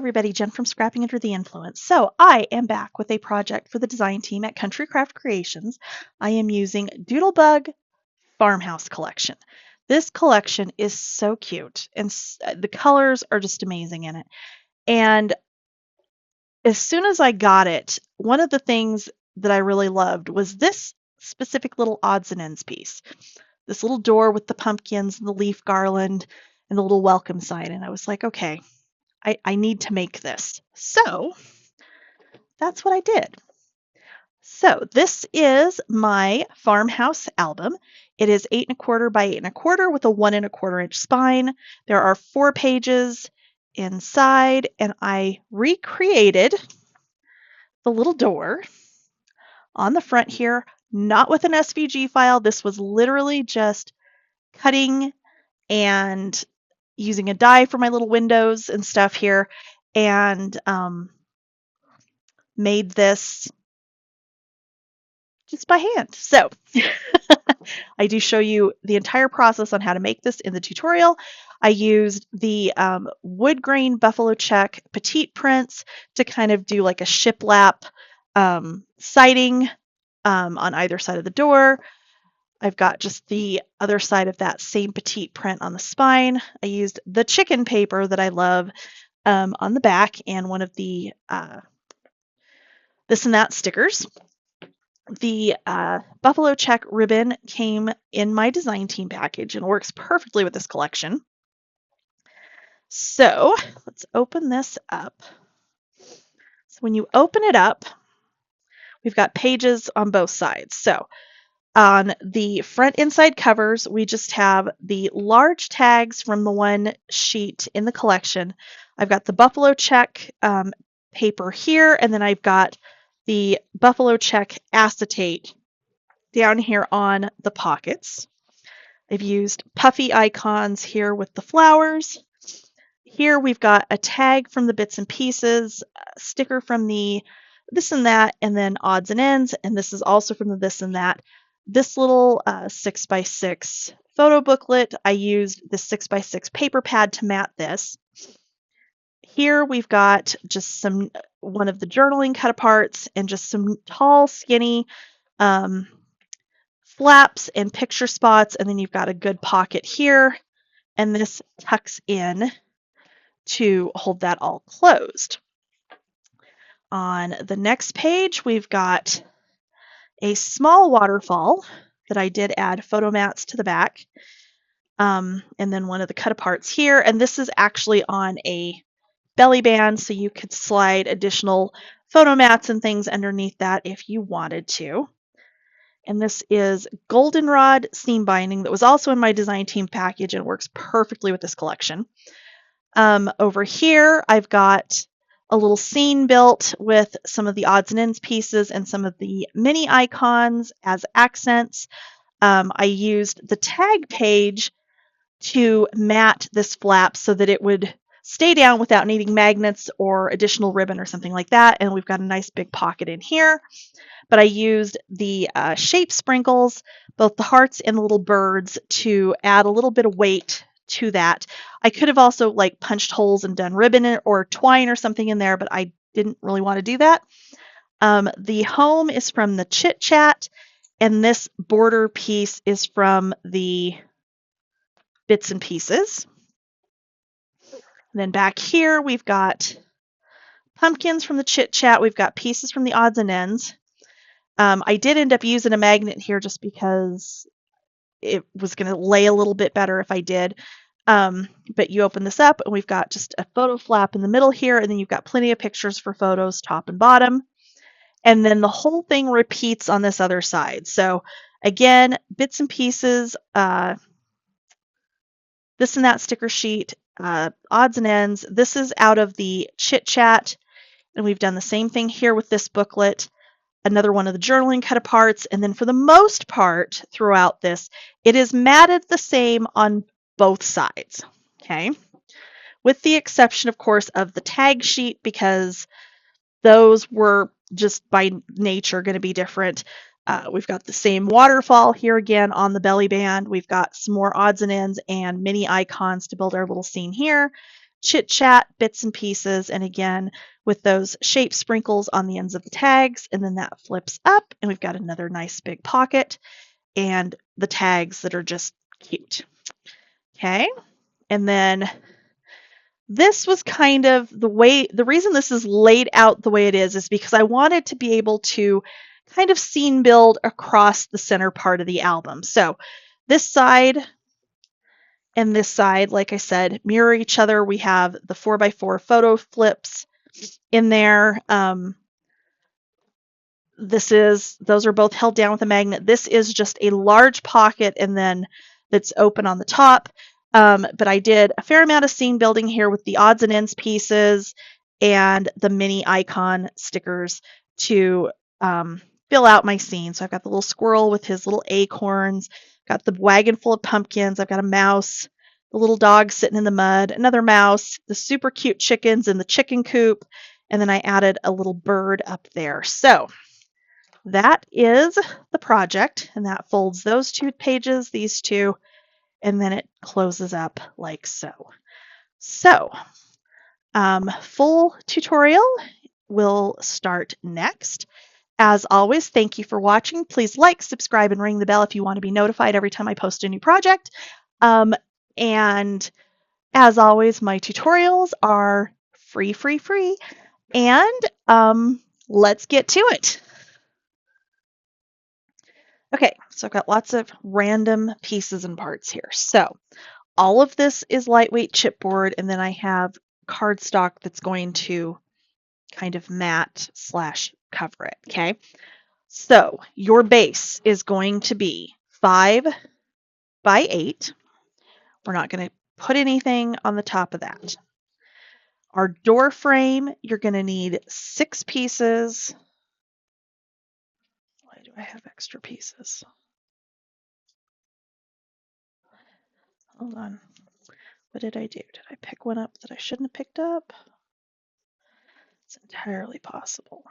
everybody, Jen from Scrapping Under the Influence. So I am back with a project for the design team at Country Craft Creations. I am using Doodlebug Farmhouse Collection. This collection is so cute and the colors are just amazing in it. And as soon as I got it, one of the things that I really loved was this specific little odds and ends piece. This little door with the pumpkins and the leaf garland and the little welcome sign. And I was like, okay, I need to make this. So that's what I did. So this is my farmhouse album. It is 8¼ by 8¼ with a 1¼ inch spine. There are 4 pages inside, and I recreated the little door on the front here, not with an SVG file. This was literally just cutting and using a die for my little windows and stuff here, and made this just by hand. So I do show you the entire process on how to make this in the tutorial. I used the wood grain buffalo check petite prints to kind of do like a shiplap siding on either side of the door. I've got just the other side of that same petite print on the spine. I used the chicken paper that I love on the back and one of the this and that stickers. The buffalo check ribbon came in my design team package and works perfectly with this collection. So let's open this up. So when you open it up, we've got pages on both sides. So on the front inside covers, we just have the large tags from the one sheet in the collection. I've got the buffalo check paper here, and then I've got the buffalo check acetate down here on the pockets. I've used puffy icons here with the flowers. Here we've got a tag from the bits and pieces, a sticker from the this and that, and then odds and ends, and this is also from the this and that. This little 6x6 photo booklet, I used this 6x6 paper pad to mat this. Here we've got just one of the journaling cut aparts and just some tall, skinny flaps and picture spots, and then you've got a good pocket here, and this tucks in to hold that all closed. On the next page, we've got a small waterfall that I did add photo mats to the back, and then one of the cut aparts here, and this is actually on a belly band, so you could slide additional photo mats and things underneath that if you wanted to. And this is goldenrod seam binding that was also in my design team package and works perfectly with this collection. Over here, I've got a little scene built with some of the odds and ends pieces and some of the mini icons as accents. I used the tag page to mat this flap so that it would stay down without needing magnets or additional ribbon or something like that. And we've got a nice big pocket in here. But I used the shape sprinkles, both the hearts and the little birds, to add a little bit of weight to that. I could have also like punched holes and done ribbon or twine or something in there, but I didn't really want to do that. The home is from the Chit Chat, and this border piece is from the bits and pieces. And then back here, we've got pumpkins from the Chit Chat. We've got pieces from the odds and ends. I did end up using a magnet here just because it was going to lay a little bit better if I did. But you open this up and we've got just a photo flap in the middle here, and then you've got plenty of pictures for photos top and bottom. And then the whole thing repeats on this other side. So again, bits and pieces, this and that sticker sheet, odds and ends. This is out of the Chit Chat, and we've done the same thing here with this booklet. Another one of the journaling cut aparts, and then for the most part throughout this, it is matted the same on both sides, okay? With the exception, of course, of the tag sheet, because those were just by nature going to be different. We've got the same waterfall here again on the belly band. We've got some more odds and ends and mini icons to build our little scene here. chit chat bits and pieces, and again with those shape sprinkles on the ends of the tags, and then that flips up and we've got another nice big pocket and the tags that are just cute. Okay, and then this was kind of the reason this is laid out the way it is because I wanted to be able to kind of scene build across the center part of the album. So this side and this side, like I said, mirror each other. We have the 4x4 photo flips in there. Those are both held down with a magnet. This is just a large pocket and then that's open on the top. But I did a fair amount of scene building here with the odds and ends pieces and the mini icon stickers to fill out my scene. So I've got the little squirrel with his little acorns, got the wagon full of pumpkins, I've got a mouse, the little dog sitting in the mud, another mouse, the super cute chickens in the chicken coop, and then I added a little bird up there. So that is the project, and that folds those 2 pages, these 2, and then it closes up like so. So, full tutorial will start next. As always, thank you for watching. Please like, subscribe, and ring the bell if you want to be notified every time I post a new project. And as always, my tutorials are free, and let's get to it. Okay, so I've got lots of random pieces and parts here. So all of this is lightweight chipboard, and then I have cardstock that's going to kind of matte / cover it, okay? So your base is going to be 5 by 8. We're not going to put anything on the top of that. Our door frame, you're going to need 6 pieces. Why do I have extra pieces? Hold on. What did I do? Did I pick one up that I shouldn't have picked up? It's entirely possible.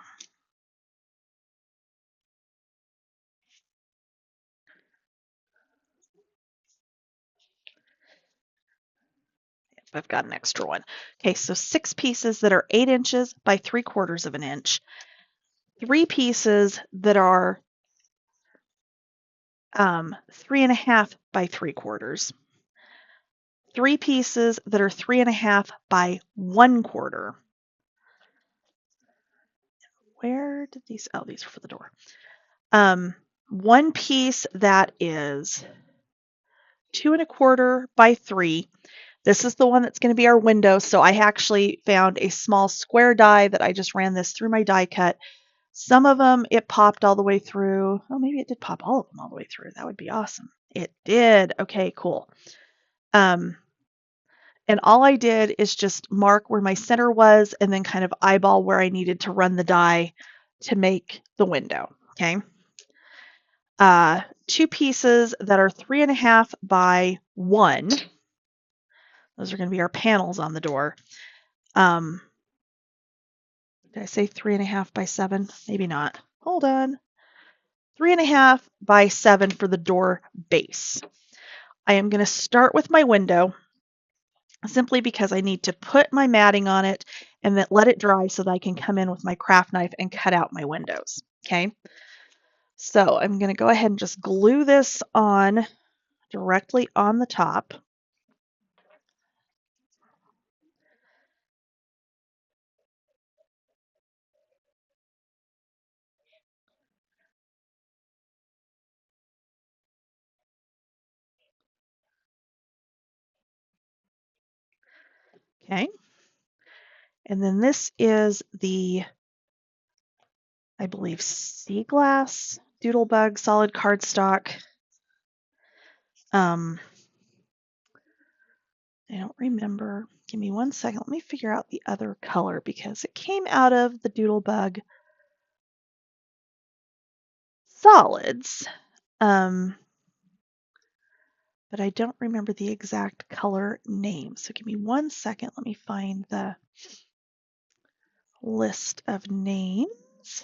Yep, I've got an extra one. Okay, so 6 pieces that are 8 inches by 3/4 of an inch. 3 pieces that are 3.5 by 3/4. 3 pieces that are 3.5 by 1/4. Where did these? Oh, these are for the door. 1 piece that is 2.25 by 3. This is the one that's going to be our window. So I actually found a small square die that I just ran this through my die cut. Some of them it popped all the way through. Oh, maybe it did pop all of them all the way through. That would be awesome. It did. Okay, cool. And all I did is just mark where my center was and then kind of eyeball where I needed to run the die to make the window. Okay. 2 pieces that are 3.5 by 1. Those are going to be our panels on the door. Did I say 3.5 by 7? Maybe not. Hold on. 3.5 by 7 for the door base. I am going to start with my window simply because I need to put my matting on it and then let it dry so that I can come in with my craft knife and cut out my windows. Okay. So I'm going to go ahead and just glue this on directly on the top. Okay. And then this is the, I believe, Sea Glass Doodlebug solid cardstock. I don't remember. Give me 1 second. Let me figure out the other color because it came out of the Doodlebug solids. But I don't remember the exact color name. So give me 1 second. Let me find the list of names.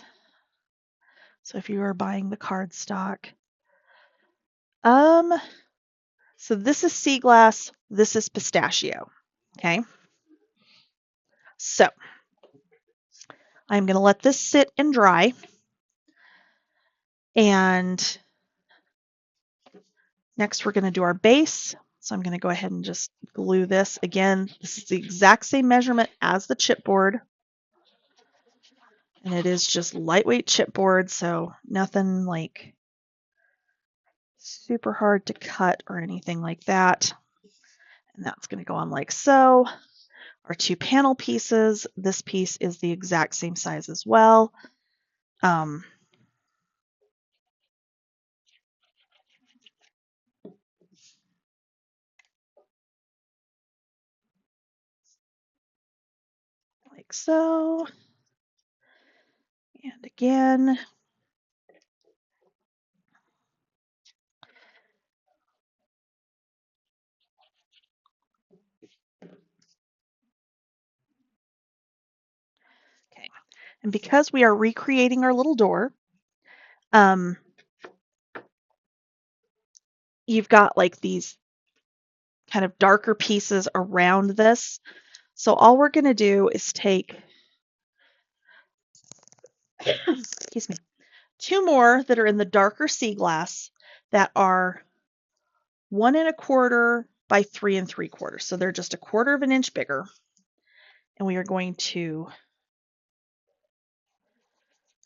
So if you are buying the cardstock, so this is Sea Glass, this is Pistachio, okay? So I'm going to let this sit and dry. And next we're going to do our base. So I'm going to go ahead and just glue this. Again, this is the exact same measurement as the chipboard. And it is just lightweight chipboard, so nothing like super hard to cut or anything like that. And that's going to go on like so. Our 2 panel pieces, this piece is the exact same size as well. Like so. And again. Okay. And because we are recreating our little door, you've got like these kind of darker pieces around this. So all we're going to do is take, excuse me, 2 more that are in the darker sea glass that are 1 1/4 by 3 3/4. So they're just 1/4 of an inch bigger. And we are going to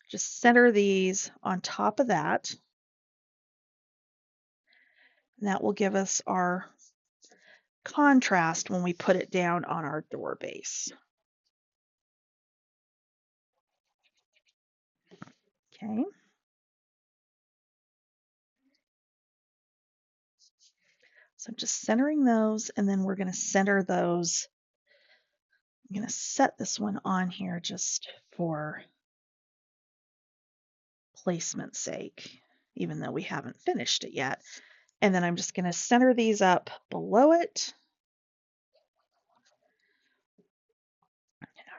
just center these on top of that. And that will give us our contrast when we put it down on our door base. Okay. So I'm just centering those, and then we're going to center those. I'm going to set this one on here just for placement's sake, even though we haven't finished it yet. And then I'm just going to center these up below it.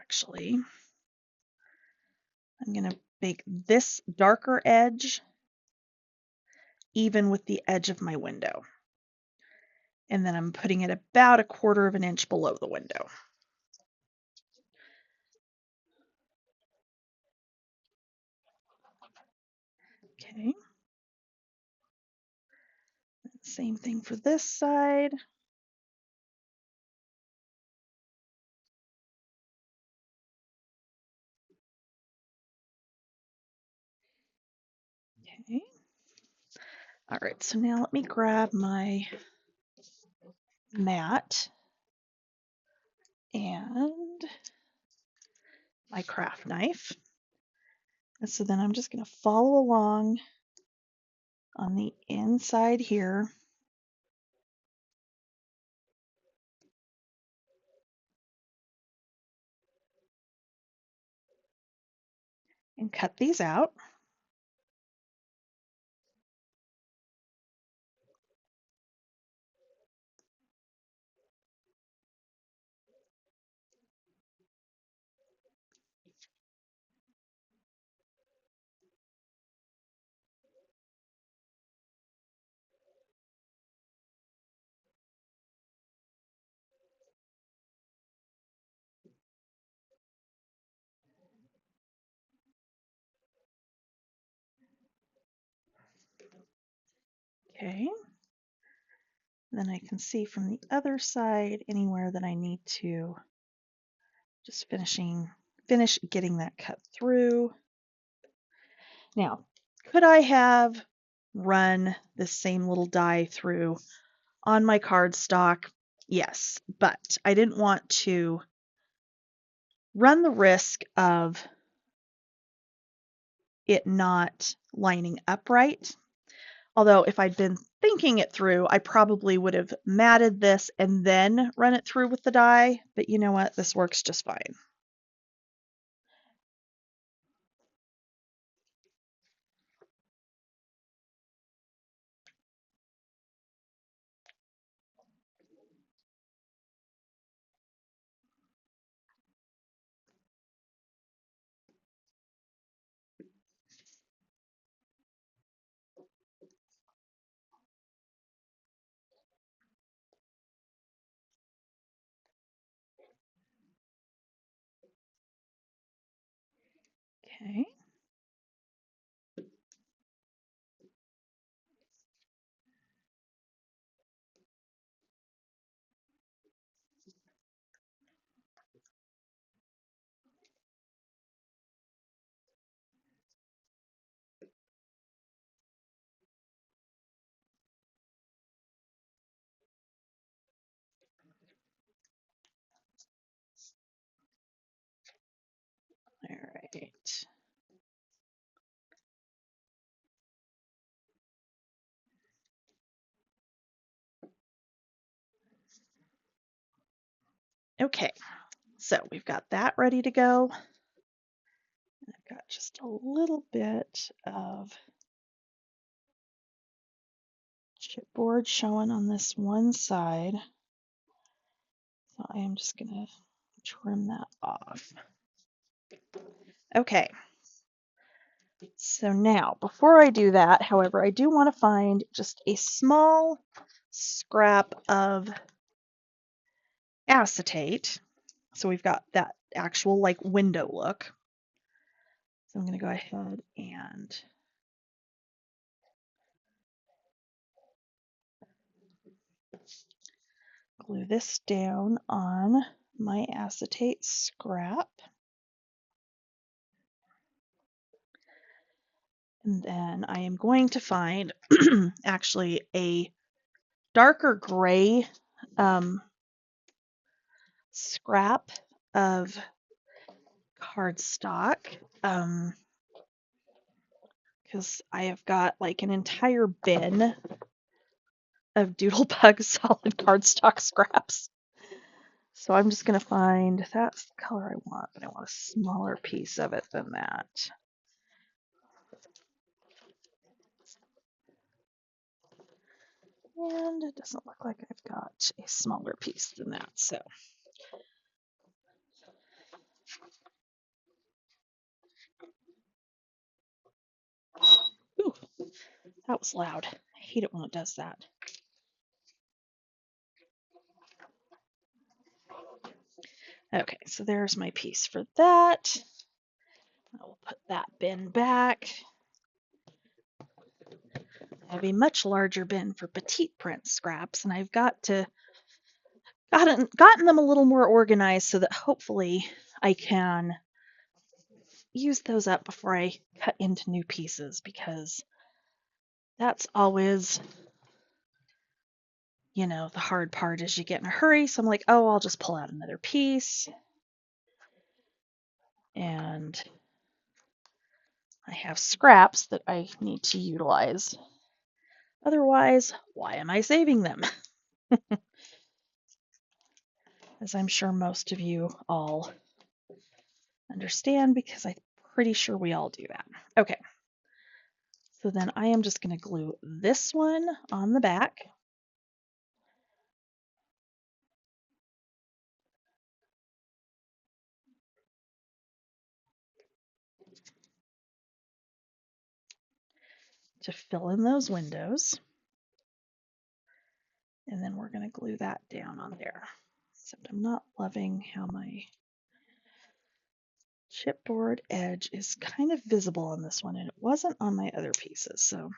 Actually, I'm going to make this darker edge even with the edge of my window. And then I'm putting it about 1/4 of an inch below the window. Okay. Same thing for this side. Okay. All right, so now let me grab my mat and my craft knife. And so then I'm just going to follow along on the inside here. And cut these out. Okay. Then I can see from the other side anywhere that I need to just finish getting that cut through. Now, could I have run the same little die through on my cardstock? Yes, but I didn't want to run the risk of it not lining up right. Although if I'd been thinking it through, I probably would have matted this and then run it through with the die, but you know what? This works just fine. Okay. All right. Okay, so we've got that ready to go. I've got just a little bit of chipboard showing on this one side. So I am just gonna trim that off. Okay, so now before I do that, however, I do want to find just a small scrap of acetate. So we've got that actual like window look. So I'm going to go ahead and glue this down on my acetate scrap. And then I am going to find actually a darker gray scrap of cardstock because I have got like an entire bin of Doodlebug solid cardstock scraps. So I'm just going to find, that's the color I want, but I want a smaller piece of it than that. And it doesn't look like I've got a smaller piece than that, so. Ooh, that was loud. I hate it when it does that. Okay, so there's my piece for that. I will put that bin back. I have a much larger bin for petite print scraps, and I've gotten them a little more organized so that hopefully I can use those up before I cut into new pieces, because that's always, the hard part is you get in a hurry. So I'm like, oh, I'll just pull out another piece. And I have scraps that I need to utilize. Otherwise, why am I saving them? As I'm sure most of you all understand, because I'm pretty sure we all do that. Okay, so then I am just going to glue this one on the back. To fill in those windows. And then we're going to glue that down on there. Except I'm not loving how my chipboard edge is kind of visible on this one, and it wasn't on my other pieces. So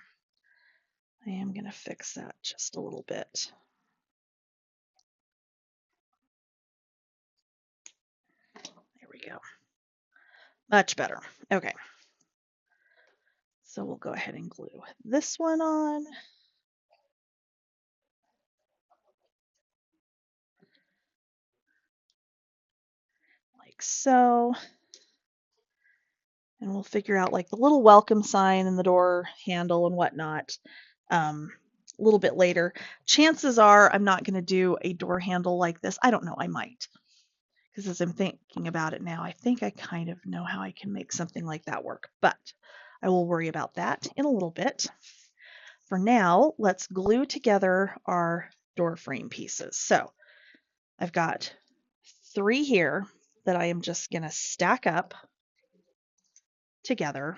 I am going to fix that just a little bit. There we go. Much better. Okay. So we'll go ahead and glue this one on. Like so. And we'll figure out like the little welcome sign and the door handle and whatnot a little bit later. Chances are I'm not going to do a door handle like this. I don't know, I might. Because as I'm thinking about it now, I think I kind of know how I can make something like that work. But I will worry about that in a little bit. For now, let's glue together our door frame pieces. So I've got 3 here that I am just going to stack up together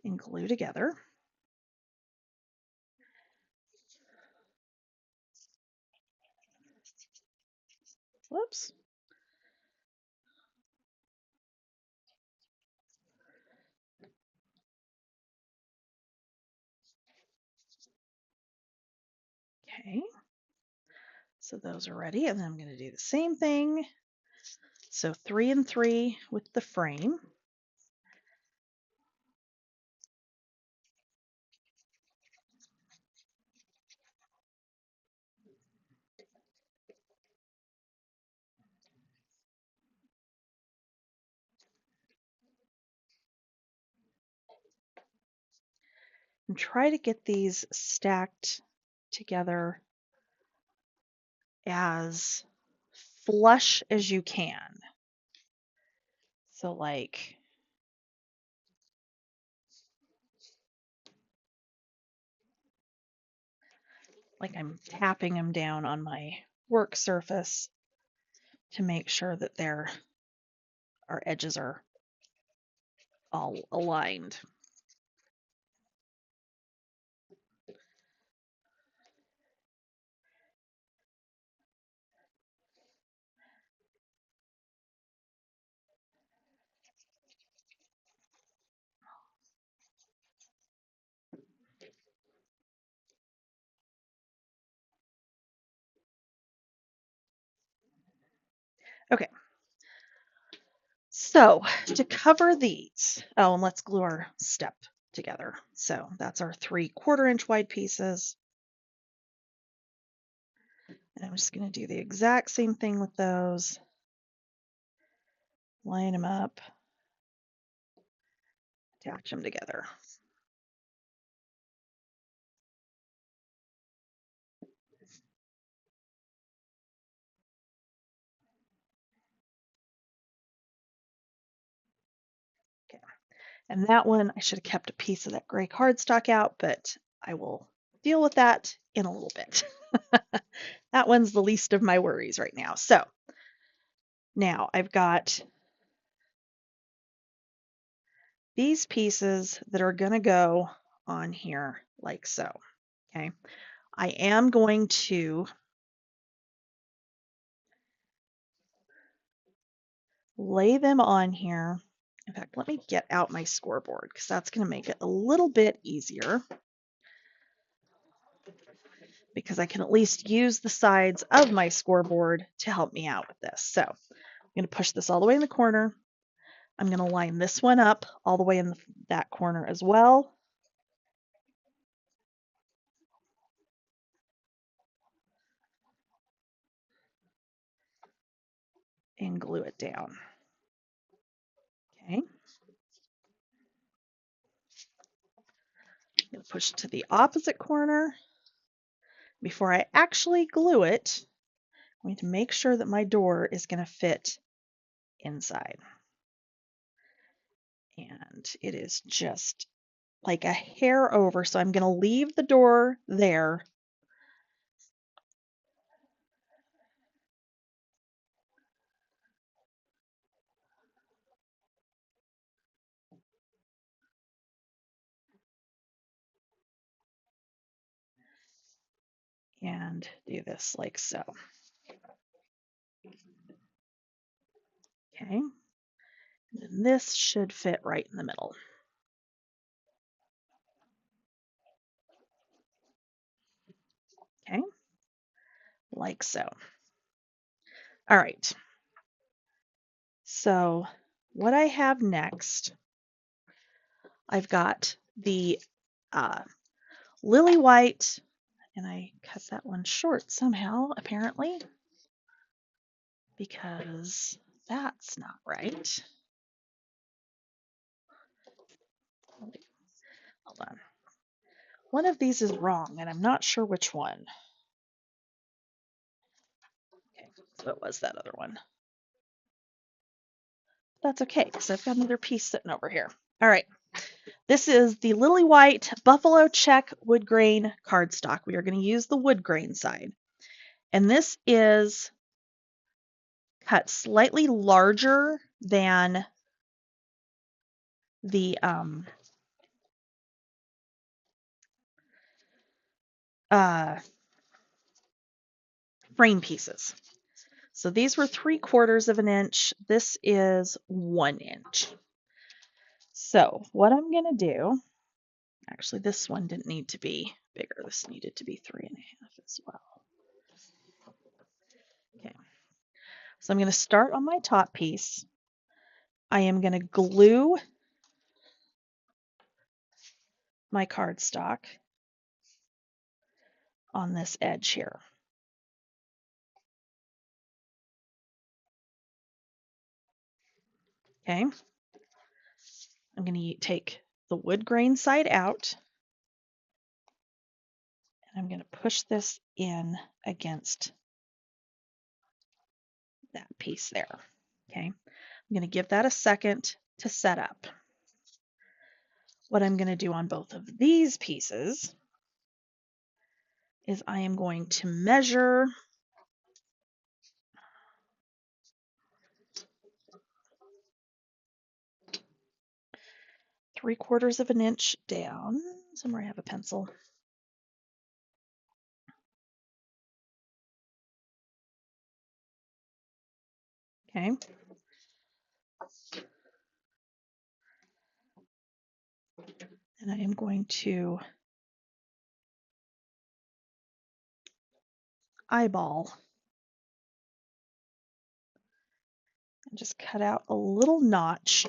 and glue together. Whoops. Okay, so those are ready, and then I'm going to do the same thing. So 3 and 3 with the frame. And try to get these stacked together as flush as you can. So like I'm tapping them down on my work surface to make sure that our edges are all aligned. Okay, so to cover these, oh, and let's glue our step together. So that's our 3/4 inch wide pieces. And I'm just going to do the exact same thing with those. Line them up, attach them together. Okay. And that one, I should have kept a piece of that gray cardstock out, but I will deal with that in a little bit. That one's the least of my worries right now. So now I've got these pieces that are going to go on here like so. Okay. I am going to lay them on here. In fact, let me get out my scoreboard because that's going to make it a little bit easier, because I can at least use the sides of my scoreboard to help me out with this. So I'm going to push this all the way in the corner. I'm going to line this one up all the way in that corner as well. And glue it down. Okay. I'm going to push it to the opposite corner. Before I actually glue it, I'm going to make sure that my door is going to fit inside. And it is just like a hair over, so I'm going to leave the door there. And do this like so. Okay. And this should fit right in the middle. Okay. Like so. All right. So what I have next, I've got the lily white, and I cut that one short somehow, apparently, because that's not right. Hold on. One of these is wrong, and I'm not sure which one. Okay, so it was that other one. That's okay, because I've got another piece sitting over here. All right. This is the Lily White Buffalo Check Wood Grain cardstock. We are going to use the wood grain side. And this is cut slightly larger than the frame pieces. So these were 3/4 of an inch. This is 1 inch. So what I'm going to do, Actually, this one didn't need to be bigger. This needed to be 3.5 as well. Okay, so I'm going to start on my top piece. I am going to glue my cardstock on this edge here. Okay, I'm going to take the wood grain side out, and I'm going to push this in against that piece there. Okay, I'm going to give that a second to set up. What I'm going to do on both of these pieces is I am going to measure 3/4 of an inch down. Somewhere I have a pencil. Okay. And I am going to eyeball and just cut out a little notch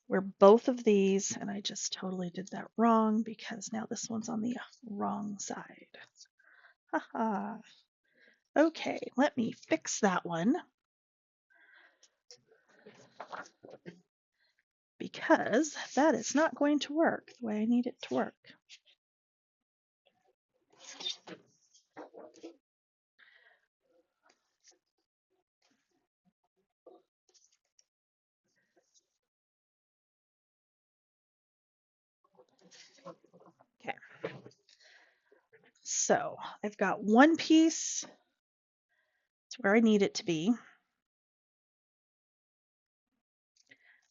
where both of these, and I just totally did that wrong because now this one's on the wrong side. Haha. Okay, let me fix that one because that is not going to work the way I need it to work. Okay. So I've got one piece. It's where I need it to be.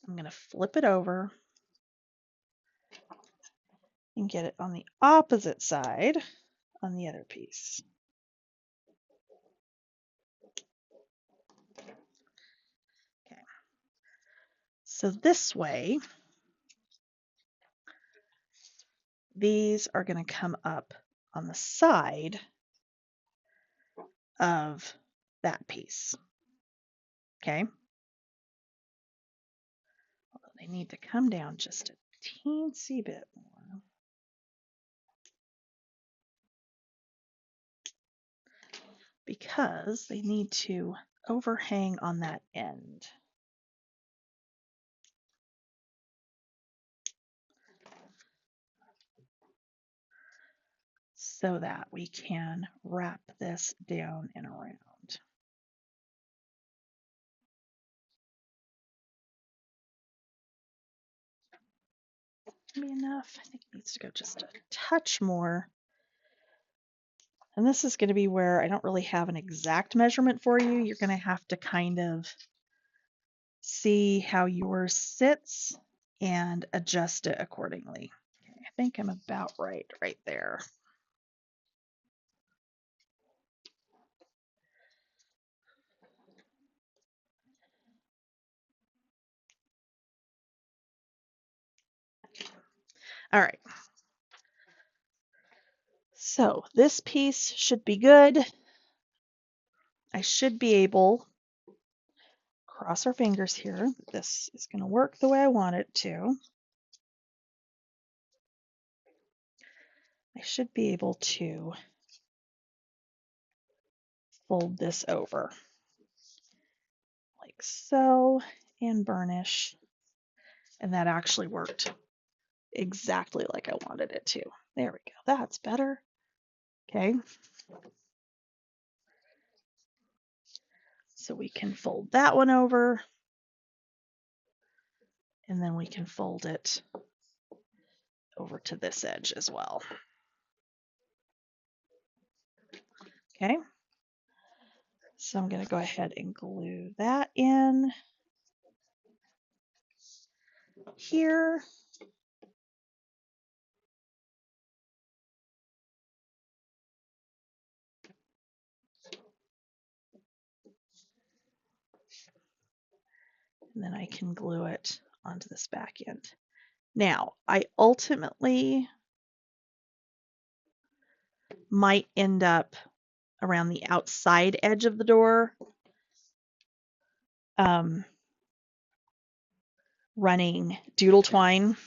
I'm going to flip it over and get it on the opposite side on the other piece. Okay. So this way, these are going to come up on the side of that piece. Okay. Although they need to come down just a teensy bit more. Because they need to overhang on that end. So that we can wrap this down and around. Be enough. I think it needs to go just a touch more. And this is going to be where I don't really have an exact measurement for you. You're going to have to kind of see how yours sits and adjust it accordingly. Okay, I think I'm about right there. All right. So this piece should be good. I should be able, cross our fingers here, this is going to work the way I want it to. I should be able to fold this over like so and burnish. And that actually worked exactly like I wanted it to. There we go. That's better. Okay. So we can fold that one over, and then we can fold it over to this edge as well. Okay. So I'm going to go ahead and glue that in here. And then I can glue it onto this back end. Now, I ultimately might end up around the outside edge of the door, running doodle twine,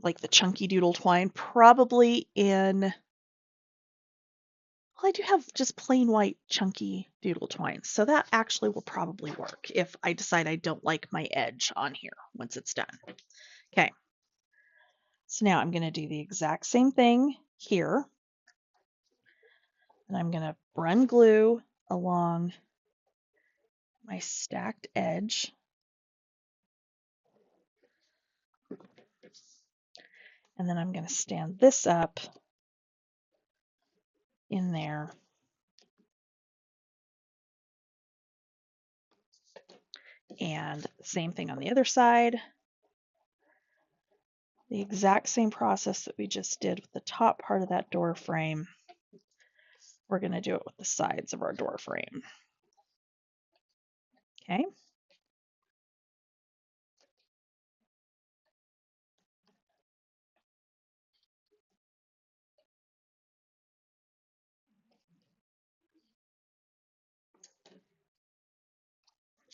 like the chunky doodle twine, probably in, well, I do have just plain white chunky doodle twine, so that actually will probably work if I decide I don't like my edge on here once it's done. Okay, so now I'm going to do the exact same thing here, and I'm going to run glue along my stacked edge. And then I'm going to stand this up in there. And same thing on the other side. The exact same process that we just did with the top part of that door frame. We're going to do it with the sides of our door frame. Okay.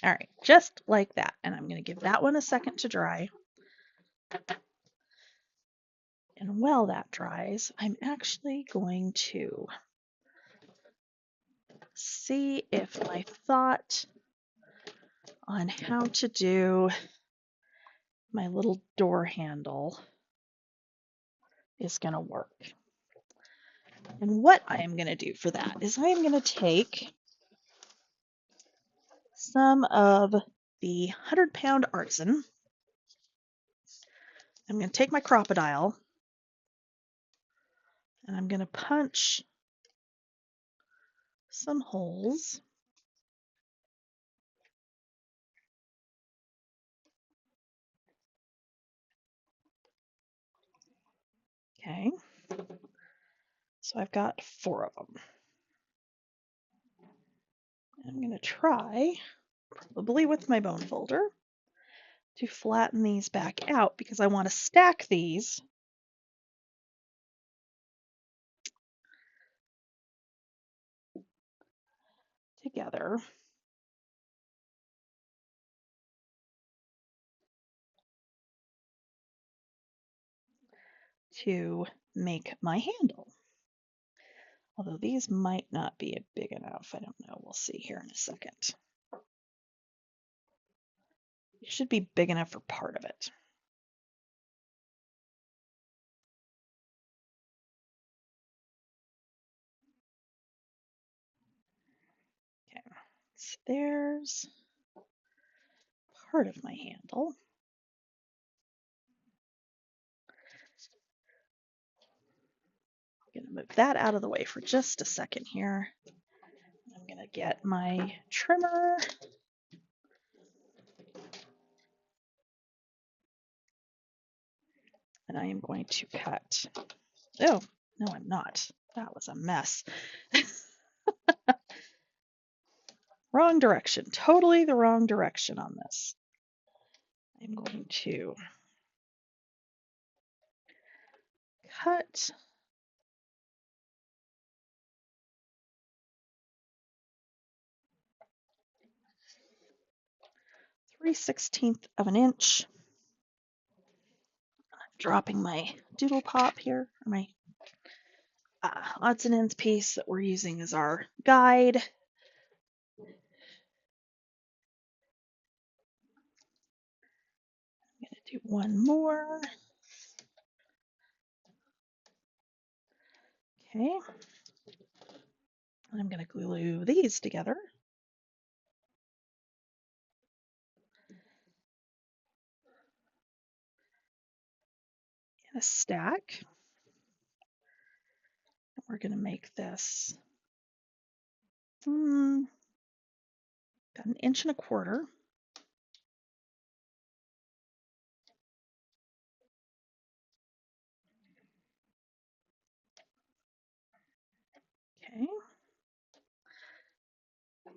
All right, just like that. And I'm going to give that one a second to dry. And while that dries, I'm actually going to see if my thought on how to do my little door handle is going to work. And what I am going to do for that is I am going to take some of the 100-pound Artisan. I'm going to take my Crop-A-Dile and I'm going to punch some holes. Okay, so I've got 4 of them. I'm going to try, probably with my bone folder, to flatten these back out because I want to stack these together to make my handle. Although these might not be big enough. I don't know. We'll see here in a second. It should be big enough for part of it. Okay, so there's part of my handle. I'm going to move that out of the way for just a second here. I'm going to get my trimmer. And I am going to cut. Oh, no, I'm not. That was a mess. Wrong direction. Totally the wrong direction on this. I'm going to cut 3/16 of an inch. I'm dropping my doodle pop here, or my odds and ends piece that we're using as our guide. I'm going to do one more. Okay. I'm going to glue these together in a stack. We're going to make this about 1.25 inches. Okay.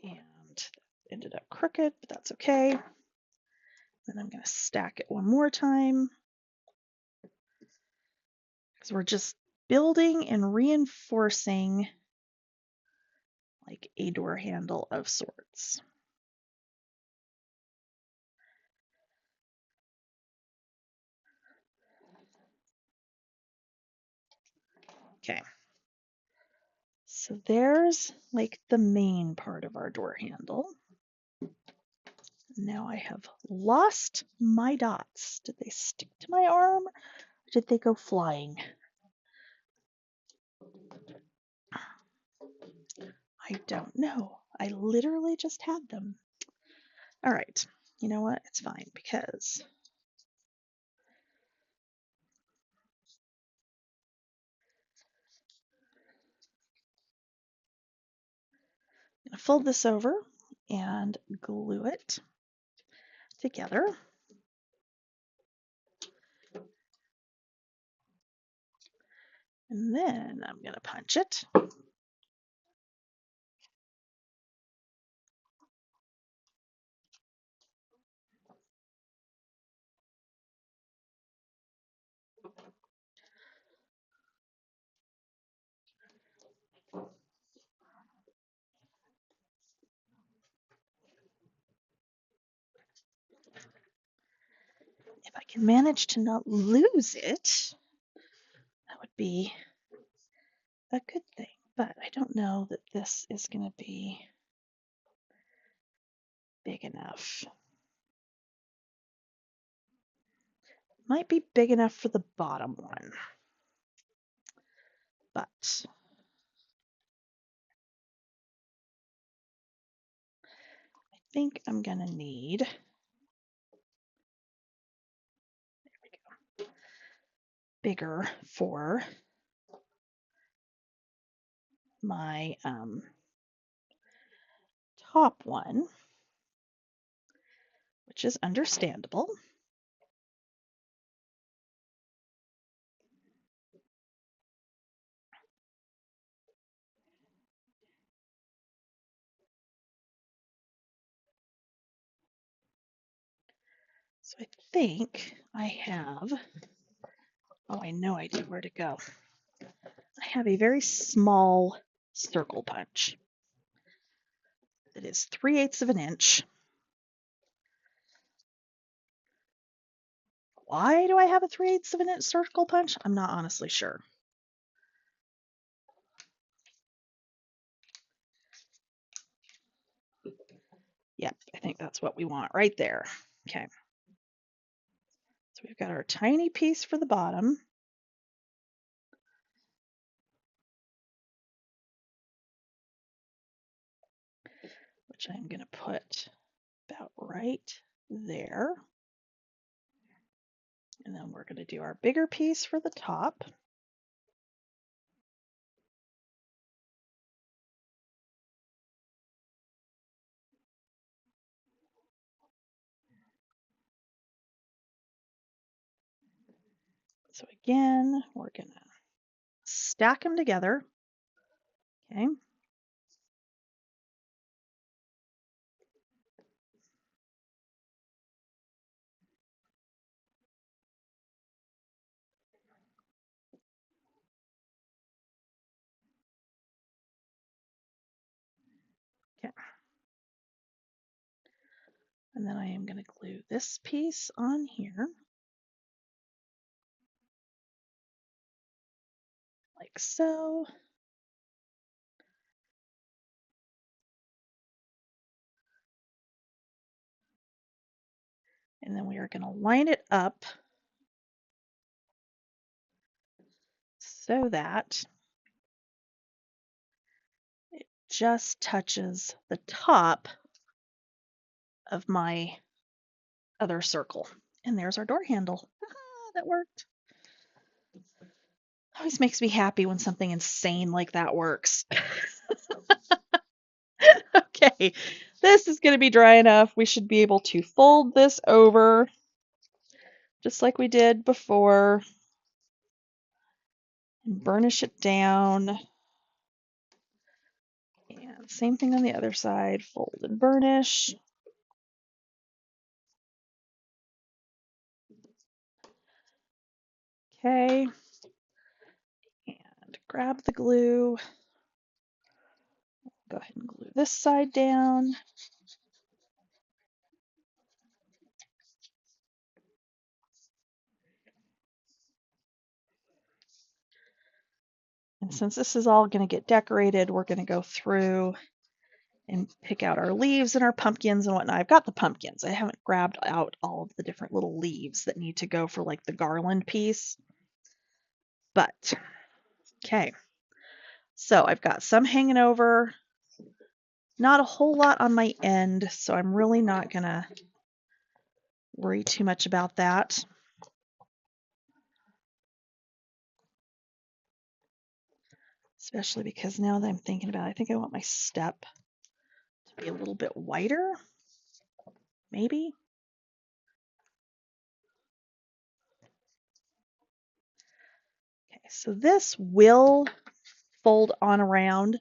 And ended up crooked, but that's okay. Then I'm going to stack it one more time because we're just building and reinforcing like a door handle of sorts. Okay. So there's like the main part of our door handle. Now I have lost my dots. Did they stick to my arm or did they go flying? I don't know. I literally just had them. All right. You know what? It's fine because I'm going to fold this over and glue it together. And then I'm going to punch it. If I can manage to not lose it, that would be a good thing. But I don't know that this is going to be big enough. Might be big enough for the bottom one, but I think I'm going to need, there we go, bigger for my top one, which is understandable. So I think I have, oh, I know I did, where to go. I have a very small circle punch. It is 3/8 of an inch. Why do I have a 3/8 of an inch circle punch? I'm not honestly sure. Yep, I think that's what we want right there. Okay. So we've got our tiny piece for the bottom. Which I'm going to put about right there. And then we're going to do our bigger piece for the top. So again, we're going to stack them together. Okay. Okay. And then I am going to glue this piece on here. Like so. And then we are going to line it up so that it just touches the top of my other circle. And there's our door handle. That worked. Always makes me happy when something insane like that works. Okay, this is going to be dry enough. We should be able to fold this over just like we did before and burnish it down. And same thing on the other side, fold and burnish. Okay. And grab the glue. Go ahead and glue this side down. And since this is all going to get decorated, we're going to go through and pick out our leaves and our pumpkins and whatnot. I've got the pumpkins. I haven't grabbed out all of the different little leaves that need to go for like the garland piece. But, okay. So I've got some hanging over. Not a whole lot on my end, so I'm really not going to worry too much about that. Especially because now that I'm thinking about it, I think I want my step to be a little bit wider, maybe. Okay, so this will fold on around,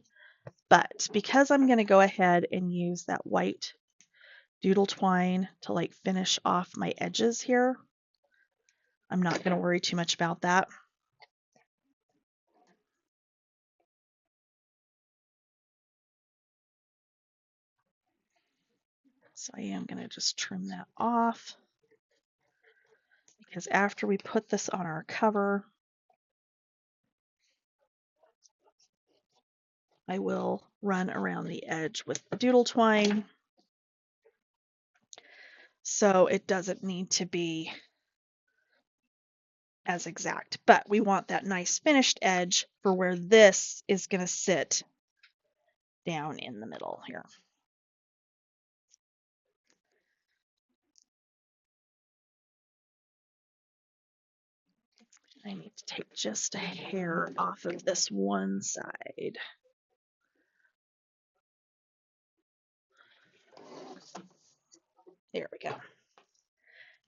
but because I'm going to go ahead and use that white doodle twine to like finish off my edges here, I'm not going to worry too much about that. So I am going to just trim that off, because after we put this on our cover, I will run around the edge with the doodle twine. So it doesn't need to be as exact, but we want that nice finished edge for where this is going to sit down in the middle here. I need to take just a hair off of this one side. There we go.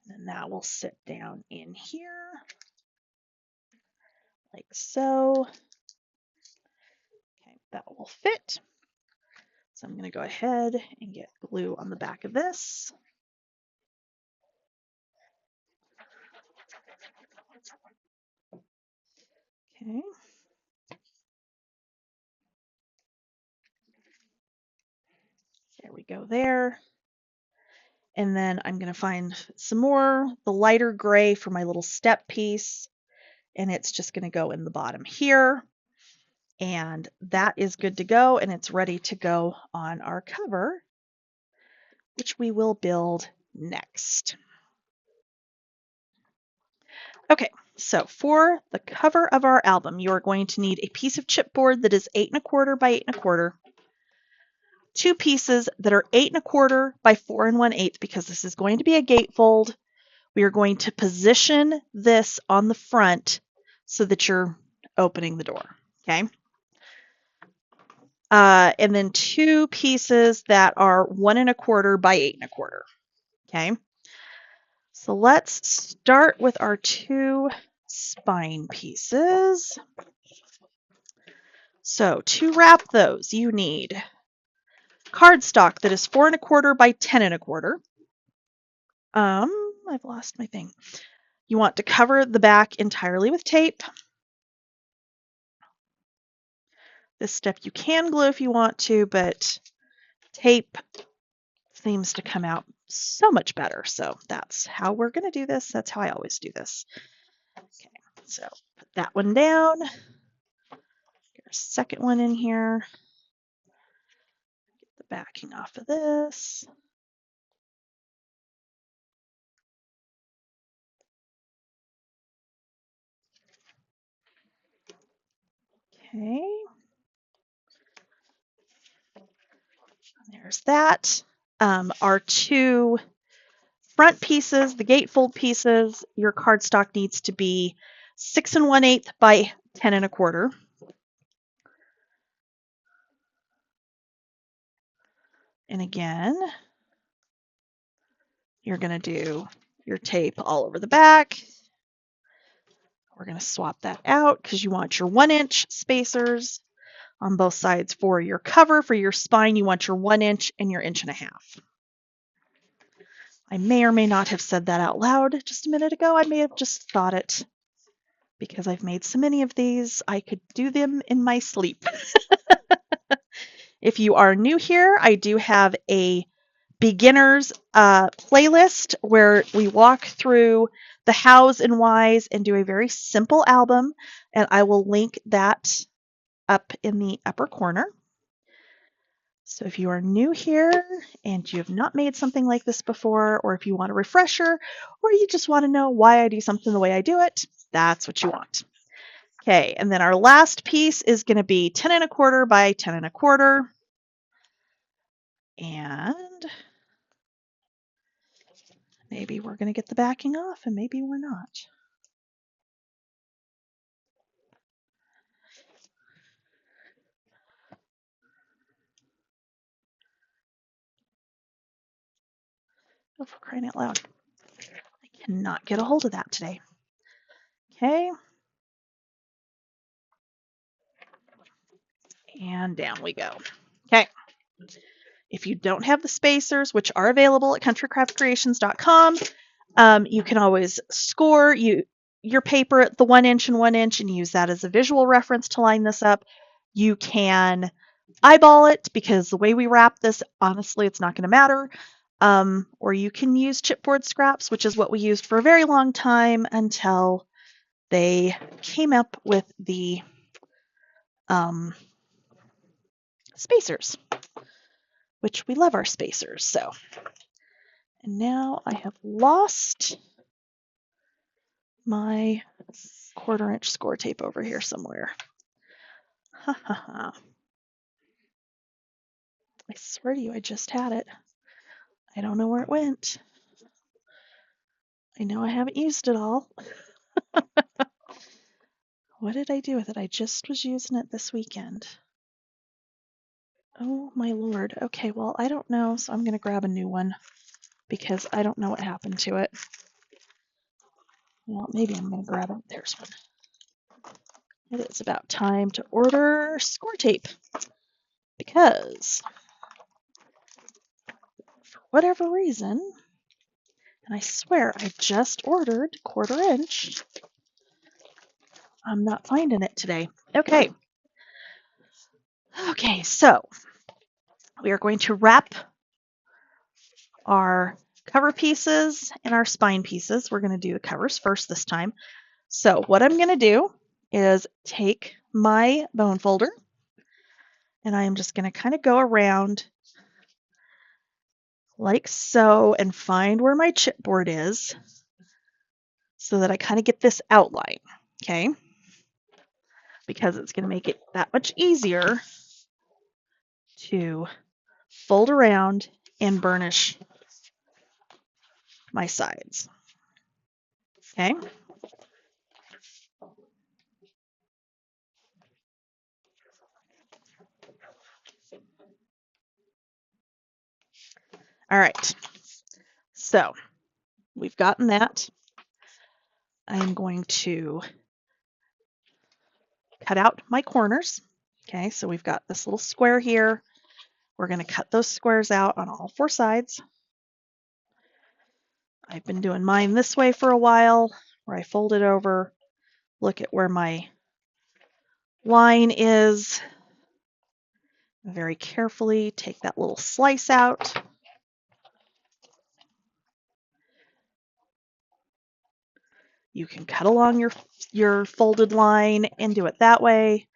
And that will sit down in here like so. Okay, that will fit. So I'm going to go ahead and get glue on the back of this. Okay. There we go there. And then I'm going to find some more, the lighter gray for my little step piece. And it's just going to go in the bottom here. And that is good to go. And it's ready to go on our cover, which we will build next. Okay, so for the cover of our album, you are going to need a piece of chipboard that is 8 1/4 by 8 1/4. 2 pieces that are 8 1/4 by 4 1/8, because this is going to be a gatefold. We are going to position this on the front so that you're opening the door, okay? And then 2 pieces that are 1 1/4 by 8 1/4, okay? So let's start with our 2 spine pieces. So to wrap those, you need cardstock that is 4 1/4 by 10 1/4. I've lost my thing. You want to cover the back entirely with tape. This stuff you can glue if you want to, but tape seems to come out so much better. So that's how we're going to do this. That's how I always do this. Okay, so put that one down. Get our second one in here. Get the backing off of this. Okay. There's that. Our 2 front pieces, the gatefold pieces, your cardstock needs to be 6 1/8 by 10 1/4. And again, you're going to do your tape all over the back. We're going to swap that out because you want your 1-inch spacers on both sides for your cover. For your spine, you want your 1 inch and your 1.5 inches. I may or may not have said that out loud just a minute ago. I may have just thought it. because I've made so many of these, I could do them in my sleep. If you are new here, I do have a beginners playlist where we walk through the hows and whys and do a very simple album, and I will link that up in the upper corner. So if you are new here and you have not made something like this before, or if you want a refresher, or you just want to know why I do something the way I do it, that's what you want. Okay, and then our last piece is going to be 10 1/4 by 10 1/4. And maybe we're going to get the backing off and maybe we're not. Oh, for crying out loud. I cannot get a hold of that today. Okay. And down we go. Okay. If you don't have the spacers, which are available at countrycraftcreations.com, you can always score your paper at the 1 inch and 1 inch and use that as a visual reference to line this up. You can eyeball it because the way we wrap this, honestly, it's not going to matter. Or you can use chipboard scraps, which is what we used for a very long time until they came up with the spacers, which we love our spacers. So, and now I have lost my 1/4 inch score tape over here somewhere. Ha ha ha. I swear to you, I just had it. I don't know where it went. I know I haven't used it all. What did I do with it? I just was using it this weekend. Oh my lord. Okay, well, I don't know, so I'm going to grab a new one because I don't know what happened to it. Well, maybe I'm going to grab it. There's one. It is about time to order score tape because for whatever reason, and I swear I just ordered 1/4 inch, I'm not finding it today. Okay. Okay, so we are going to wrap our cover pieces and our spine pieces. We're going to do the covers first this time. So what I'm going to do is take my bone folder and I am just going to kind of go around like so and find where my chipboard is so that I kind of get this outline, okay? Because it's going to make it that much easier to fold around and burnish my sides, okay? All right, so we've gotten that. I'm going to cut out my corners. Okay, so we've got this little square here. We're going to cut those squares out on all 4 sides. I've been doing mine this way for a while, where I fold it over, look at where my line is, very carefully take that little slice out. You can cut along your folded line and do it that way.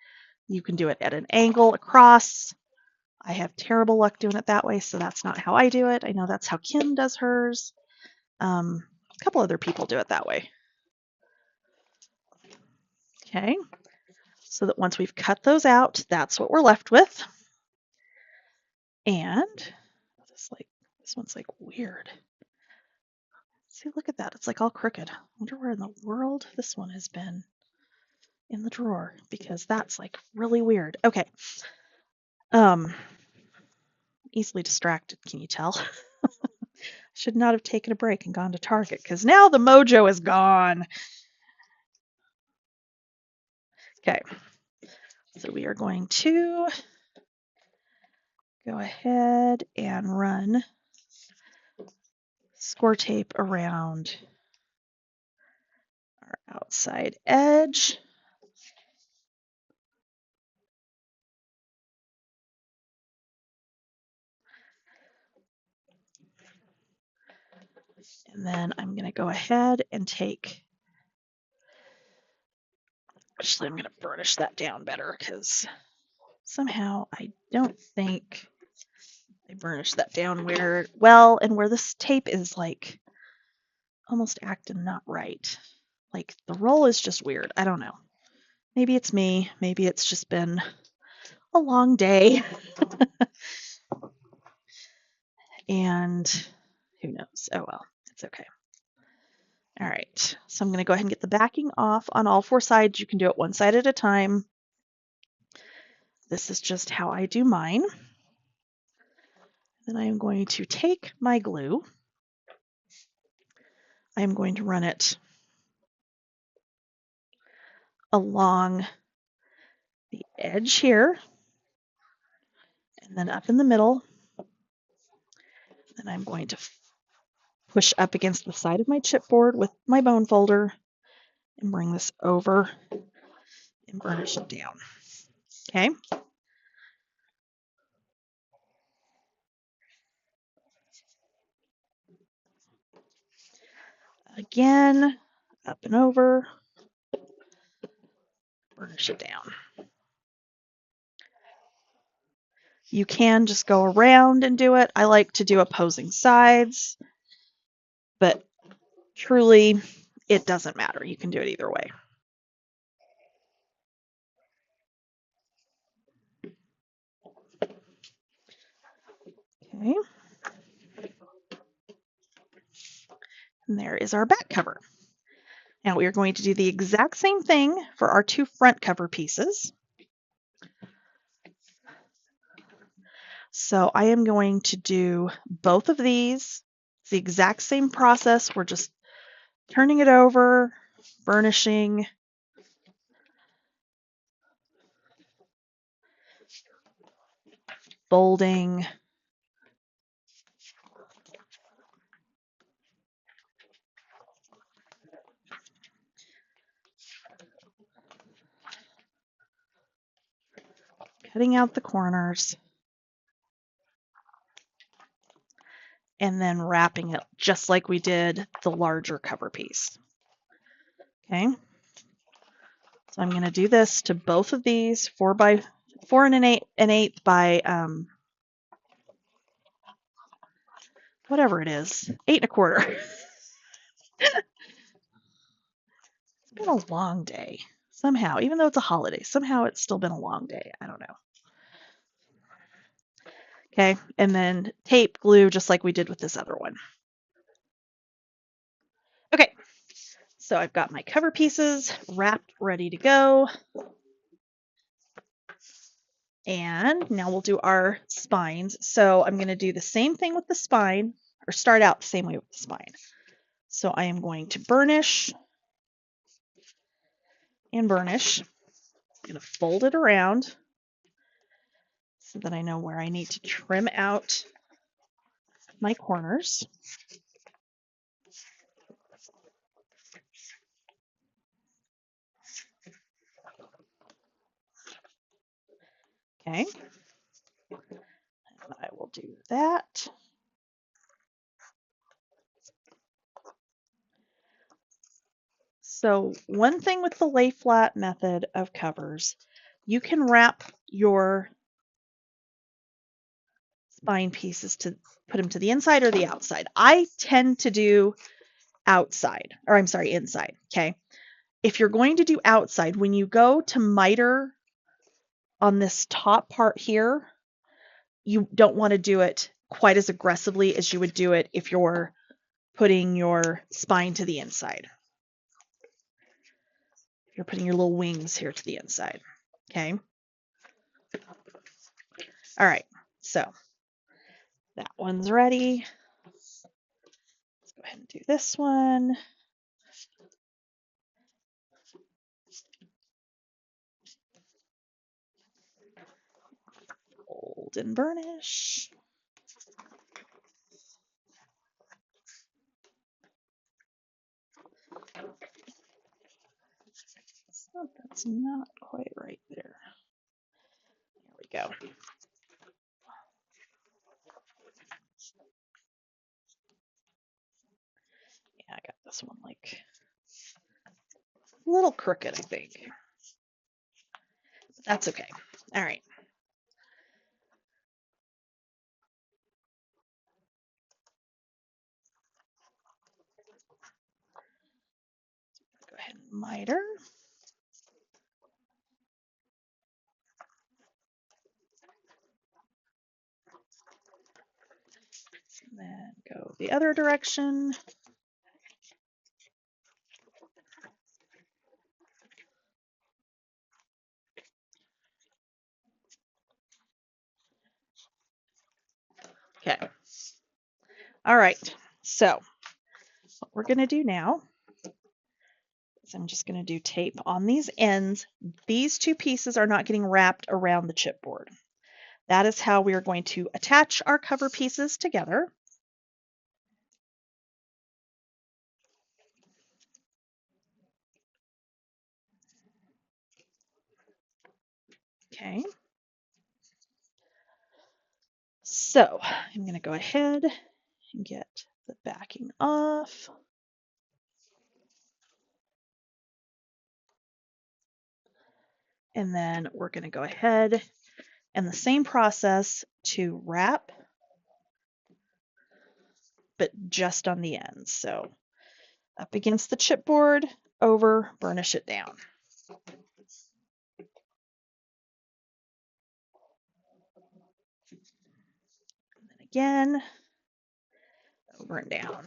You can do it at an angle across. I have terrible luck doing it that way, so that's not how I do it. I know that's how Kim does hers. A couple other people do it that way. Okay, so that once we've cut those out, that's what we're left with. And this one's like weird. See, look at that. It's like all crooked. I wonder where in the world this one has been in the drawer because that's like really weird. Okay. Easily distracted, can you tell? Should not have taken a break and gone to Target because now the mojo is gone. Okay. So we are going to go ahead and run score tape around our outside edge. And then I'm going to go ahead and take, actually I'm going to burnish that down better because somehow I don't think I burnished that down where, well, and where this tape is like almost acting not right. Like the roll is just weird. I don't know. Maybe it's me. Maybe it's just been a long day. And who knows? Oh well, it's okay. All right, so I'm going to go ahead and get the backing off on all four sides. You can do it one side at a time. This is just how I do mine. Then I am going to take my glue. I am going to run it along the edge here, and then up in the middle. Then I'm going to push up against the side of my chipboard with my bone folder and bring this over and burnish it down. Okay. Again, up and over, burnish it down. You can just go around and do it. I like to do opposing sides, but truly, it doesn't matter. You can do it either way. Okay. And there is our back cover. Now we are going to do the exact same thing for our two front cover pieces. So I am going to do both of these. It's the exact same process. We're just turning it over, burnishing, folding, cutting out the corners, and then wrapping it just like we did the larger cover piece. Okay, so I'm going to do this to both of these 4 and an eighth by whatever it is, 8 1/4. It's been a long day somehow, even though it's a holiday. Somehow it's still been a long day. I don't know. Okay, and then tape, glue, just like we did with this other one. Okay, so I've got my cover pieces wrapped, ready to go. And now we'll do our spines. So I'm going to do the same thing with the spine, or start out the same way with the spine. So I am going to burnish and burnish. I'm going to fold it around so that I know where I need to trim out my corners. Okay, and I will do that. So one thing with the lay flat method of covers, you can wrap your spine pieces to put them to the inside or the outside. I tend to do outside, or I'm sorry, inside. Okay. If you're going to do outside, when you go to miter on this top part here, you don't want to do it quite as aggressively as you would do it if you're putting your spine to the inside. If you're putting your little wings here to the inside. Okay. All right. So that one's ready. Let's go ahead and do this one. Fold and burnish. Oh, that's not quite right there. There we go. Yeah, I got this one like a little crooked, I think. But that's okay. All right. Go ahead and miter. And then go the other direction. Okay. All right. So what we're going to do now is I'm just going to do tape on these ends. These two pieces are not getting wrapped around the chipboard. That is how we are going to attach our cover pieces together. Okay. So I'm going to go ahead and get the backing off. And then we're going to go ahead and the same process to wrap, but just on the ends. So up against the chipboard, over, burnish it down. And then again, over and down.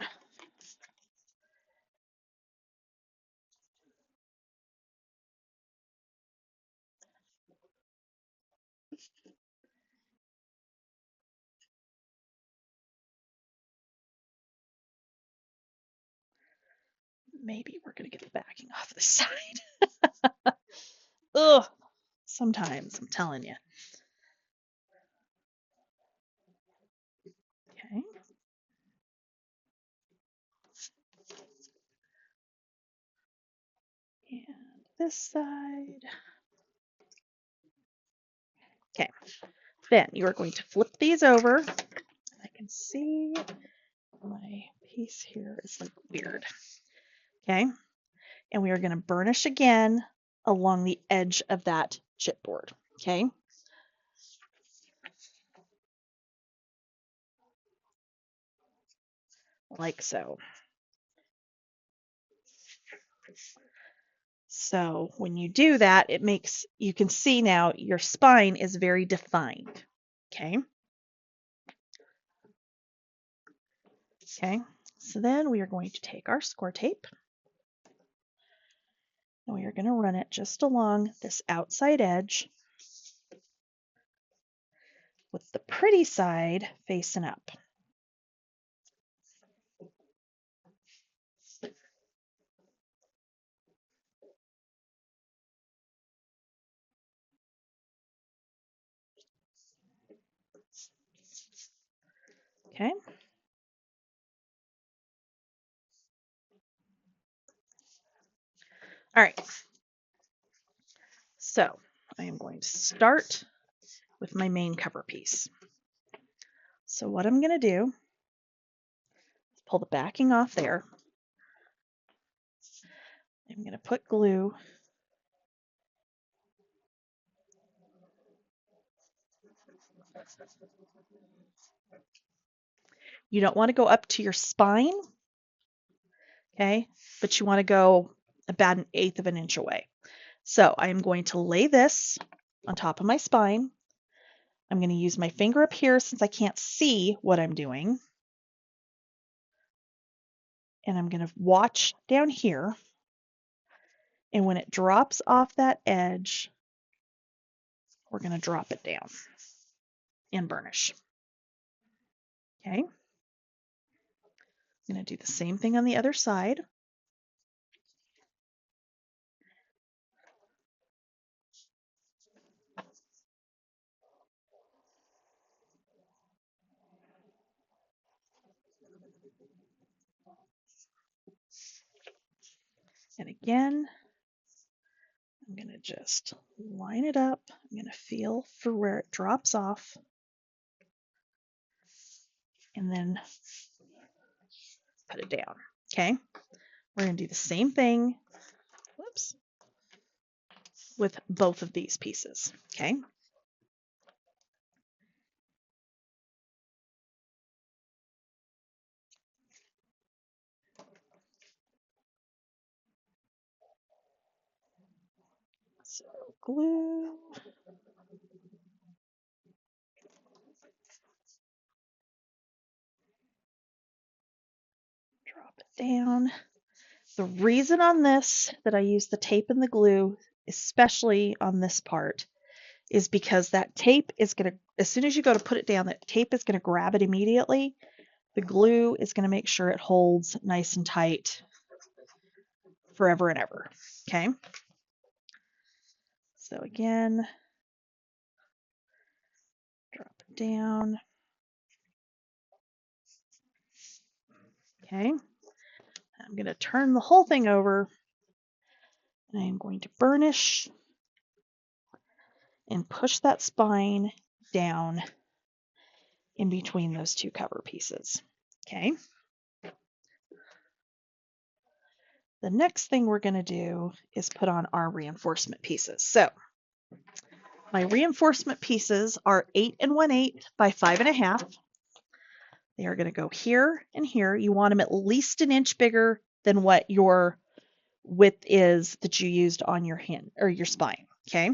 Maybe we're going to get the backing off the side. Ugh, sometimes, I'm telling you. Okay. And this side. Okay. Then you are going to flip these over. I can see my piece here is like weird. Okay. And we are going to burnish again along the edge of that chipboard. Okay. Like so. So when you do that, it makes, you can see now your spine is very defined. Okay. Okay. So then we are going to take our score tape and we are going to run it just along this outside edge with the pretty side facing up. Okay. All right. So I am going to start with my main cover piece. So what I'm going to do is pull the backing off there. I'm going to put glue You don't want to go up to your spine, okay? But you want to go about 1/8 of an inch away. So I'm going to lay this on top of my spine. I'm going to use my finger up here since I can't see what I'm doing. And I'm going to watch down here. And when it drops off that edge, we're going to drop it down and burnish. Okay. I'm going to do the same thing on the other side. And again, I'm going to just line it up. I'm going to feel for where it drops off. And then put it down. Okay. We're going to do the same thing, whoops, with both of these pieces. Okay. So glue. Drop it down. The reason on this that I use the tape and the glue, especially on this part, is because that tape is going to, as soon as you go to put it down, that tape is going to grab it immediately. The glue is going to make sure it holds nice and tight forever and ever. Okay. So again, drop it down. Okay. I'm going to turn the whole thing over and I'm going to burnish and push that spine down in between those two cover pieces. Okay. The next thing we're going to do is put on our reinforcement pieces. So my reinforcement pieces are 8 1/8 by 5 1/2. They are going to go here and here. You want them at least an inch bigger than what your width is that you used on your hand or your spine. Okay.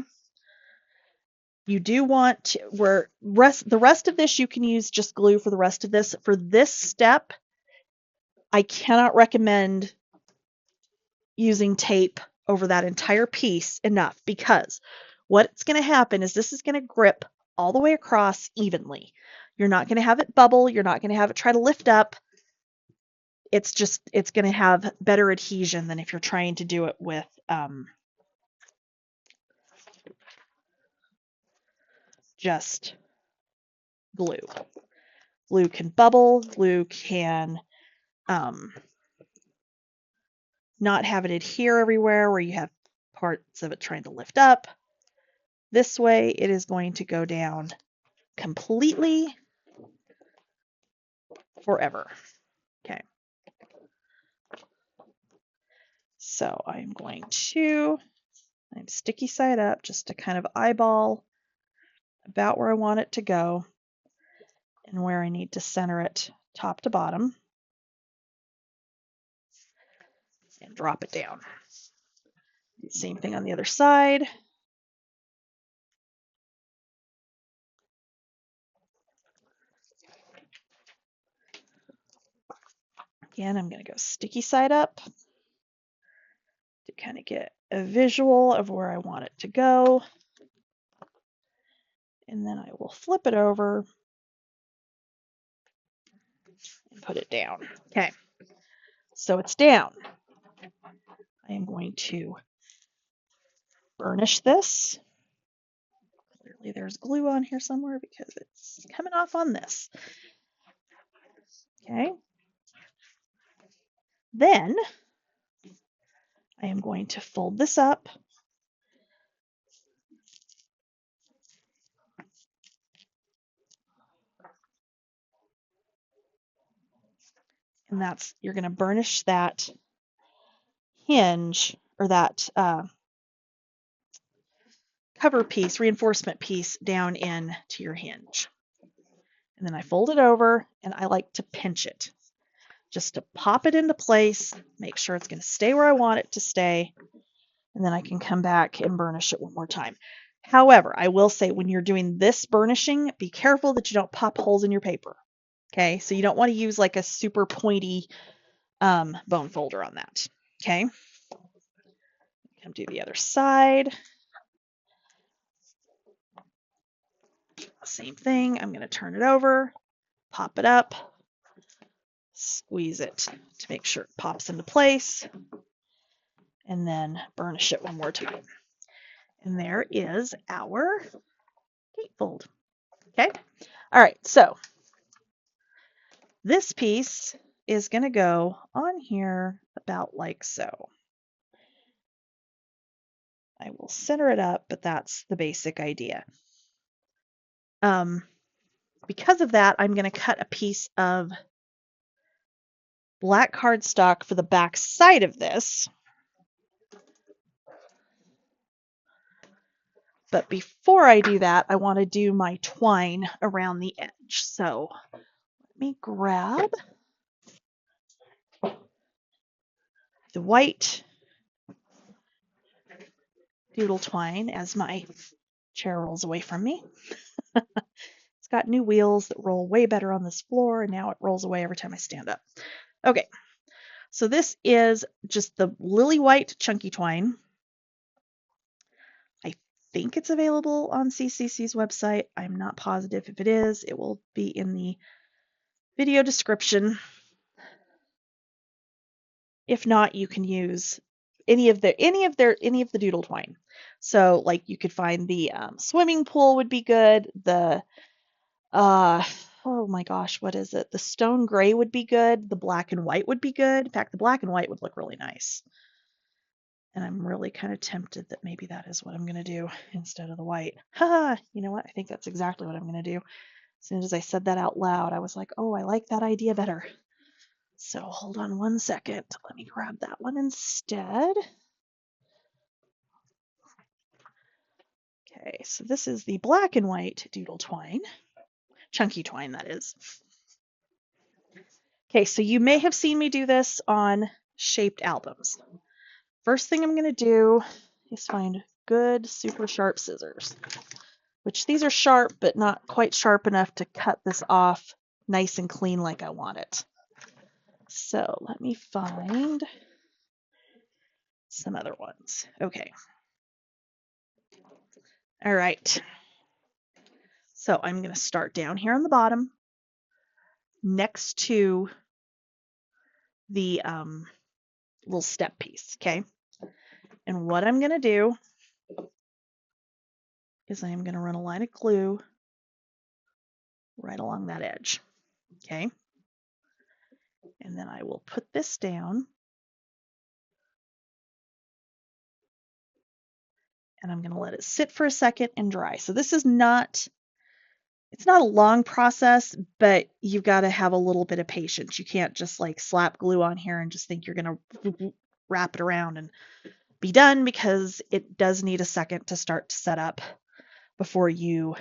You do want to, the rest of this you can use just glue for the rest of this. For this step, I cannot recommend using tape over that entire piece enough, because what's going to happen is this is going to grip all the way across evenly. You're not going to have it bubble. You're not going to have it try to lift up. It's going to have better adhesion than if you're trying to do it with just glue. Glue can bubble. Glue can not have it adhere everywhere where you have parts of it trying to lift up. This way, it is going to go down completely forever. Okay. So I'm sticky side up just to kind of eyeball about where I want it to go and where I need to center it top to bottom and drop it down. Same thing on the other side. Again, I'm going to go sticky side up to kind of get a visual of where I want it to go. And then I will flip it over and put it down. Okay, so it's down. I am going to burnish this. Clearly there's glue on here somewhere because it's coming off on this. Okay. Then I am going to fold this up and you're going to burnish that hinge or that cover piece, reinforcement piece down into your hinge. And then I fold it over and I like to pinch it just to pop it into place, make sure it's going to stay where I want it to stay, and then I can come back and burnish it one more time. However, I will say when you're doing this burnishing, be careful that you don't pop holes in your paper. Okay, so you don't want to use like a super pointy bone folder on that. Okay, come do the other side. Same thing. I'm going to turn it over, pop it up, squeeze it to make sure it pops into place, and then burnish it one more time. And there is our gatefold. Okay. All right. So this piece is going to go on here about like so. I will center it up, but that's the basic idea. Because of that, I'm going to cut a piece of black cardstock for the back side of this. But before I do that, I want to do my twine around the edge. So let me grab the white doodle twine as my chair rolls away from me. It's got new wheels that roll way better on this floor, and now it rolls away every time I stand up. Okay, so this is just the lily white chunky twine. I think it's available on CCC's website. I'm not positive if it is. It will be in the video description. If not, you can use any of the doodle twine. So like you could find the swimming pool would be good. The oh my gosh, what is it? The stone gray would be good. The black and white would be good. In fact, the black and white would look really nice. And I'm really kind of tempted that maybe that is what I'm going to do instead of the white. Haha, you know what? I think that's exactly what I'm going to do. As soon as I said that out loud, I was like, oh, I like that idea better. So hold on one second. Let me grab that one instead. Okay, so this is the black and white doodle twine. Chunky twine, that is. Okay, so you may have seen me do this on shaped albums. First thing I'm going to do is find good, super sharp scissors, which these are sharp, but not quite sharp enough to cut this off nice and clean like I want it. So let me find some other ones. Okay. All right. So I'm going to start down here on the bottom next to the little step piece, okay? And what I'm going to do is I'm going to run a line of glue right along that edge, okay? And then I will put this down, and I'm going to let it sit for a second and dry. So this is not, it's not a long process, but you've got to have a little bit of patience. You can't just like slap glue on here and just think you're going to wrap it around and be done, because it does need a second to start to set up before you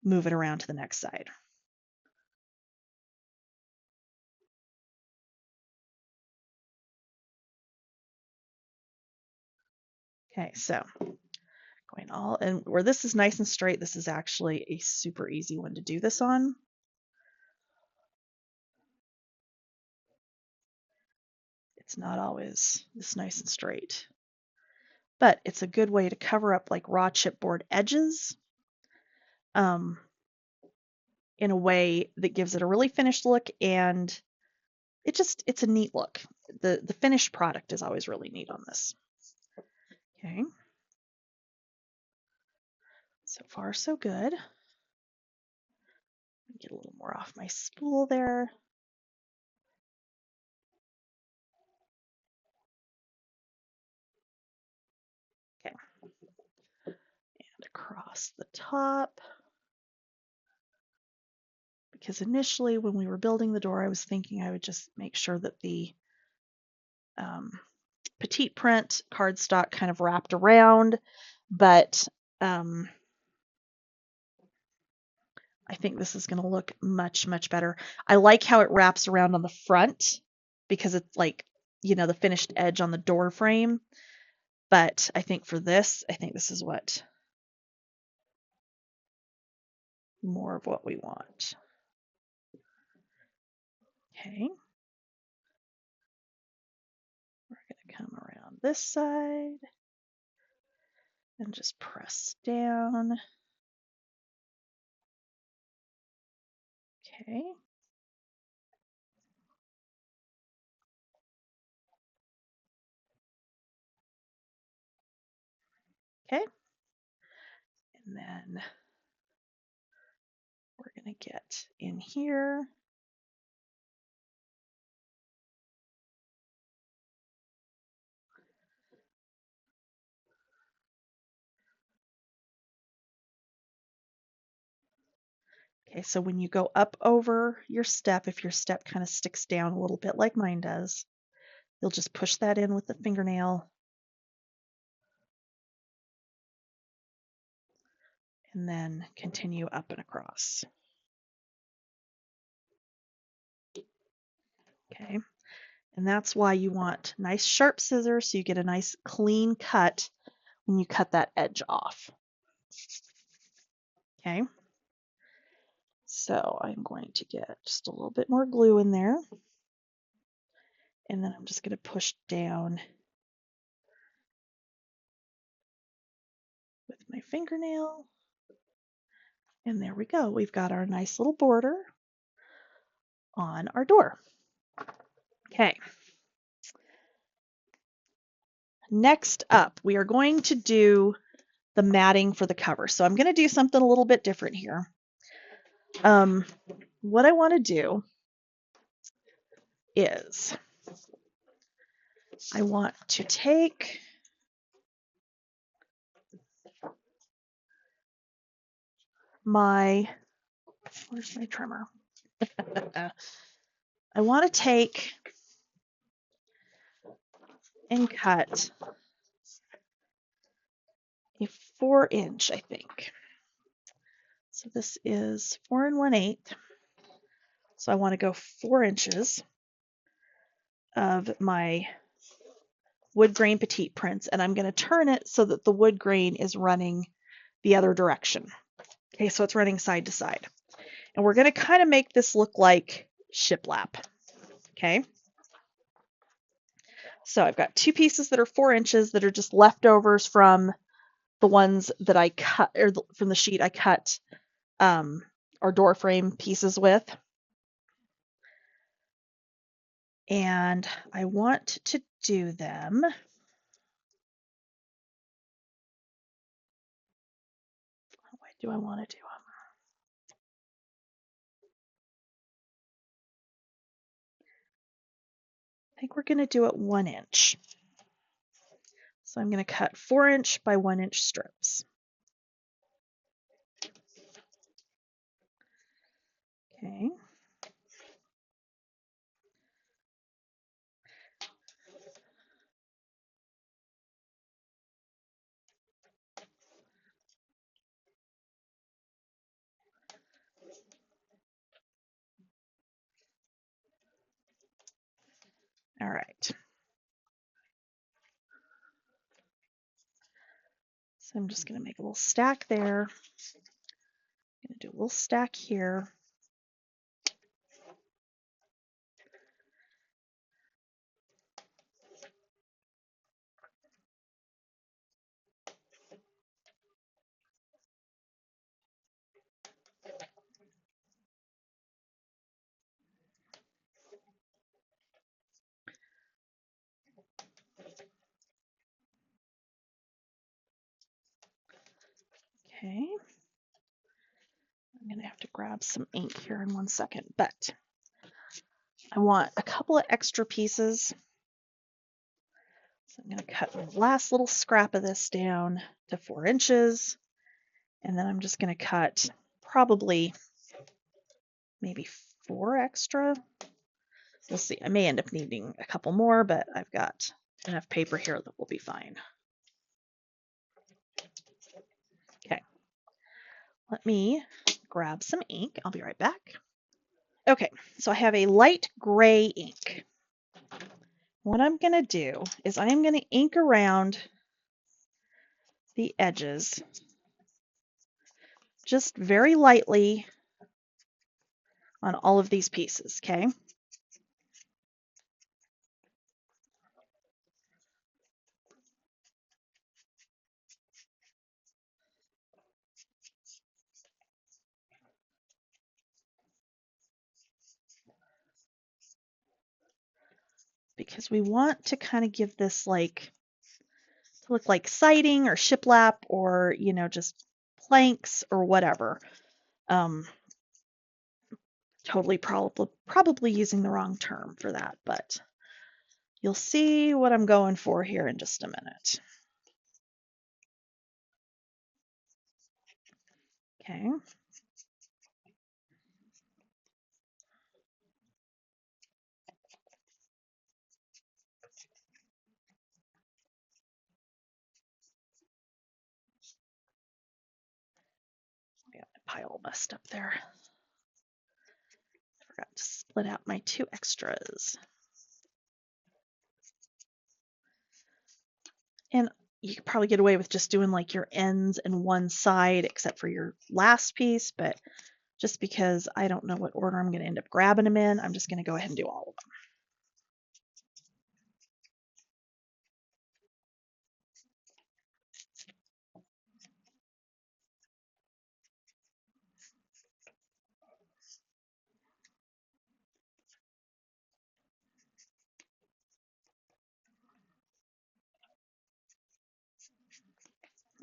move it around to the next side. Okay, so going all, and where this is nice and straight, this is actually a super easy one to do this on. It's not always this nice and straight, but it's a good way to cover up like raw chipboard edges in a way that gives it a really finished look, and it's a neat look. The finished product is always really neat on this. Okay. So far, so good. Get a little more off my spool there. Okay. And across the top. Because initially when we were building the door, I was thinking I would just make sure that the petite print cardstock kind of wrapped around, but I think this is going to look much, much better. I like how it wraps around on the front because it's like, you know, the finished edge on the door frame. But I think for this, I think this is more of what we want. Okay. We're going to come around this side and just press down. Okay. Okay. And then we're going to get in here. Okay, so when you go up over your step, if your step kind of sticks down a little bit like mine does, you'll just push that in with the fingernail and then continue up and across. Okay, and that's why you want nice sharp scissors so you get a nice clean cut when you cut that edge off. Okay, so I'm going to get just a little bit more glue in there, and then I'm just going to push down with my fingernail, and there we go. We've got our nice little border on our door. Okay. Next up, we are going to do the matting for the cover. So I'm going to do something a little bit different here. What I want to do is I want to take my, where's my trimmer? I want to take and cut a 4-inch, I think. So this is 4 1/8. So I want to go 4 inches of my wood grain petite prints, and I'm going to turn it so that the wood grain is running the other direction. Okay, so it's running side to side. And we're going to kind of make this look like shiplap. Okay. So I've got 2 pieces that are 4 inches that are just leftovers from the ones that I cut, or from the sheet I cut our door frame pieces with. And I want to do them what way do I want to do them? I think we're going to do it 1 inch. So I'm going to cut 4-inch by 1-inch strips. Okay. All right. So I'm just going to make a little stack there. I'm going to do a little stack here. Okay. I'm going to have to grab some ink here in 1 second, but I want a couple of extra pieces. So I'm going to cut the last little scrap of this down to 4 inches. And then I'm just going to cut probably maybe 4 extra. We'll see. I may end up needing a couple more, but I've got enough paper here that will be fine. Okay. Let me grab some ink. I'll be right back. Okay, so I have a light gray ink. What I'm going to do is I'm going to ink around the edges just very lightly on all of these pieces, okay? Because we want to kind of give this like, to look like siding or shiplap or, you know, just planks or whatever. Totally probably using the wrong term for that, but you'll see what I'm going for here in just a minute. Okay. pile all messed up there. I forgot to split out my 2 extras. And you could probably get away with just doing like your ends and one side except for your last piece, but just because I don't know what order I'm going to end up grabbing them in, I'm just going to go ahead and do all of them.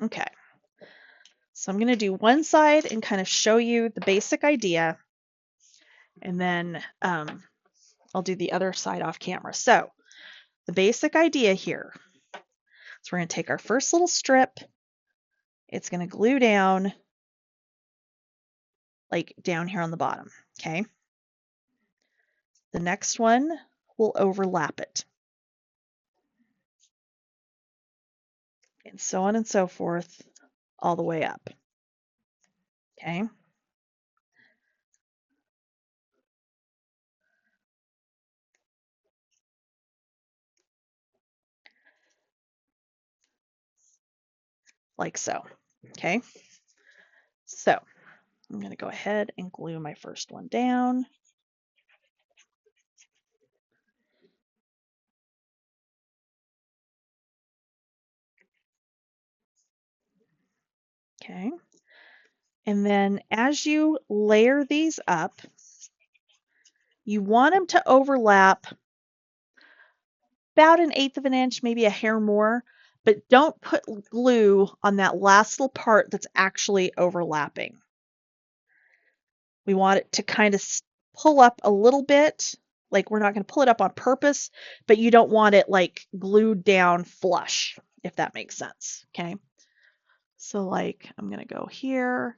Okay, so I'm going to do one side and kind of show you the basic idea, and then I'll do the other side off camera. So the basic idea here is we're going to take our first little strip, it's going to glue down like down here on the bottom, okay? The next one will overlap it. And so on and so forth all the way up, okay? Like so, okay? So I'm going to go ahead and glue my first one down. Okay. And then as you layer these up, you want them to overlap about 1/8 of an inch, maybe a hair more, but don't put glue on that last little part that's actually overlapping. We want it to kind of pull up a little bit, like we're not going to pull it up on purpose, but you don't want it like glued down flush, if that makes sense, okay? So like I'm going to go here.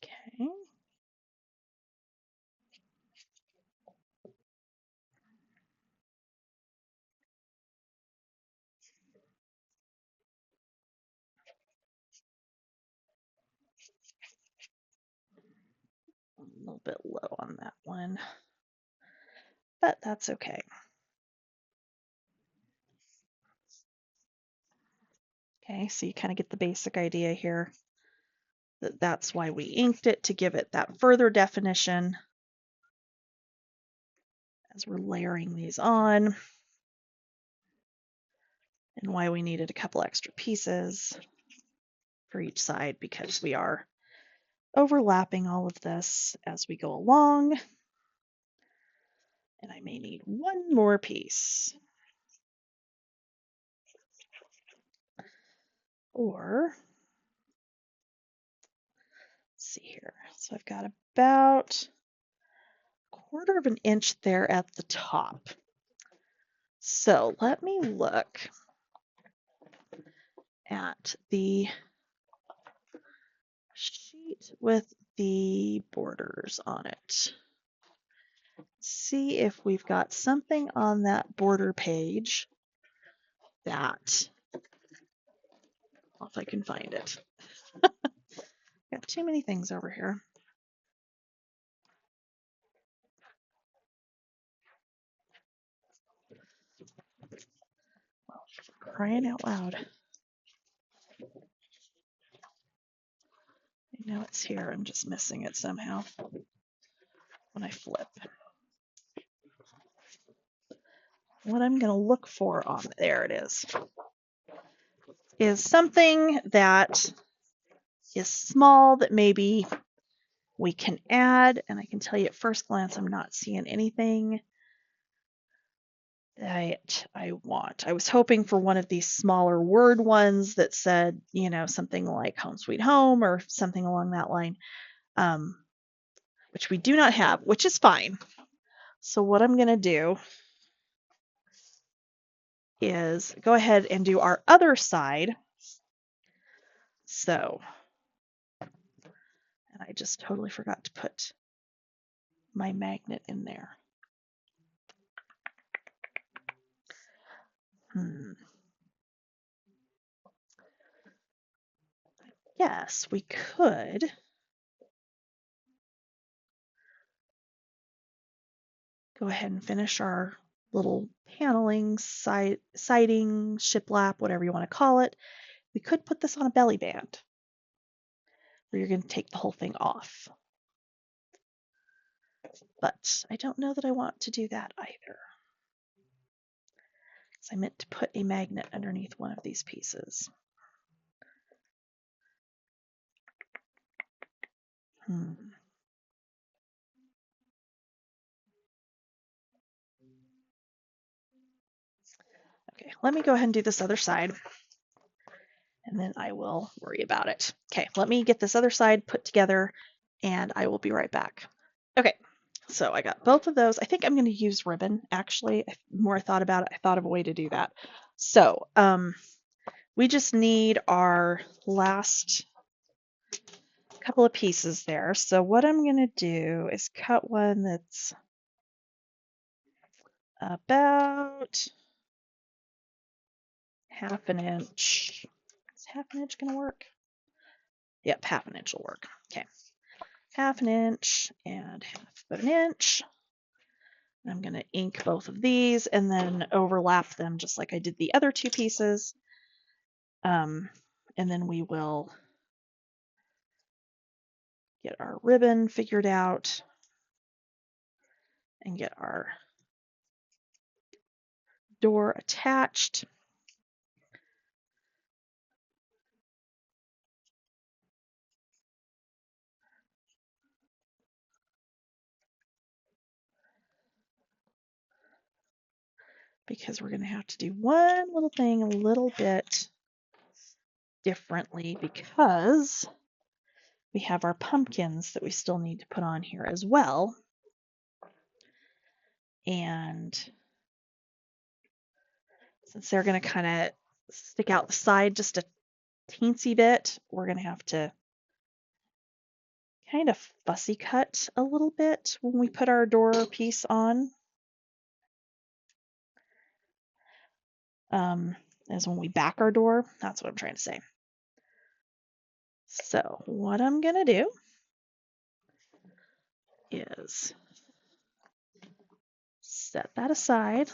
Okay. A little bit low on that one, but that's okay. Okay, so you kind of get the basic idea here. That's why we inked it, to give it that further definition as we're layering these on, and why we needed a couple extra pieces for each side, because we are overlapping all of this as we go along. And I may need one more piece. Or, let's see here. So I've got about 1/4 of an inch there at the top. So let me look at the sheet with the borders on it. See if we've got something on that border page that, well, if I can find it. Got too many things over here. Well, crying out loud. I know it's here, I'm just missing it somehow when I flip. What I'm going to look for on, there it is something that is small that maybe we can add, and I can tell you at first glance I'm not seeing anything that I want. I was hoping for one of these smaller word ones that said, you know, something like Home Sweet Home or something along that line, which we do not have, which is fine. So what I'm going to do is go ahead and do our other side. So, and I just totally forgot to put my magnet in there. Yes, we could. Go ahead and finish our little paneling, siding, shiplap, whatever you want to call it. We could put this on a belly band where you're going to take the whole thing off. But I don't know that I want to do that either. Because I meant to put a magnet underneath one of these pieces. Okay, let me go ahead and do this other side. And then I will worry about it. Okay, let me get this other side put together and I will be right back. Okay, so I got both of those. I think I'm going to use ribbon, actually. The more I thought about it, I thought of a way to do that. So we just need our last couple of pieces there. So what I'm going to do is cut one that's about half an inch. Is half an inch going to work? Yep, half an inch will work. Okay, half an inch and half of an inch. I'm going to ink both of these and then overlap them just like I did the other two pieces. And then we will get our ribbon figured out and get our door attached. Because we're going to have to do one little thing a little bit differently because we have our pumpkins that we still need to put on here as well. And since they're going to kind of stick out the side just a teensy bit, we're going to have to kind of fussy cut a little bit when we put our door piece on. As when we back our door, that's what I'm trying to say. So what I'm going to do is set that aside.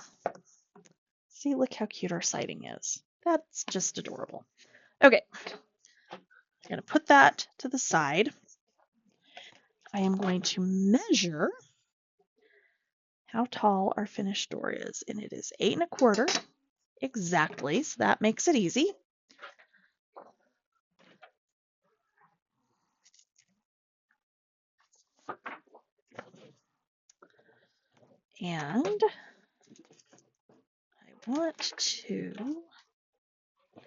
See, look how cute our siding is. That's just adorable. Okay, I'm going to put that to the side. I am going to measure how tall our finished door is, and it is 8 1/4 exactly, so that makes it easy. And I want to, let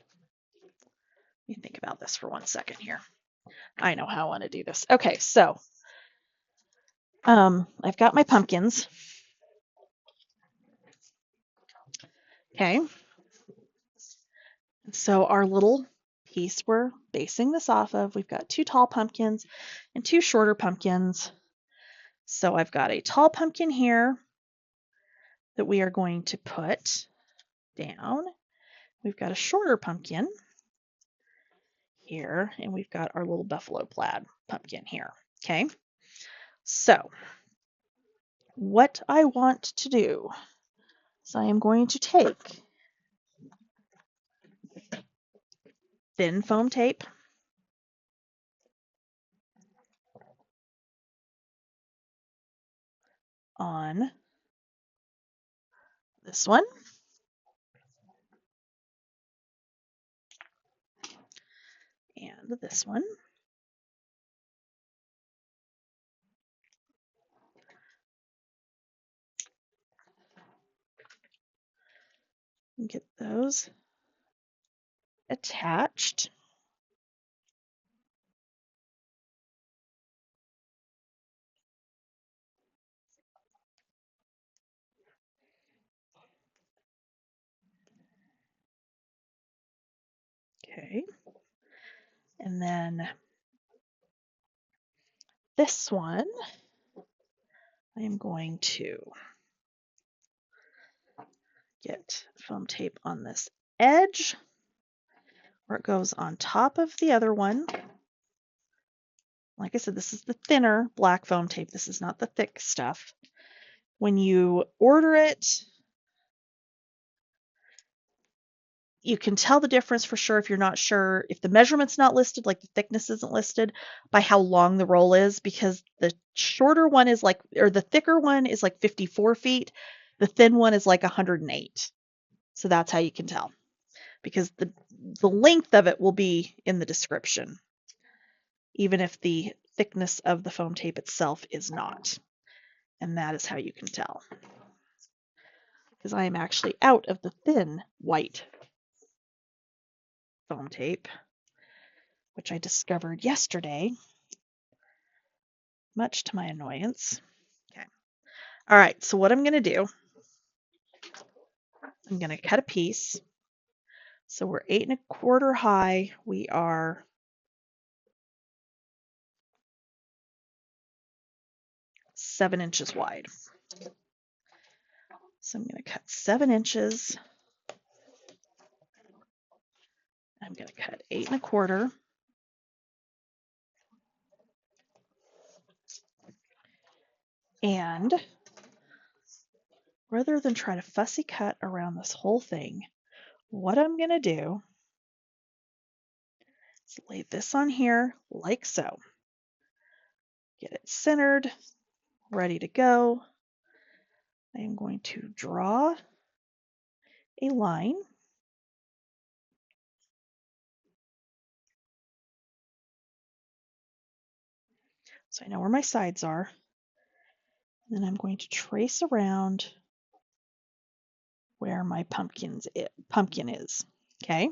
me think about this for 1 second here. I know how I want to do this. Okay, so I've got my pumpkins. Okay, so our little piece we're basing this off of, we've got 2 tall pumpkins and 2 shorter pumpkins. So I've got a tall pumpkin here that we are going to put down. We've got a shorter pumpkin here, and we've got our little buffalo plaid pumpkin here. Okay, so what I want to do is I am going to take thin foam tape, on this one, to this one. And get those attached. Okay. And then this one, I am going to get foam tape on this edge where it goes on top of the other one. Like I said, this is the thinner black foam tape. This is not the thick stuff. When you order it, you can tell the difference for sure if you're not sure. If the measurement's not listed, like the thickness isn't listed, by how long the roll is, because the shorter one is like, or the thicker one is like 54 feet. The thin one is like 108. So that's how you can tell, because the length of it will be in the description, even if the thickness of the foam tape itself is not. And that is how you can tell. Because I am actually out of the thin white foam tape, which I discovered yesterday, much to my annoyance. Okay. All right, so what I'm going to do, I'm going to cut a piece. So we're 8 1/4 high. We are 7 inches wide. So I'm going to cut 7 inches. I'm going to cut 8 1/4. And rather than try to fussy cut around this whole thing, what I'm going to do is lay this on here like so. Get it centered, ready to go. I am going to draw a line. So I know where my sides are. And then I'm going to trace around where my pumpkin is. Okay.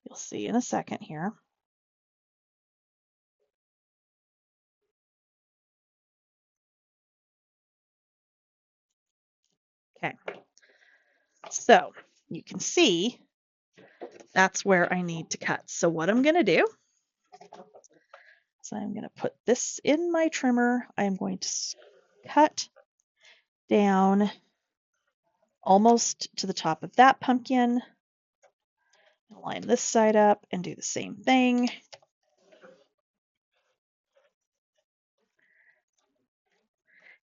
You'll see in a second here. Okay. So you can see that's where I need to cut. So what I'm going to do is I'm going to put this in my trimmer. I'm going to cut down almost to the top of that pumpkin. Line this side up and do the same thing.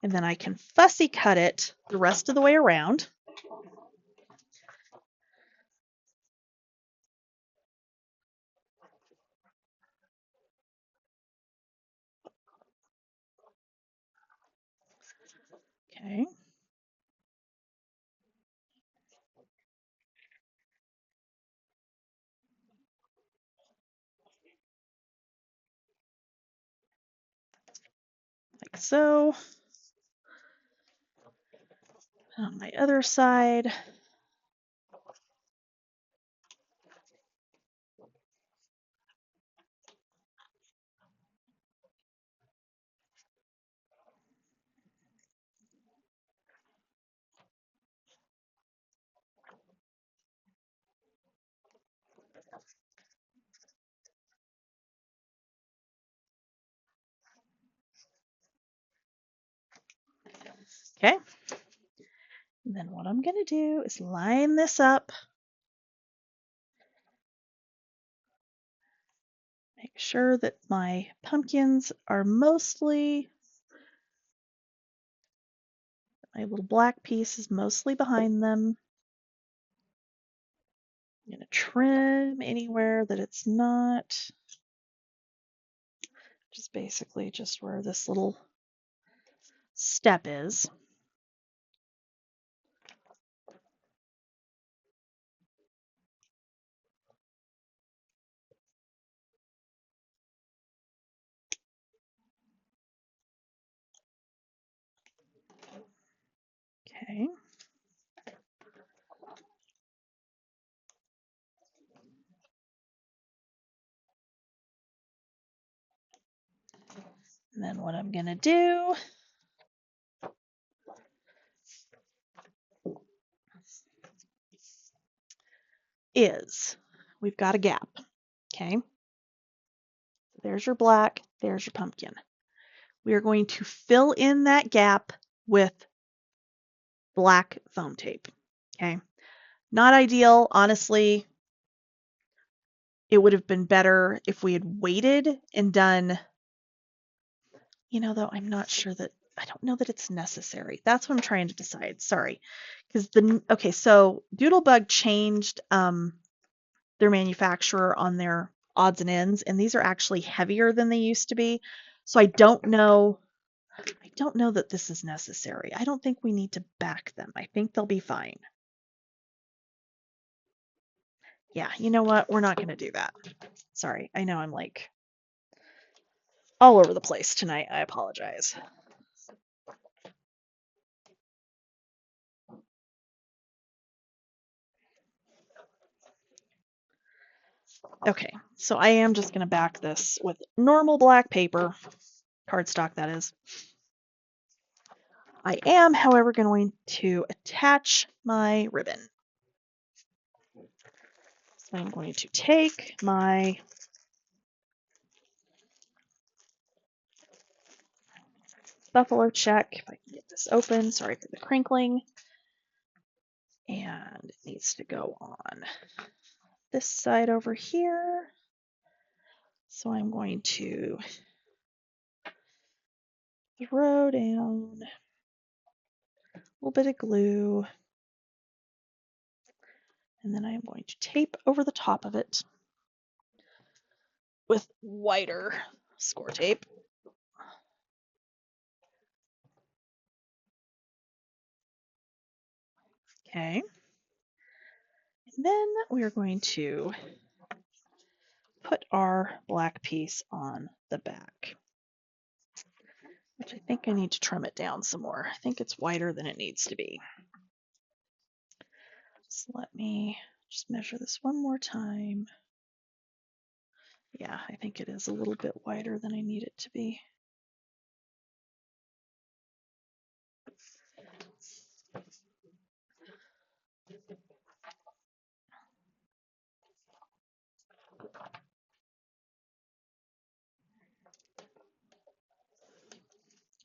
And then I can fussy cut it the rest of the way around. Okay. Like so. On my other side. Okay. And then what I'm going to do is line this up. Make sure that my pumpkins are mostly, my little black piece is mostly behind them. I'm going to trim anywhere that it's not. Just basically just where this little step is. Okay. And then what I'm going to do is we've got a gap. Okay. There's your black, there's your pumpkin. We are going to fill in that gap with black foam tape. Okay. Not ideal, honestly. It would have been better if we had waited and done, though I'm not sure that, I don't know that it's necessary. That's what I'm trying to decide. Sorry. Okay, so Doodlebug changed their manufacturer on their odds and ends, and these are actually heavier than they used to be. So I don't know that this is necessary. I don't think we need to back them. I think they'll be fine. Yeah, you know what? We're not going to do that. Sorry. I know I'm like all over the place tonight. I apologize. Okay, so I am just going to back this with normal black paper, cardstock that is. I am, however, going to attach my ribbon. So I'm going to take my buffalo check, if I can get this open, sorry for the crinkling, and it needs to go on this side over here. So I'm going to throw down a little bit of glue, and then I'm going to tape over the top of it with whiter score tape. Okay. And then we are going to put our black piece on the back, which I think I need to trim it down some more. I think it's wider than it needs to be. So let me just measure this one more time. Yeah, I think it is a little bit wider than I need it to be.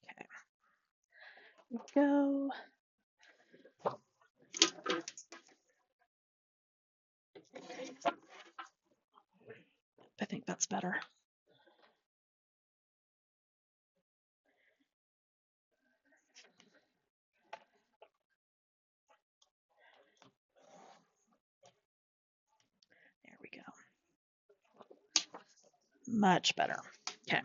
Okay, there we go. I think that's better. There we go. Much better. Okay.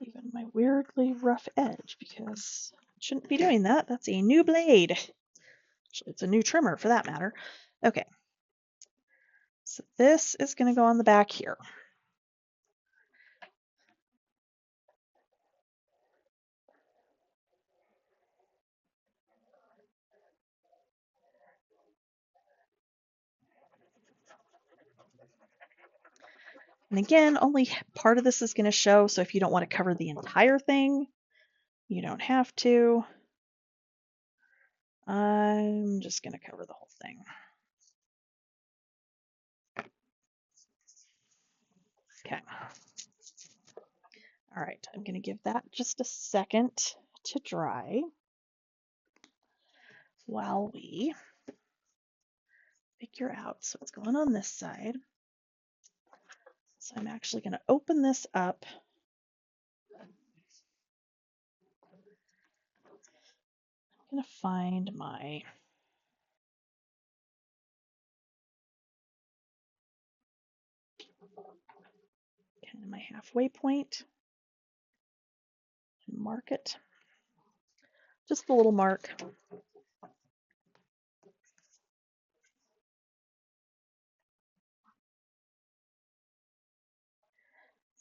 Even my weirdly rough edge, because I shouldn't be doing that. That's a new blade. It's a new trimmer for that matter. Okay. So this is going to go on the back here. And again, only part of this is going to show, so if you don't want to cover the entire thing, you don't have to. I'm just going to cover the whole thing. Okay. All right, I'm going to give that just a second to dry while we figure out. So it's going on this side. So I'm actually going to open this up. I'm going to find my kind of my halfway point and mark it. Just a little mark.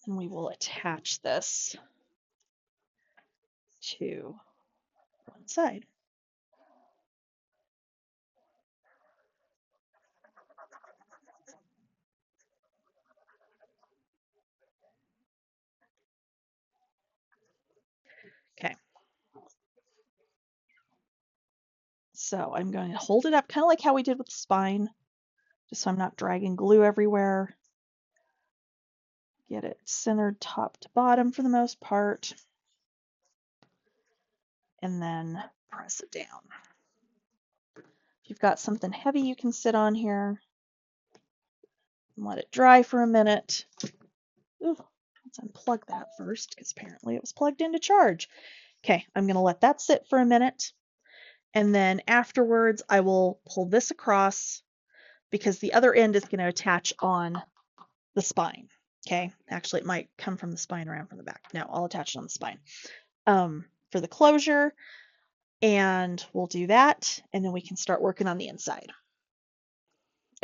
And we will attach this to one side. Okay. So I'm going to hold it up kind of like how we did with the spine, just so I'm not dragging glue everywhere. Get it centered top to bottom for the most part. And then press it down. If you've got something heavy you can sit on here and let it dry for a minute. Ooh, let's unplug that first because apparently it was plugged into charge. Okay, I'm going to let that sit for a minute. And then afterwards, I will pull this across because the other end is going to attach on the spine. Okay, actually, it might come from the spine around from the back. No, I'll attach it on the spine for the closure. And we'll do that, and then we can start working on the inside.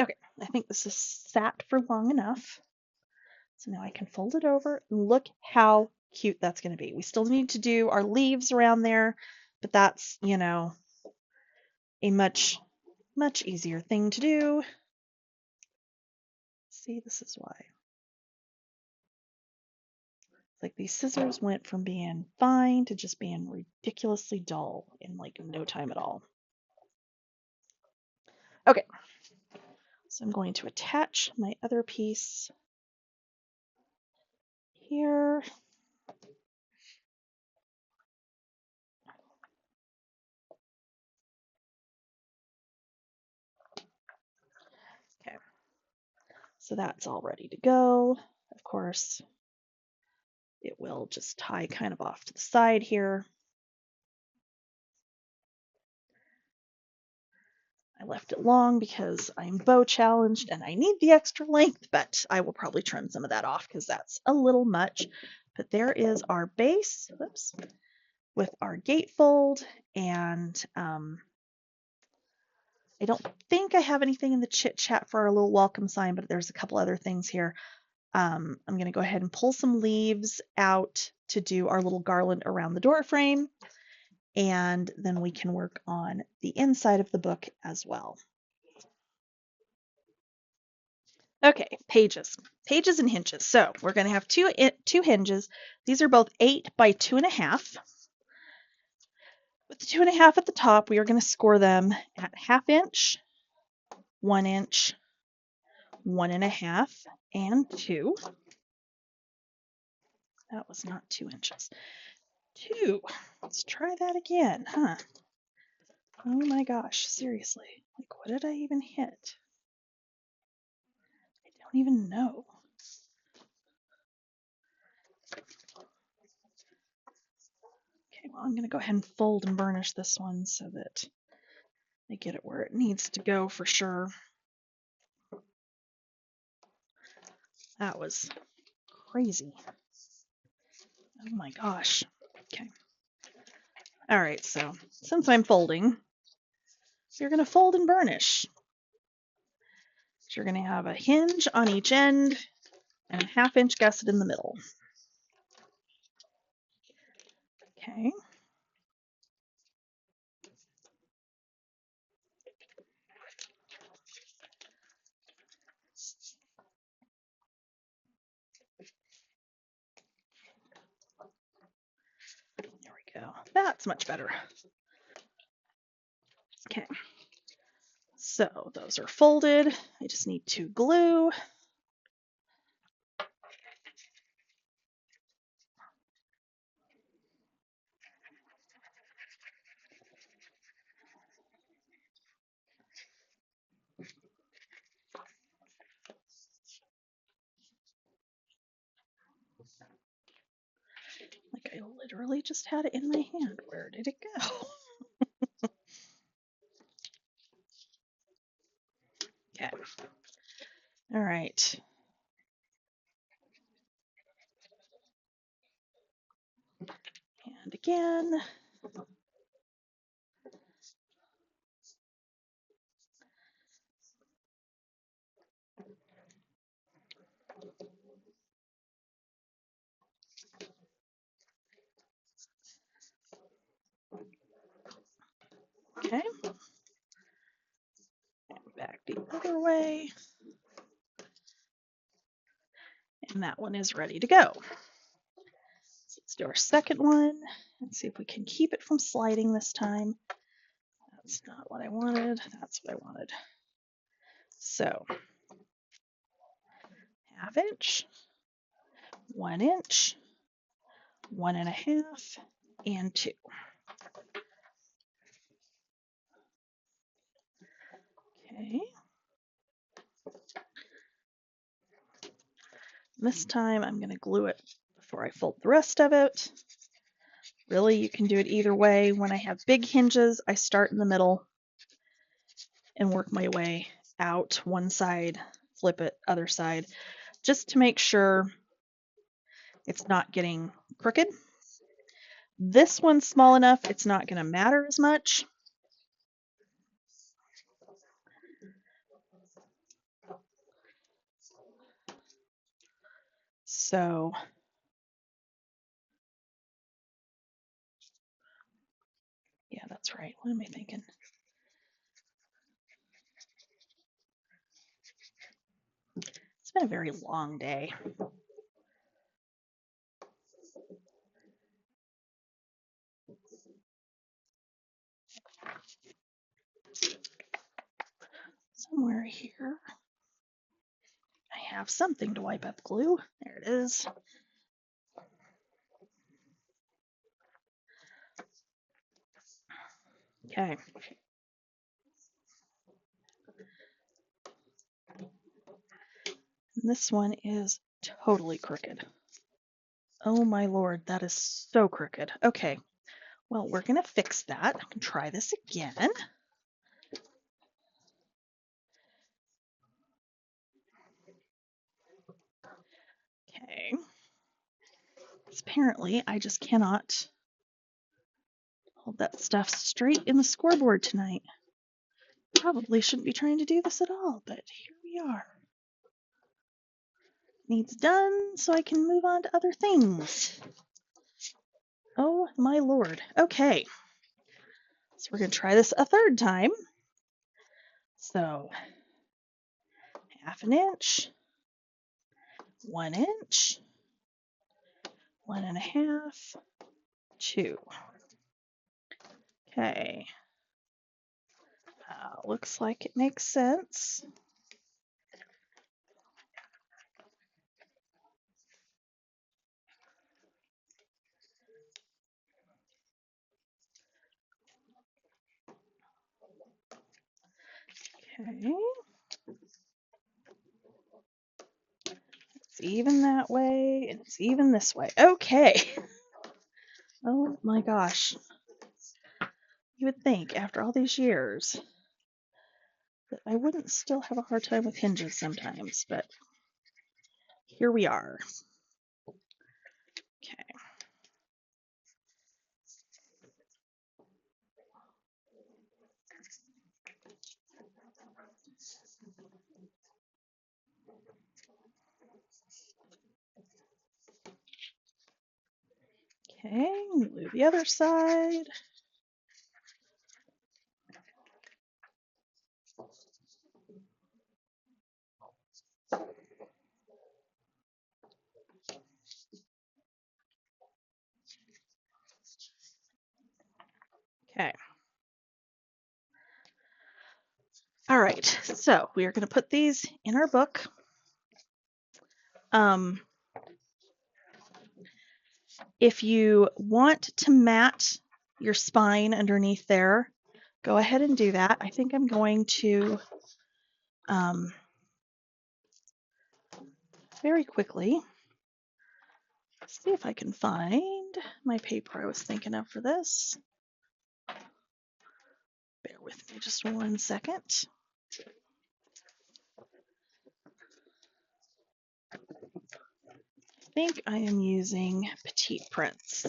Okay, I think this is sat for long enough. So now I can fold it over and look how cute that's going to be. We still need to do our leaves around there, but that's, you know, a much easier thing to do. See, this is why. Like these scissors went from being fine to just being ridiculously dull in like no time at all. Okay, so I'm going to attach my other piece here. Okay, so that's all ready to go. Of course, it will just tie kind of off to the side here. I left it long because I'm bow challenged and I need the extra length, but I will probably trim some of that off because that's a little much. But there is our base, whoops, with our gatefold, and I don't think I have anything in the chit chat for our little welcome sign, but there's a couple other things here. I'm going to go ahead and pull some leaves out to do our little garland around the door frame, and then we can work on the inside of the book as well. Okay, pages and hinges. So we're going to have two hinges. These are both 8 by 2.5. With the 2.5 at the top, we are going to score them at 1/2 inch, 1 inch, 1.5, and 2. That was not 2 inches. 2. Let's try that again, huh? Oh my gosh, seriously. Like, what did I even hit? I don't even know. Okay, well, I'm going to go ahead and fold and burnish this one so that I get it where it needs to go for sure. That was crazy. Oh my gosh. Okay. All right, so since I'm folding, you're going to fold and burnish. So you're going to have a hinge on each end and a 1/2 inch gusset in the middle. Okay. There we go. That's much better. Okay. So those are folded. I just need to glue. Like I literally just had it in my hand. Where did it go? Okay. All right. And again. the other way. And that one is ready to go. So let's do our second one and see if we can keep it from sliding this time. That's not what I wanted. That's what I wanted. So 1/2 inch, 1 inch, 1 1/2, and 2. Okay. This time I'm going to glue it before I fold the rest of it. Really, you can do it either way. When I have big hinges, I start in the middle and work my way out one side, flip it, other side, just to make sure it's not getting crooked. This one's small enough, it's not going to matter as much. So yeah, that's right. What am I thinking? It's been a very long day. Somewhere here, I have something to wipe up glue. There it is. Okay. And this one is totally crooked. Oh my lord, that is so crooked. Okay, well, we're going to fix that. I can try this again. Okay. Apparently, I just cannot hold that stuff straight in the scoreboard tonight. Probably shouldn't be trying to do this at all, but here we are. Needs done so I can move on to other things. Oh my lord. Okay. So we're going to try this a third time. So 1/2 inch, 1 inch, 1 1/2, 2. Okay. Looks like it makes sense. Okay. It's even that way, and it's even this way. Okay. Oh my gosh. You would think after all these years that I wouldn't still have a hard time with hinges sometimes, but here we are. Okay. Okay, glue the other side. Okay. All right, so we are going to put these in our book. If you want to mat your spine underneath there, go ahead and do that. I think I'm going to very quickly see if I can find my paper I was thinking of for this. Bear with me just 1 second. I think I am using Petite Prints.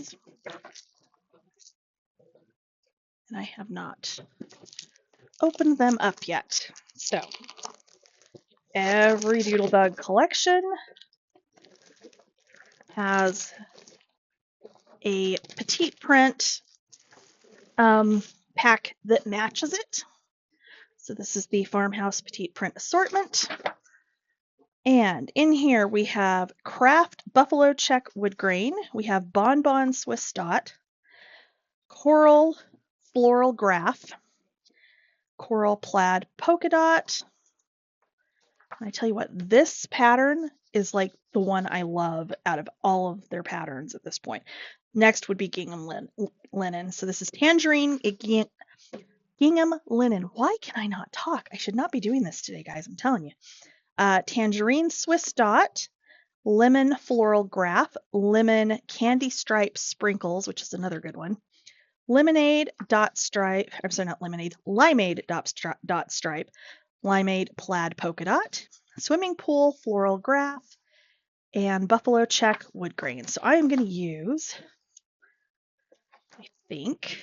And I have not opened them up yet. So, every Doodlebug collection has a Petite Print pack that matches it. So this is the Farmhouse Petite Print Assortment. And in here we have Craft Buffalo Check Wood Grain. We have Bon Bon Swiss Dot, Coral Floral Graph, Coral Plaid Polka Dot. And I tell you what, this pattern is like the one I love out of all of their patterns at this point. Next would be Gingham Linen. So this is Tangerine Gingham Linen. Why can I not talk? I should not be doing this today, guys. I'm telling you. Tangerine Swiss Dot, Lemon Floral Graph, Lemon Candy Stripe Sprinkles, which is another good one. Lemonade Dot Stripe. I'm sorry, not Lemonade. Limeade Dot Stripe. Limeade Plaid Polka Dot, Swimming Pool Floral Graph, and Buffalo Check Wood Grain. So I am going to use, I think,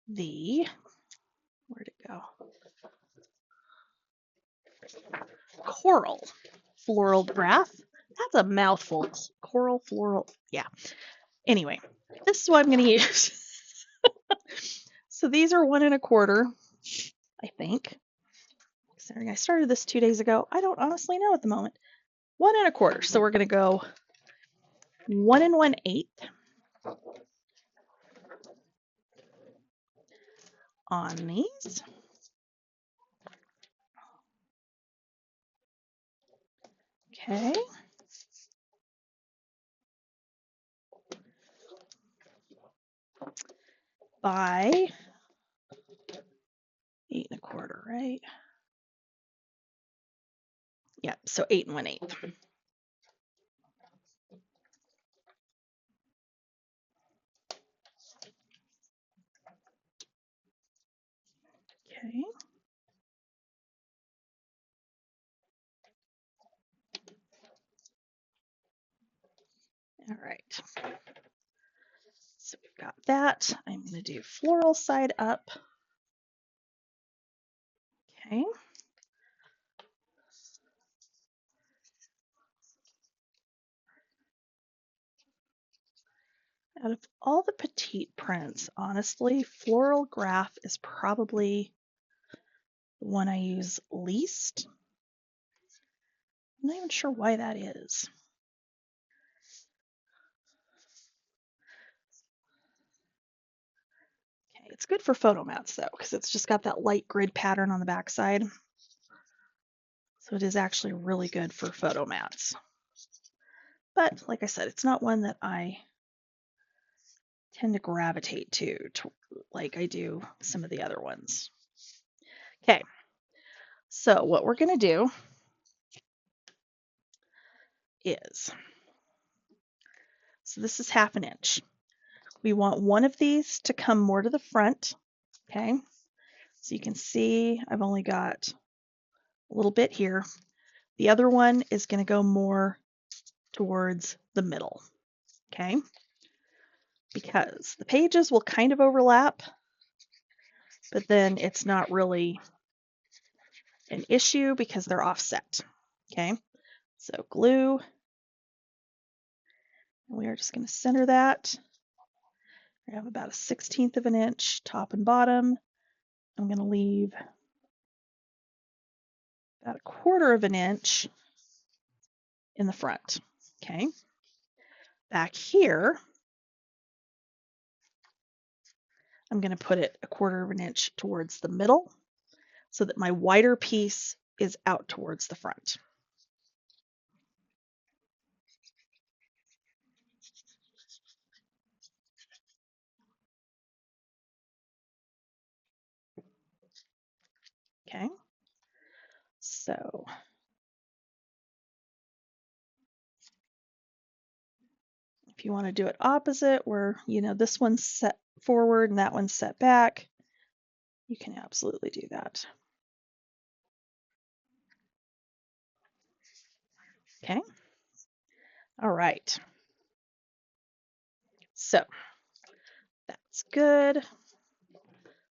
where'd it go? Coral Floral Graph. That's a mouthful. Coral Floral, yeah. Anyway, this is what I'm going to use. So these are 1 1/4, I think. Considering I started this 2 days ago, I don't honestly know at the moment. 1 1/4. So we're going to go 1 1/8 on these. Okay. By 8 1/4, right? Yep, so 8 1/8. Okay. All right. So we've got that. I'm going to do floral side up. Okay. Out of all the petite prints, honestly, Floral Graph is probably the one I use least. I'm not even sure why that is. Okay, it's good for photo mats though, because it's just got that light grid pattern on the back side. So it is actually really good for photo mats. But like I said, it's not one that I tend to gravitate to like I do some of the other ones. Okay, so what we're going to do is, so this is 1/2 inch. We want one of these to come more to the front, okay? So you can see I've only got a little bit here. The other one is going to go more towards the middle, okay? Because the pages will kind of overlap, but then it's not really an issue because they're offset, okay? So glue. We are just going to center that. I have about a 1/16 of an inch top and bottom. I'm going to leave about 1/4 of an inch in the front. Okay. Back here, I'm going to put it 1/4 of an inch towards the middle so that my wider piece is out towards the front. Okay. So if you want to do it opposite, where, you know, this one's set forward and that one's set back, you can absolutely do that. Okay. All right. So that's good.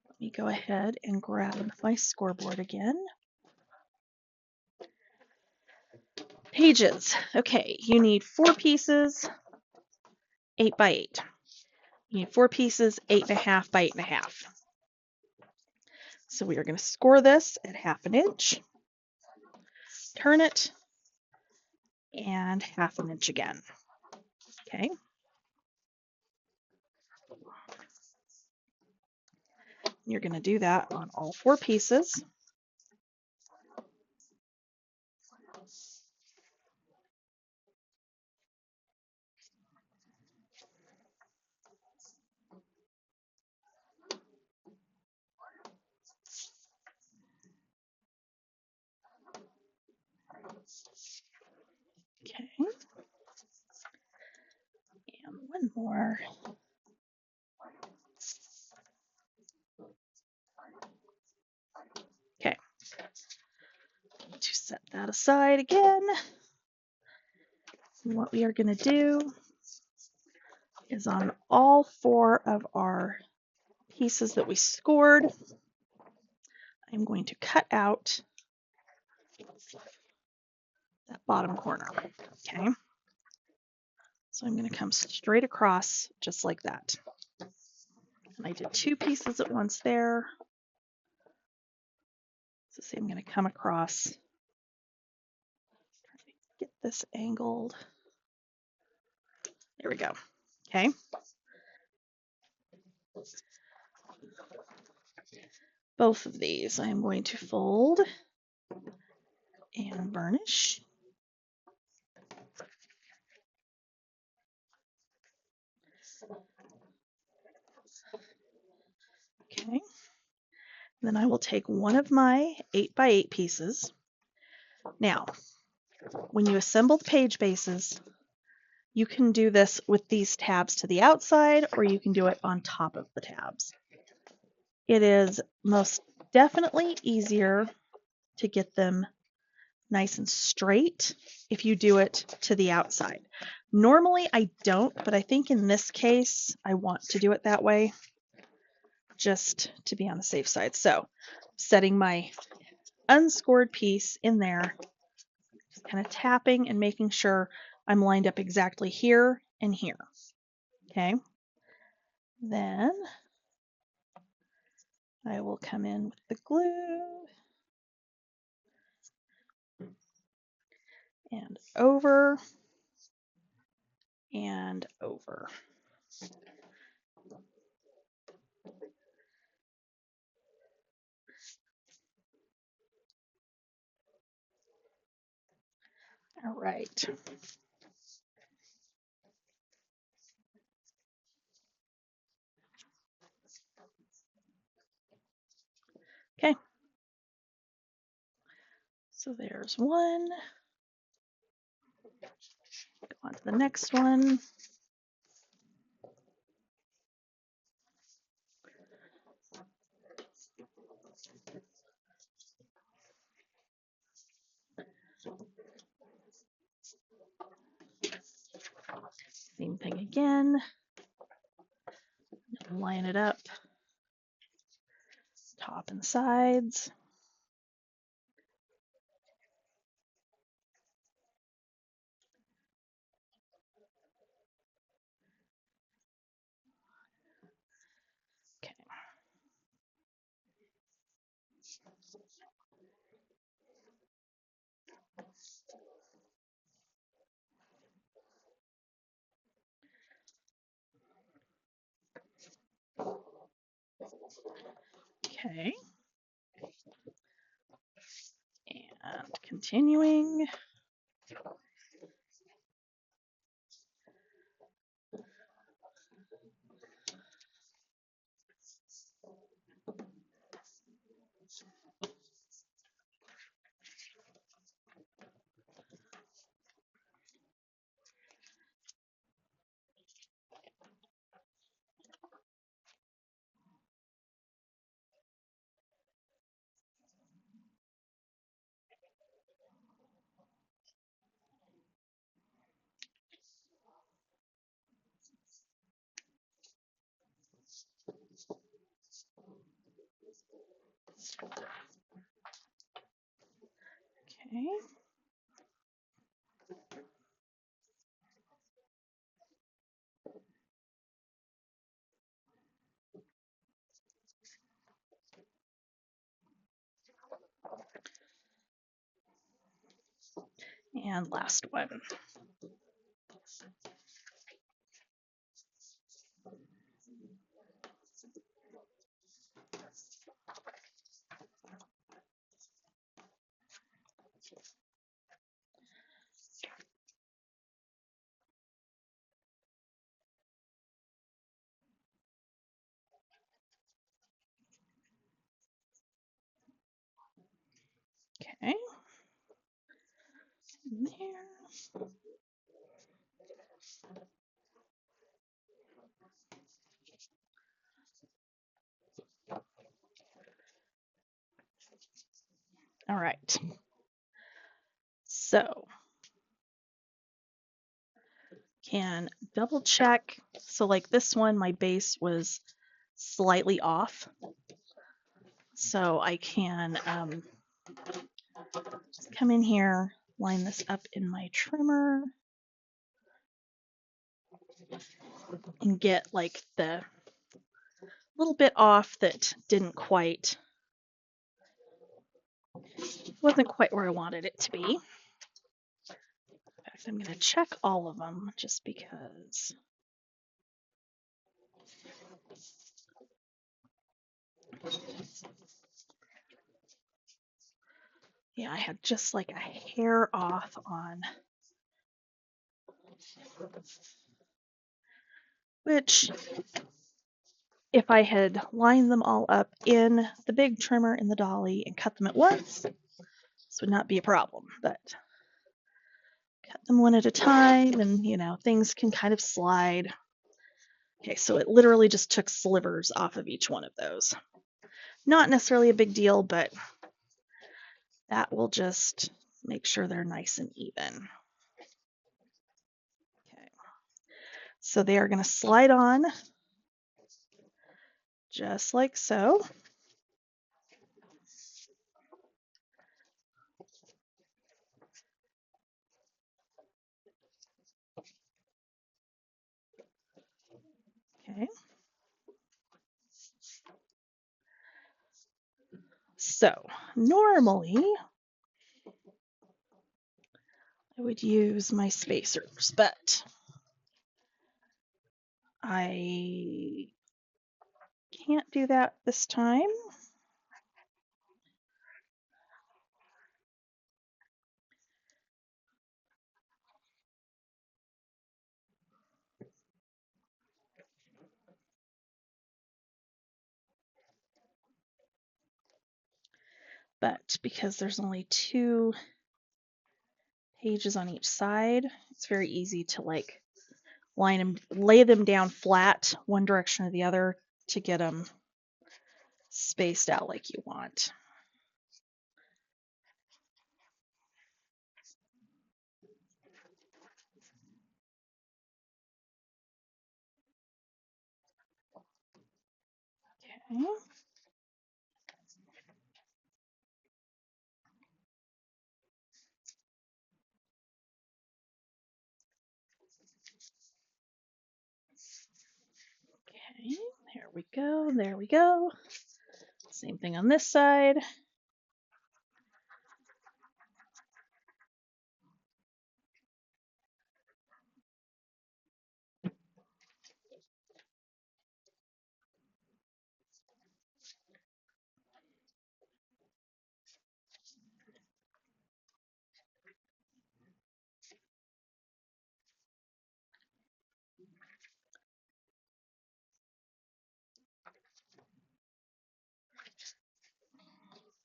Let me go ahead and grab my scoreboard again. Pages. Okay, you need 4 pieces, 8 by 8. You need 4 pieces, 8 1/2 by 8 1/2. So we are going to score this at 1/2 inch, turn it, and 1/2 inch again. Okay. You're going to do that on all 4 pieces. Okay. And one more. Okay. To set that aside again. And what we are going to do is on all 4 of our pieces that we scored, I'm going to cut out that bottom corner. Okay. So I'm going to come straight across just like that. And I did 2 pieces at once there. So see, I'm going to come across, get this angled. There we go. Okay. Both of these I'm going to fold and burnish. Okay. Then I will take one of my 8x8 pieces. Now, when you assemble the page bases, you can do this with these tabs to the outside, or you can do it on top of the tabs. It is most definitely easier to get them nice and straight if you do it to the outside. Normally I don't, but I think in this case I want to do it that way just to be on the safe side. So setting my unscored piece in there, just kind of tapping and making sure I'm lined up exactly here and here. Okay. Then I will come in with the glue and over and over. All right. Okay. So there's one. Go on to the next one. Same thing again. Line it up, top and sides. Okay. Okay. And continuing. Okay. And last one. Okay. In there. All right. So can double check. So like this one, my base was slightly off. So I can come in here, line this up in my trimmer, and get like the little bit off that wasn't quite where I wanted it to be. In fact, I'm going to check all of them just because. Yeah, I had just like a hair off on, which if I had lined them all up in the big trimmer in the dolly and cut them at once, this would not be a problem, but cut them one at a time and, you know, things can kind of slide. Okay, so it literally just took slivers off of each one of those. Not necessarily a big deal, but that will just make sure they're nice and even. Okay, so they are going to slide on just like so. Okay. So normally I would use my spacers, but I can't do that this time. But because there's only 2 pages on each side, it's very easy to like lay them down flat one direction or the other to get them spaced out like you want. Okay. Okay, there we go, there we go. Same thing on this side.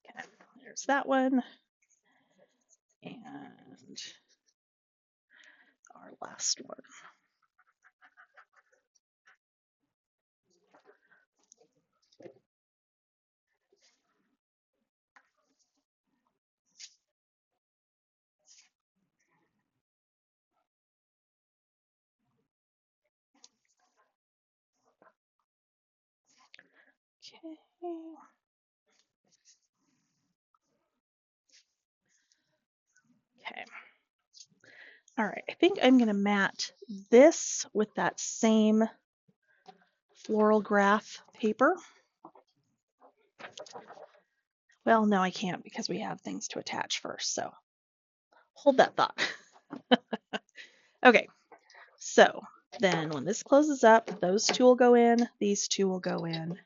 Okay, there's that one. And our last one. Okay. Okay. All right, I think I'm going to mat this with that same floral graph paper. Well, no, I can't because we have things to attach first. So hold that thought. Okay, so then when this closes up, those two will go in, these two will go in,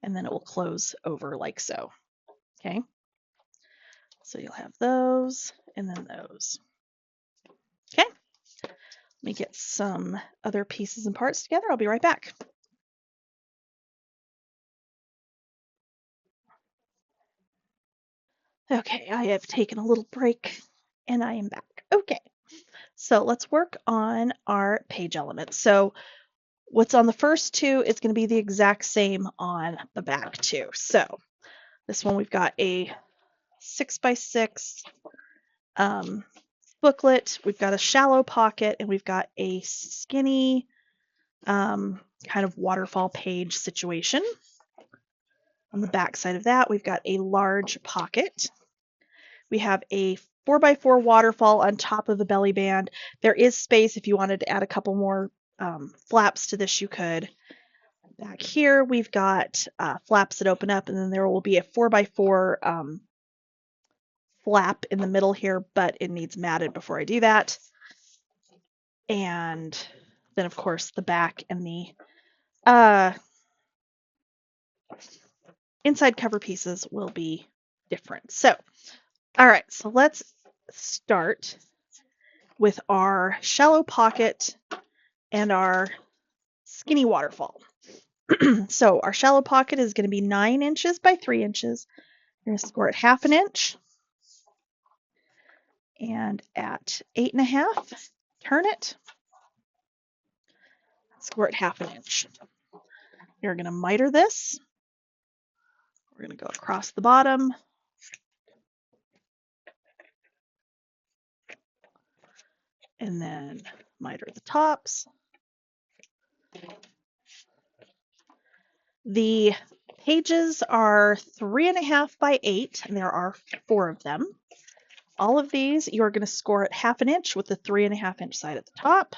and then it will close over like so. Okay, so you'll have those and then those. Okay, let me get some other pieces and parts together. I'll be right back. Okay, I have taken a little break and I am back. Okay, so let's work on our page elements. So what's on the first two is going to be the exact same on the back too. So this one we've got a 6x6 booklet, we've got a shallow pocket, and we've got a skinny kind of waterfall page situation. On the back side of that, we've got a large pocket. We have a 4x4 waterfall on top of the belly band. There is space if you wanted to add a couple more flaps to this, you could. Back here, we've got flaps that open up, and then there will be a 4x4 flap in the middle here, but it needs matted before I do that. And then, of course, the back and the inside cover pieces will be different. So, all right, so let's start with our shallow pocket and our skinny waterfall. So our shallow pocket is going to be 9 inches by 3 inches. You're going to score it 1/2 inch. And at 8.5, turn it. Score it 1/2 inch. You're going to miter this. We're going to go across the bottom. And then miter the tops. The pages are 3.5 by 8, and there are 4 of them. All of these you're going to score at 1/2 inch with the 3.5 inch side at the top.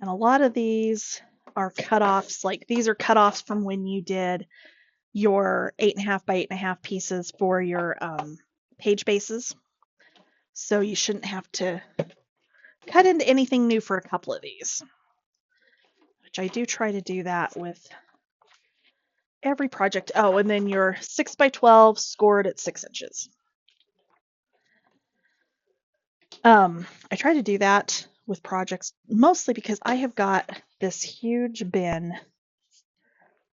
And a lot of these are cutoffs, like these are cutoffs from when you did your 8.5 by 8.5 pieces for your page bases. So you shouldn't have to cut into anything new for a couple of these, which I do try to do that with every project. Oh, and then your 6 by 12 scored at 6 inches. I try to do that with projects mostly because I have got this huge bin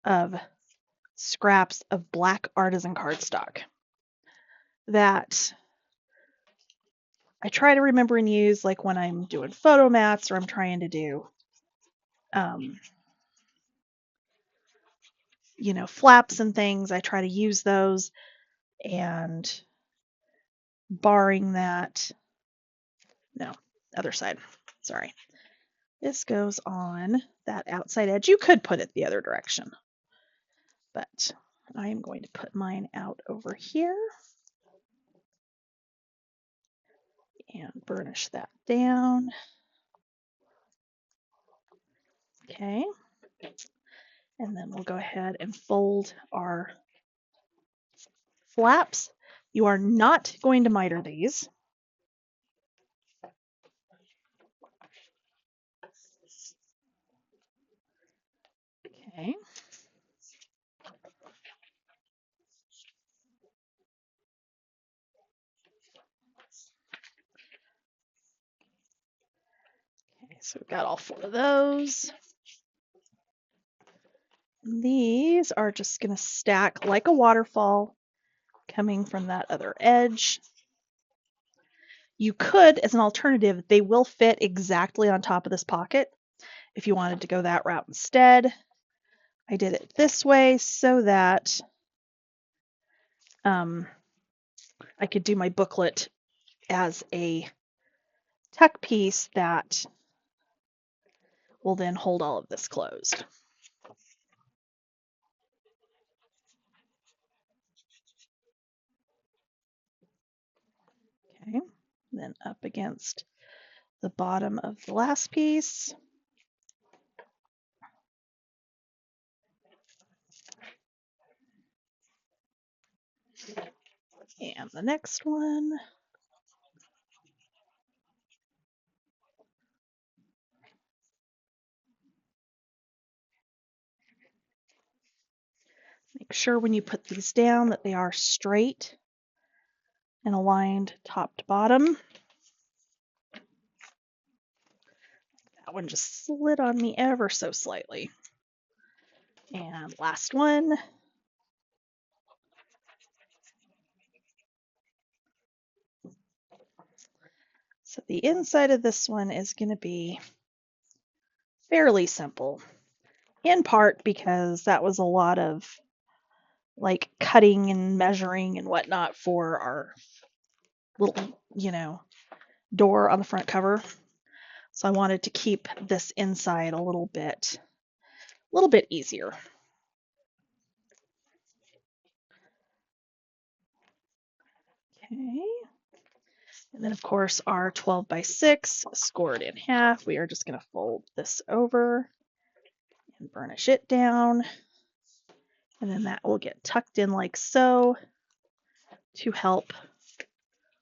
of scraps of black artisan cardstock that I try to remember and use, like when I'm doing photo mats or I'm trying to do, flaps and things. I try to use those, and barring that, no, other side, sorry. This goes on that outside edge. You could put it the other direction, but I am going to put mine out over here and burnish that down. Okay. And then we'll go ahead and fold our flaps. You are not going to miter these. Okay. Okay, so we've got all 4 of those. These are just going to stack like a waterfall coming from that other edge. You could, as an alternative, they will fit exactly on top of this pocket if you wanted to go that route instead. I did it this way so that I could do my booklet as a tuck piece that will then hold all of this closed. Okay, then up against the bottom of the last piece. And the next one. Make sure when you put these down that they are straight and aligned top to bottom. That one just slid on me ever so slightly. And last one. So the inside of this one is going to be fairly simple, in part because that was a lot of like cutting and measuring and whatnot for our little, door on the front cover. So I wanted to keep this inside a little bit easier. Okay. And then of course our 12 by 6 scored in half. We are just going to fold this over and burnish it down. And then that will get tucked in like so to help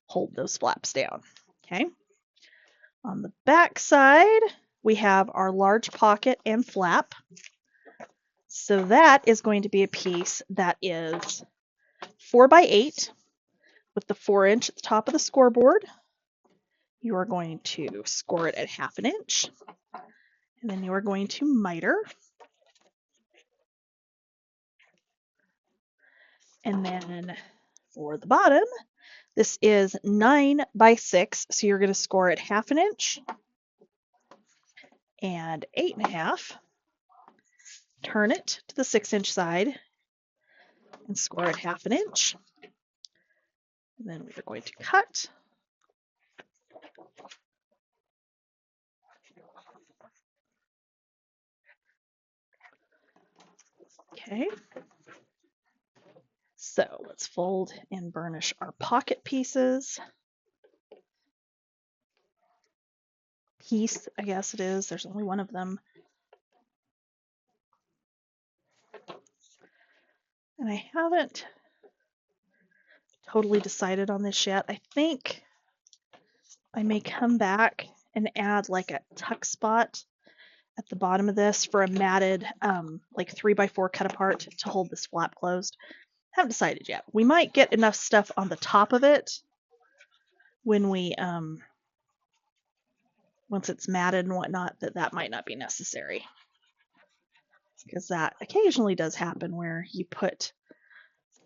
hold those flaps down. Okay. On the back side, we have our large pocket and flap. So that is going to be a piece that is 4 by 8 with the 4-inch at the top of the scoreboard. You are going to score it at 1/2 inch. And then you are going to miter. And then for the bottom, this is 9 by 6. So you're going to score it 1/2 inch and 8.5. Turn it to the 6-inch side and score it 1/2 inch. And then we are going to cut. Okay. So let's fold and burnish our pocket pieces. Piece, I guess it is. There's only one of them. And I haven't totally decided on this yet. I think I may come back and add like a tuck spot at the bottom of this for a matted like 3x4 cut apart to hold this flap closed. Haven't decided yet. We might get enough stuff on the top of it when we once it's matted and whatnot that might not be necessary, because that occasionally does happen where you put,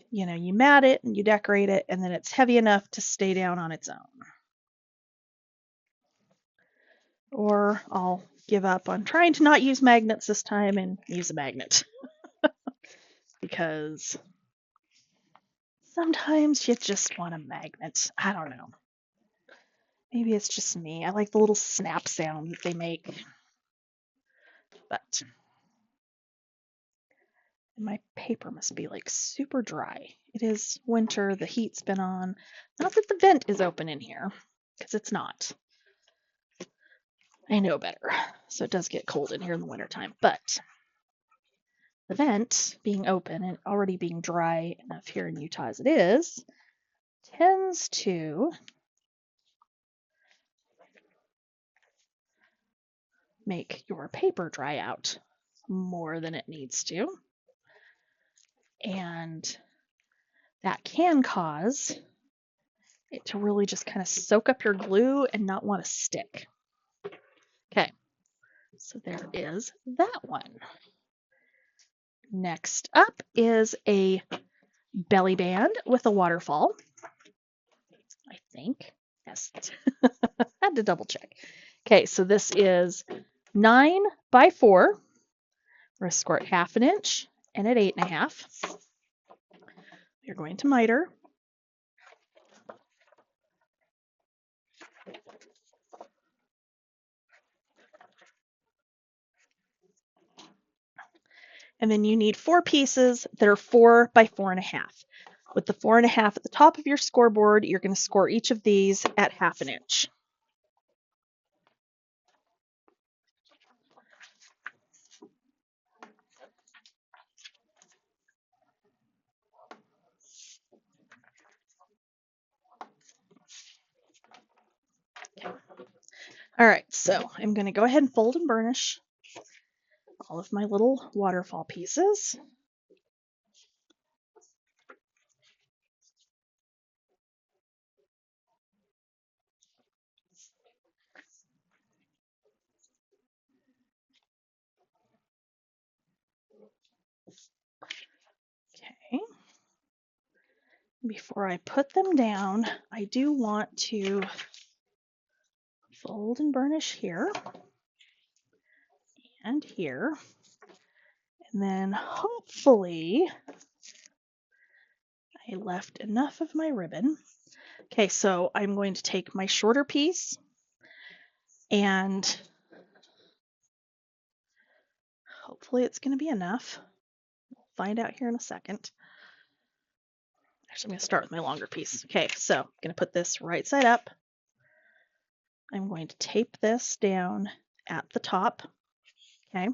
you mat it and you decorate it and then it's heavy enough to stay down on its own. Or I'll give up on trying to not use magnets this time and use a magnet. Because sometimes you just want a magnet. I don't know. Maybe it's just me. I like the little snap sound that they make. But my paper must be like super dry. It is winter. The heat's been on. Not that the vent is open in here, because it's not. I know better. So it does get cold in here in the wintertime. But the vent being open and already being dry enough here in Utah as it is, tends to make your paper dry out more than it needs to. And that can cause it to really just kind of soak up your glue and not want to stick. Okay, so there is that one. Next up is a belly band with a waterfall. I think. Yes. Had to double check. Okay, so this is 9 by 4. We're going to score it 1/2 inch and at 8.5. You're going to miter. And then you need 4 pieces that are 4 by 4.5. With the 4.5 at the top of your scoreboard, you're going to score each of these at 1/2 inch. All right, so I'm going to go ahead and fold and burnish all of my little waterfall pieces. Okay. Before I put them down, I do want to fold and burnish here and here. And then hopefully I left enough of my ribbon. Okay, so I'm going to take my shorter piece and hopefully it's going to be enough. We'll find out here in a second. Actually, I'm going to start with my longer piece. Okay, so I'm going to put this right side up. I'm going to tape this down at the top. Okay.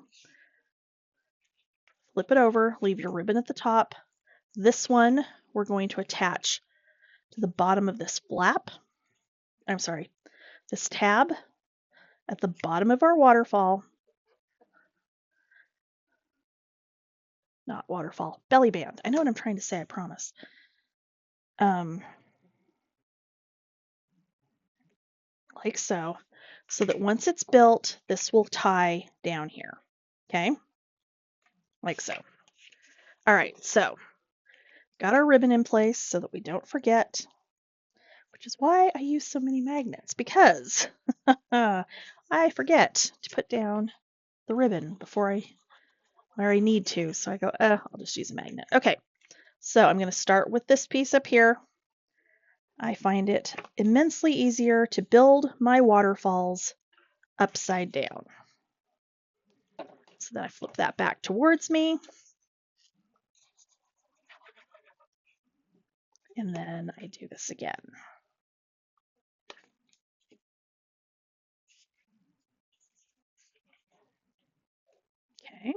Flip it over, leave your ribbon at the top. This one we're going to attach to the bottom of this flap. I'm sorry, this tab at the bottom of our waterfall. Not waterfall, belly band. I know what I'm trying to say, I promise. Like so, so that once it's built, this will tie down here. Okay, like so. All right, so got our ribbon in place so that we don't forget, which is why I use so many magnets, because I forget to put down the ribbon before where I need to. So I go, I'll just use a magnet. Okay, so I'm going to start with this piece up here. I find it immensely easier to build my waterfalls upside down. So then I flip that back towards me. And then I do this again. Okay.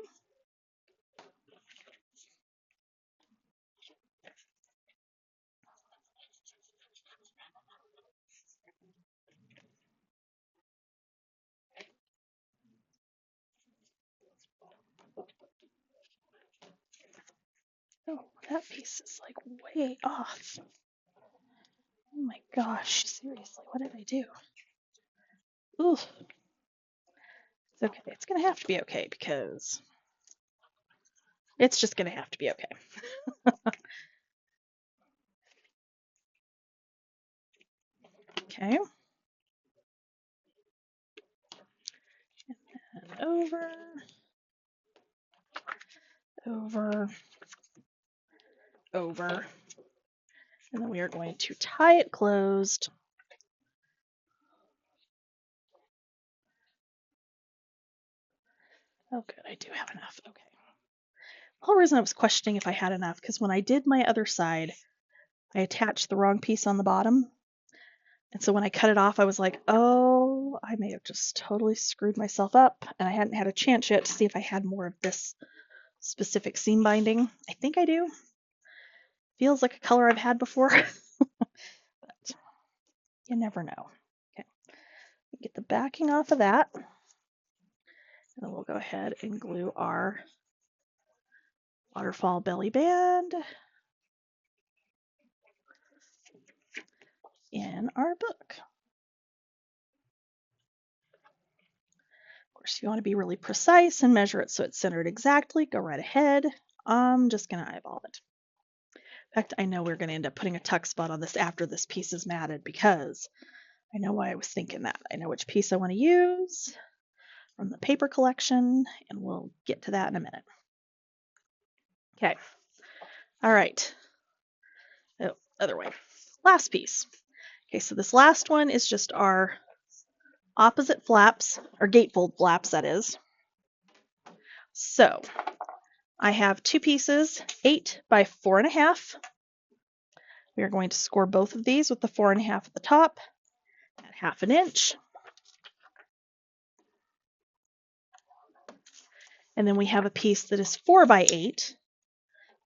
Oh, that piece is like way off. Oh my gosh, seriously, what did I do? Ooh. It's okay. It's going to have to be okay because it's just going to have to be okay. Okay. And over, over, over. And then we are going to tie it closed. Oh, good. I do have enough. Okay. The whole reason I was questioning if I had enough, because when I did my other side, I attached the wrong piece on the bottom. And so when I cut it off, I was like, oh, I may have just totally screwed myself up. And I hadn't had a chance yet to see if I had more of this specific seam binding. I think I do. Feels like a color I've had before, but you never know. Okay, get the backing off of that. And then we'll go ahead and glue our waterfall belly band in our book. Of course, if you want to be really precise and measure it so it's centered exactly, go right ahead. I'm just going to eyeball it. In fact, I know we're going to end up putting a tuck spot on this after this piece is matted because I know why I was thinking that. I know which piece I want to use from the paper collection, and we'll get to that in a minute. Okay. All right. Oh, other way. Last piece. Okay, so this last one is just our opposite flaps, or gatefold flaps, that is. So I have two pieces, 8 by 4.5. We are going to score both of these with the 4.5 at the top at 1/2 inch. And then we have a piece that is 4 by 8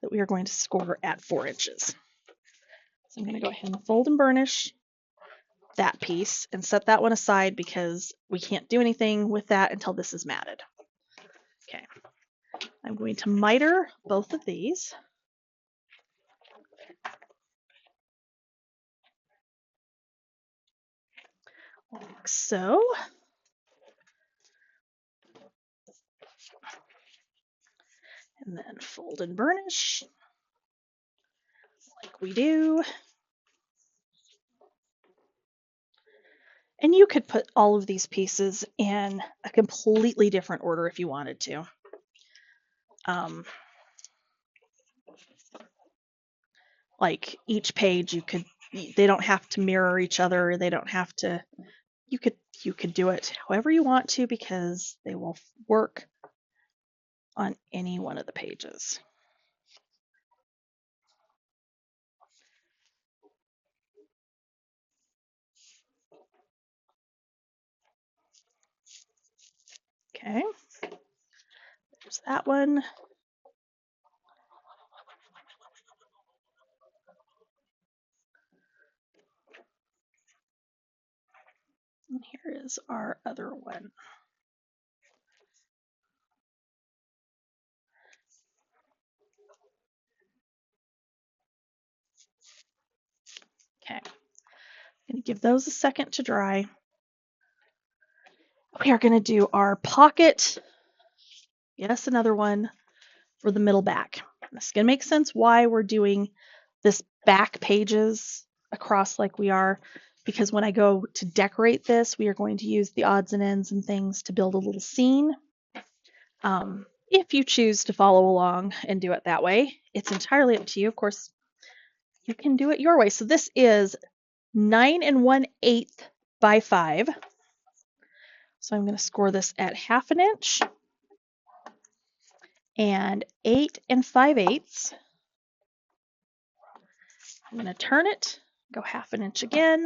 that we are going to score at 4 inches. So I'm going to go ahead and fold and burnish that piece and set that one aside because we can't do anything with that until this is matted. Okay, I'm going to miter both of these. Like so. And then fold and burnish like we do. And you could put all of these pieces in a completely different order if you wanted to. Like each page, they don't have to mirror each other. They don't have to, you could do it however you want to because they will work on any one of the pages. Okay, there's that one. And here is our other one. Okay, I'm going to give those a second to dry. We are going to do our pocket. Yes, another one for the middle back. This is going to make sense why we're doing this back pages across like we are, because when I go to decorate this, we are going to use the odds and ends and things to build a little scene. If you choose to follow along and do it that way, it's entirely up to you. Of course, you can do it your way. So this is 9 1/8 by 5. So I'm going to score this at 1/2 inch and 8 5/8. I'm going to turn it, go 1/2 inch again.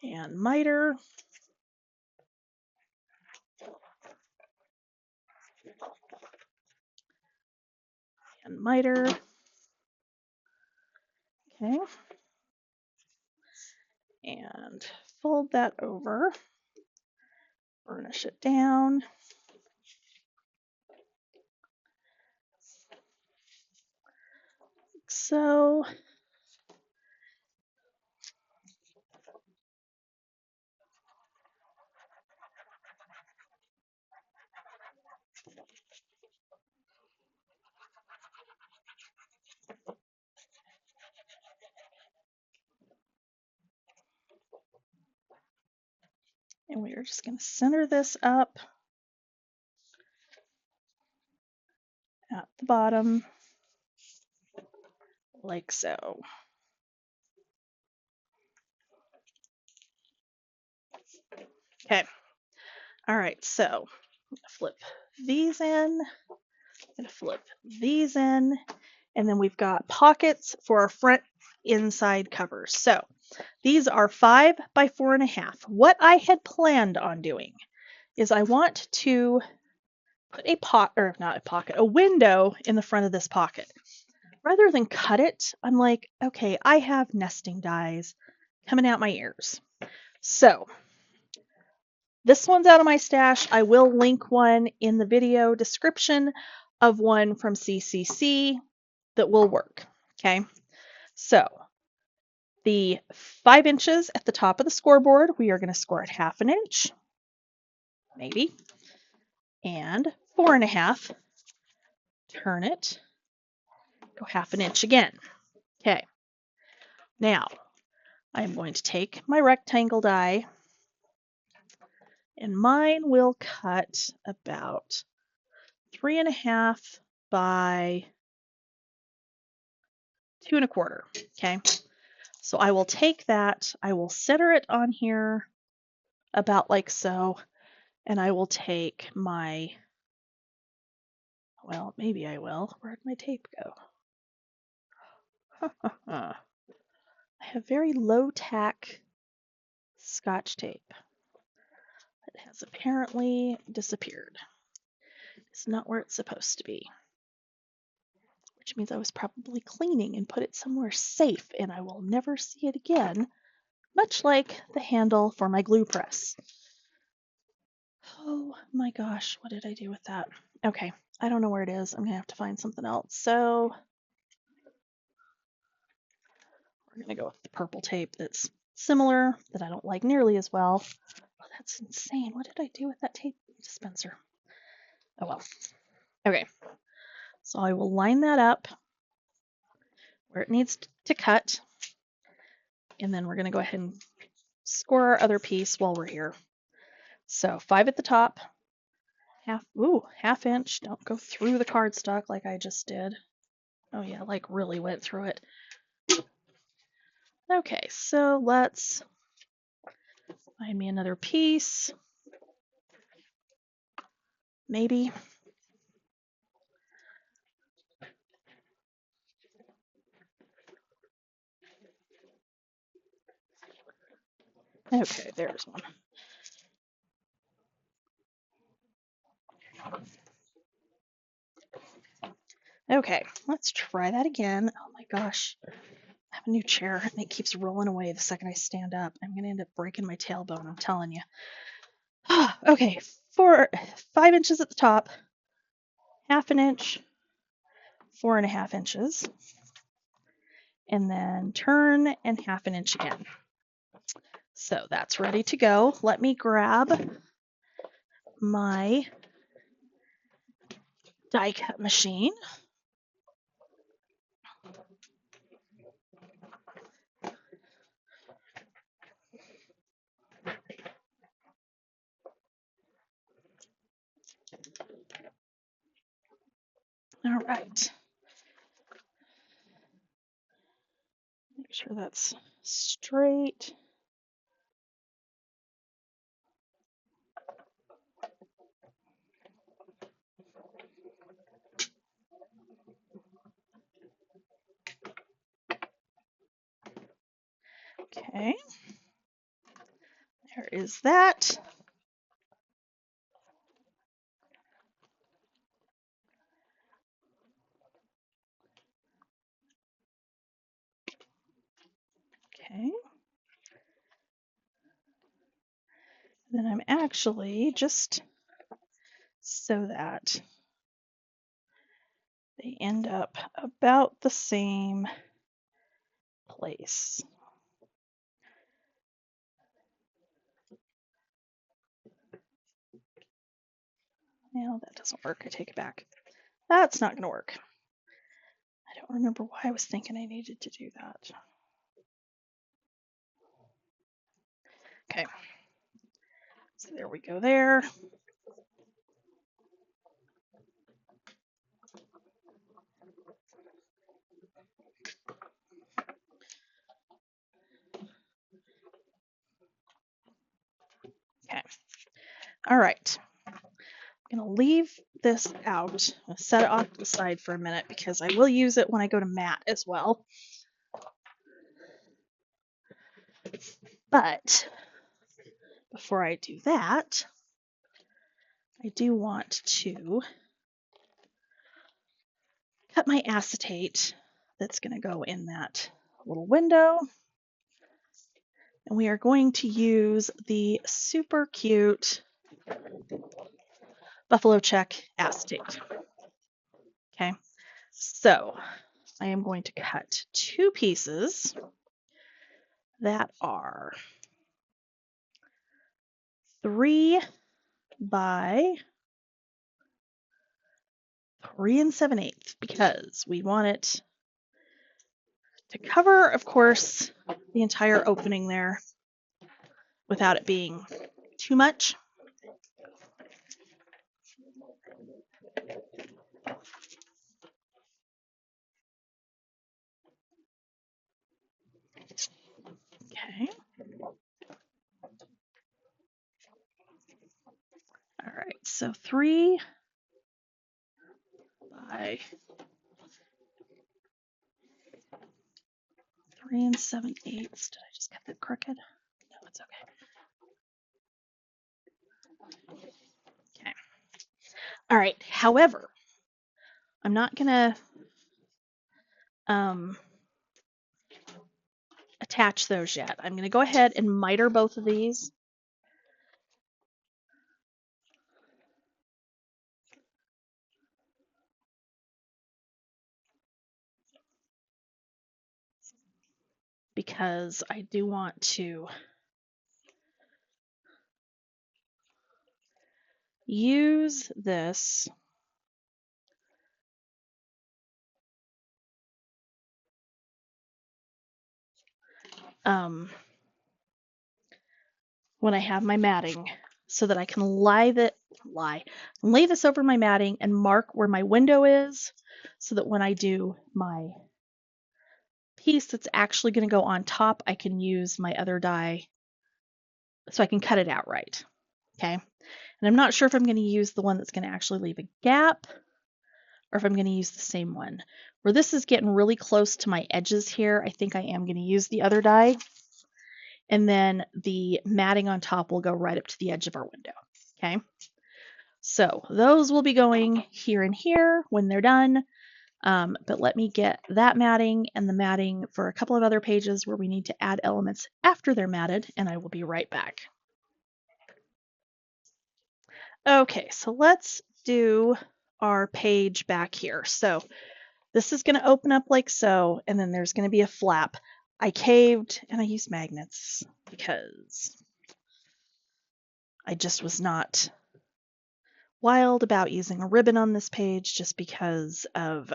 And miter. And miter. Okay. And fold that over. Burnish it down. Like so. And we are just going to center this up at the bottom, like so. Okay. All right, so I'm going to flip these in. I'm going to flip these in. And then we've got pockets for our front inside covers. So these are 5 by 4.5. What I had planned on doing is I want to put a window in the front of this pocket. Rather than cut it, I'm like, okay, I have nesting dies coming out my ears. So this one's out of my stash. I will link one in the video description of one from CCC that will work. Okay, so the 5 inches at the top of the scoreboard, we are going to score at 1/2 inch, maybe, and 4.5. Turn it, go 1/2 inch again. Okay, now I'm going to take my rectangle die, and mine will cut about 3.5 by 2.25. Okay, so I will take that, I will center it on here about like so, and I will take my, well, maybe I will. Where'd my tape go? I have very low tack Scotch tape. It has apparently disappeared. It's not where it's supposed to be. which means I was probably cleaning and put it somewhere safe and I will never see it again, much like the handle for my glue press. Oh my gosh, what did I do with that? Okay, I don't know where it is. I'm gonna have to find something else. So we're gonna go with the purple tape that's similar, that I don't like nearly as well. Oh, that's insane. What did I do with that tape dispenser? Oh well. Okay, so I will line that up where it needs to cut, and then we're gonna go ahead and score our other piece while we're here. So 5 at the top, half inch. Don't go through the cardstock like I just did. Oh yeah, like really went through it. Okay, so let's find me another piece. Maybe. Okay, there's one. Okay, let's try that again. Oh my gosh. I have a new chair and it keeps rolling away the second I stand up. I'm going to end up breaking my tailbone, I'm telling you. Okay, 5 inches at the top, half an inch, 4.5 inches, and then turn and half an inch again. So that's ready to go. Let me grab my die cut machine. All right. Make sure that's straight. Okay. There is that. Okay. Then I'm actually just so that they end up about the same place. No, that doesn't work. I take it back. That's not going to work. I don't remember why I was thinking I needed to do that. Okay. So there we go there. Okay. All right. I'm going to leave this out. I'll set it off to the side for a minute because I will use it when I go to mat as well. But before I do that, I do want to cut my acetate that's going to go in that little window. And we are going to use the super cute Buffalo Check acetate. Okay, so I am going to cut 2 pieces that are 3 by 3 7/8 because we want it to cover, of course, the entire opening there without it being too much. Okay. All right, so 3 by 3 7/8. Did I just cut that crooked? No, it's okay. Okay. All right. However, I'm not gonna attach those yet. I'm going to go ahead and miter both of these. Because I do want to use this when I have my matting so that I can lay this over my matting and mark where my window is so that when I do my piece that's actually going to go on top, I can use my other die so I can cut it out right. Okay. And I'm not sure if I'm going to use the one that's going to actually leave a gap or if I'm going to use the same one. Where this is getting really close to my edges here, I think I am going to use the other die. And then the matting on top will go right up to the edge of our window. Okay. So those will be going here and here when they're done. But let me get that matting and the matting for a couple of other pages where we need to add elements after they're matted, and I will be right back. Okay, so let's do our page back here. So this is going to open up like so, and then there's going to be a flap. I caved and I used magnets because I just was not wild about using a ribbon on this page just because of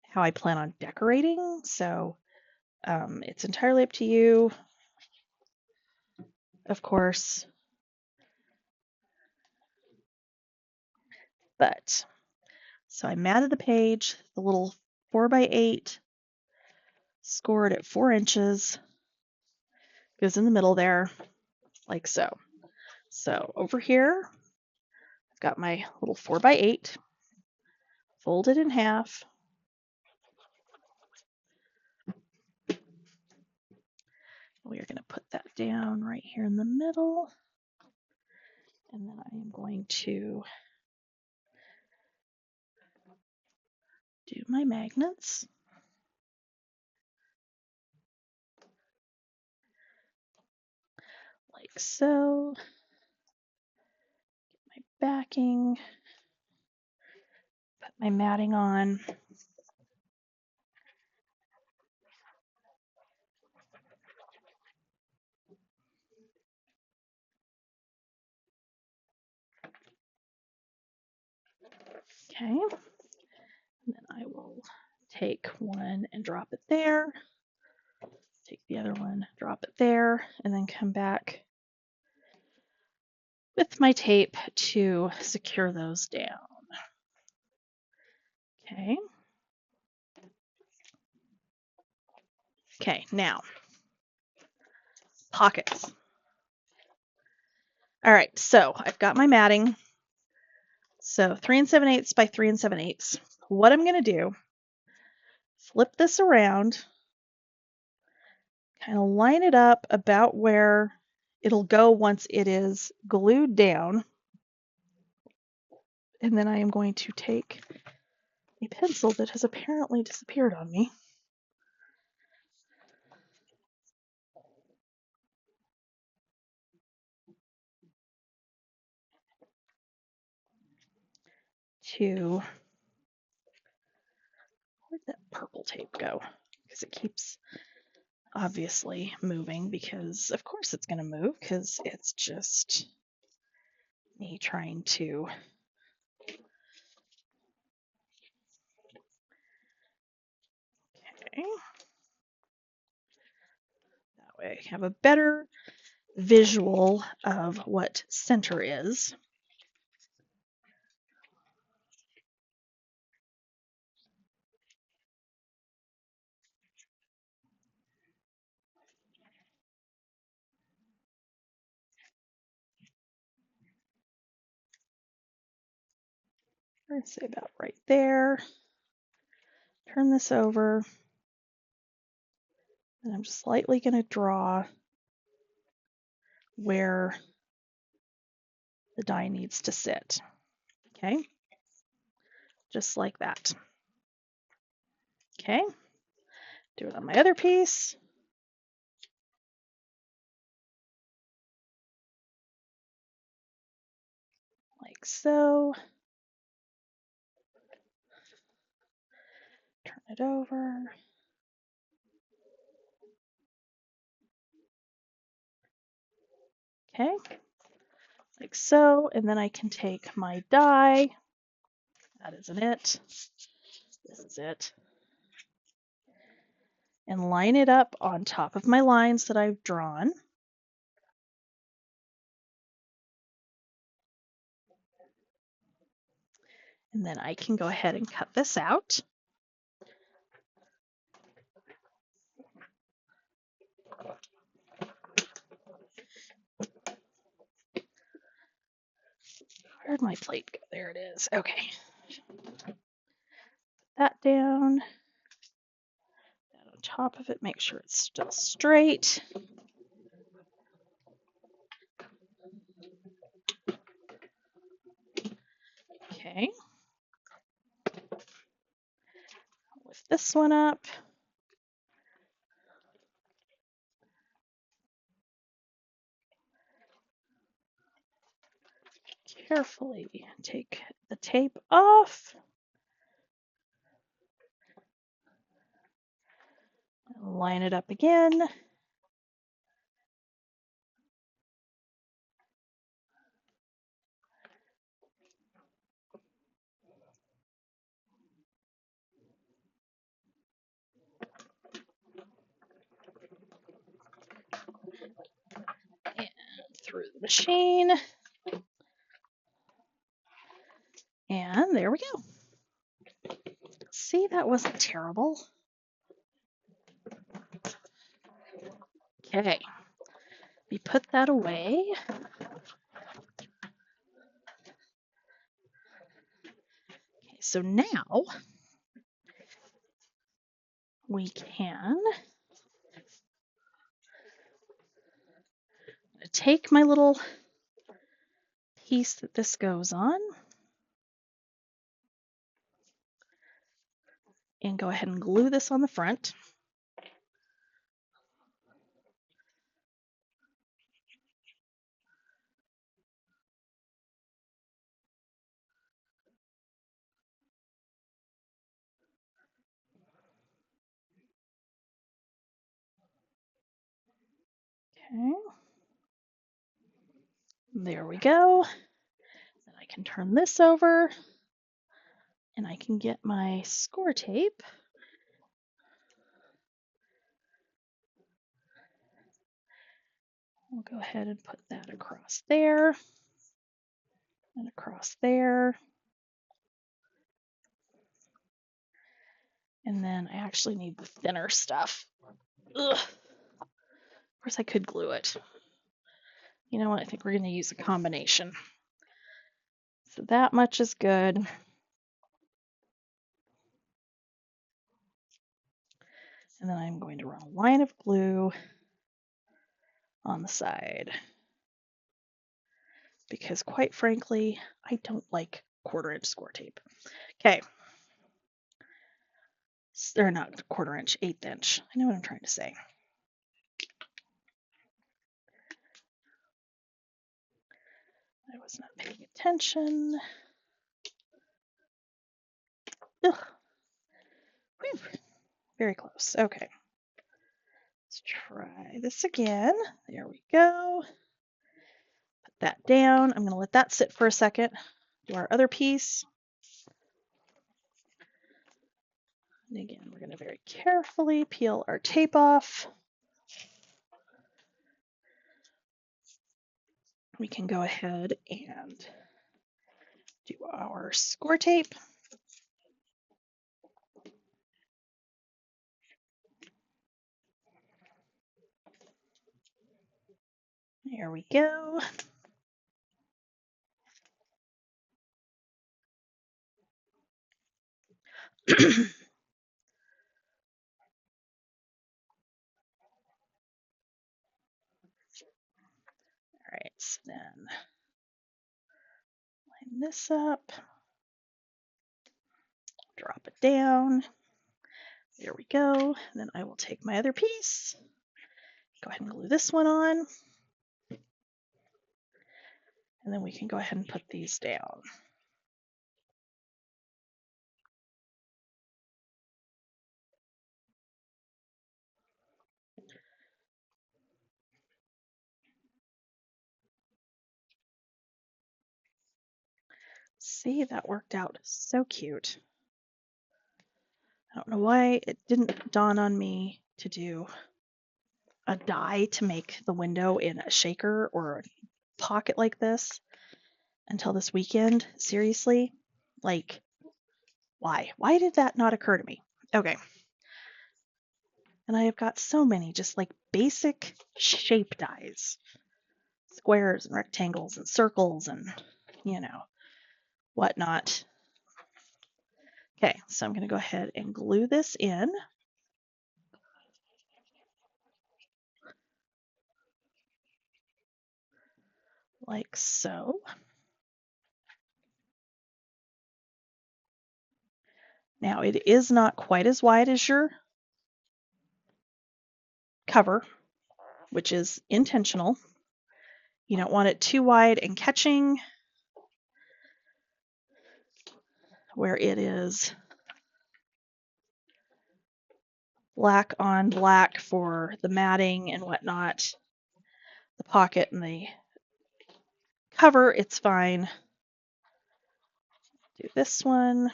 how I plan on decorating. So it's entirely up to you, of course. But so I matted the page, the little 4x8 scored at 4 inches, goes in the middle there, like so. So over here, I've got my little 4x8 folded in half. We are going to put that down right here in the middle. And then I am going to do my magnets. Like so. Get my backing. Put my matting on. Okay. And then I will take one and drop it there. Take the other one, drop it there, and then come back with my tape to secure those down. Okay. Okay, now, pockets. All right, so I've got my matting. So 3 7/8 by 3 7/8. What I'm going to do, flip this around, kind of line it up about where it'll go once it is glued down. And then I am going to take a pencil that has apparently disappeared on me. To, where'd that purple tape go? Because it keeps obviously moving, because of course it's going to move, because it's just me trying to okay. That way I have a better visual of what center is. I'd say about right there. Turn this over, and I'm just slightly going to draw where the die needs to sit. Okay, just like that. Okay, do it on my other piece. Like so. Turn it over. Okay, like so, and then I can take my die. That isn't it. This is it. And line it up on top of my lines that I've drawn. And then I can go ahead and cut this out. Where'd my plate go? There it is. Okay. Put that down. That on top of it, make sure it's still straight. Okay. Lift this one up. Carefully take the tape off. Line it up again. And through the machine. And there we go. See, that wasn't terrible. Okay, we put that away. Okay, so now we can take my little piece that this goes on and go ahead and glue this on the front. Okay, there we go. Then I can turn this over and I can get my score tape. We'll go ahead and put that across there and across there. And then I actually need the thinner stuff. Ugh. Of course, I could glue it. You know what? I think we're going to use a combination. So that much is good. And then I'm going to run a line of glue on the side. Because quite frankly, I don't like 1/4 inch score tape. Okay. Or not 1/4 inch, 1/8 inch. I know what I'm trying to say. I was not paying attention. Ugh. Whew. Very close. Okay. Let's try this again. There we go. Put that down. I'm going to let that sit for a second. Do our other piece. And again, we're going to very carefully peel our tape off. We can go ahead and do our score tape. There we go. All right, so then line this up, drop it down, There we go. And then I will take my other piece, go ahead and glue this one on, and then we can go ahead and put these down. See, that worked out so cute. I don't know why it didn't dawn on me to do a die to make the window in a shaker or a pocket like this until this weekend. Seriously? Like, why? Why did that not occur to me? Okay. And I have got so many just like basic shape dies. Squares and rectangles and circles and, you know, whatnot. Okay, so I'm going to go ahead and glue this in. Like so. Now it is not quite as wide as your cover, which is intentional. You don't want it too wide and catching where it is black on black for the matting and whatnot. The pocket and the cover, it's fine. Do this one.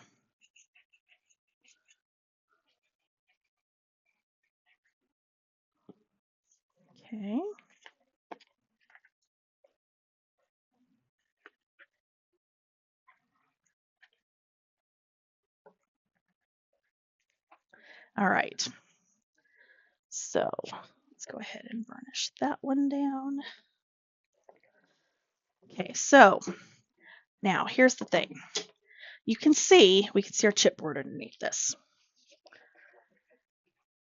Okay. All right. So let's go ahead and varnish that one down. Okay, so now here's the thing. You can see, we can see our chipboard underneath this.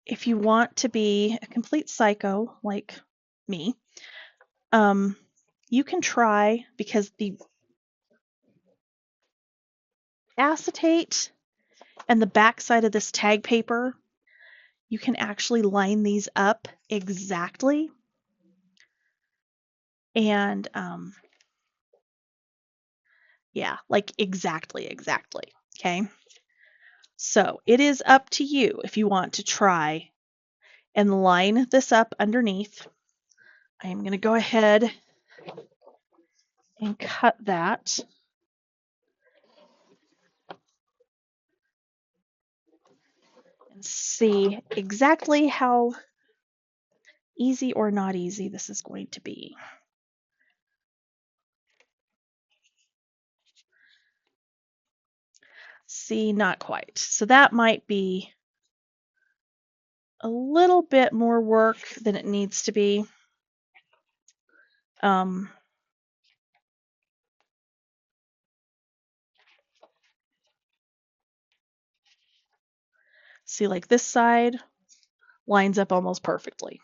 If you want to be a complete psycho like me, you can try, because the acetate and the back side of this tag paper, you can actually line these up exactly. And yeah, like exactly. Okay. So it is up to you if you want to try and line this up underneath. I am going to go ahead and cut that. And see exactly how easy or not easy this is going to be. See, not quite. So that might be a little bit more work than it needs to be. See, like this side lines up almost perfectly.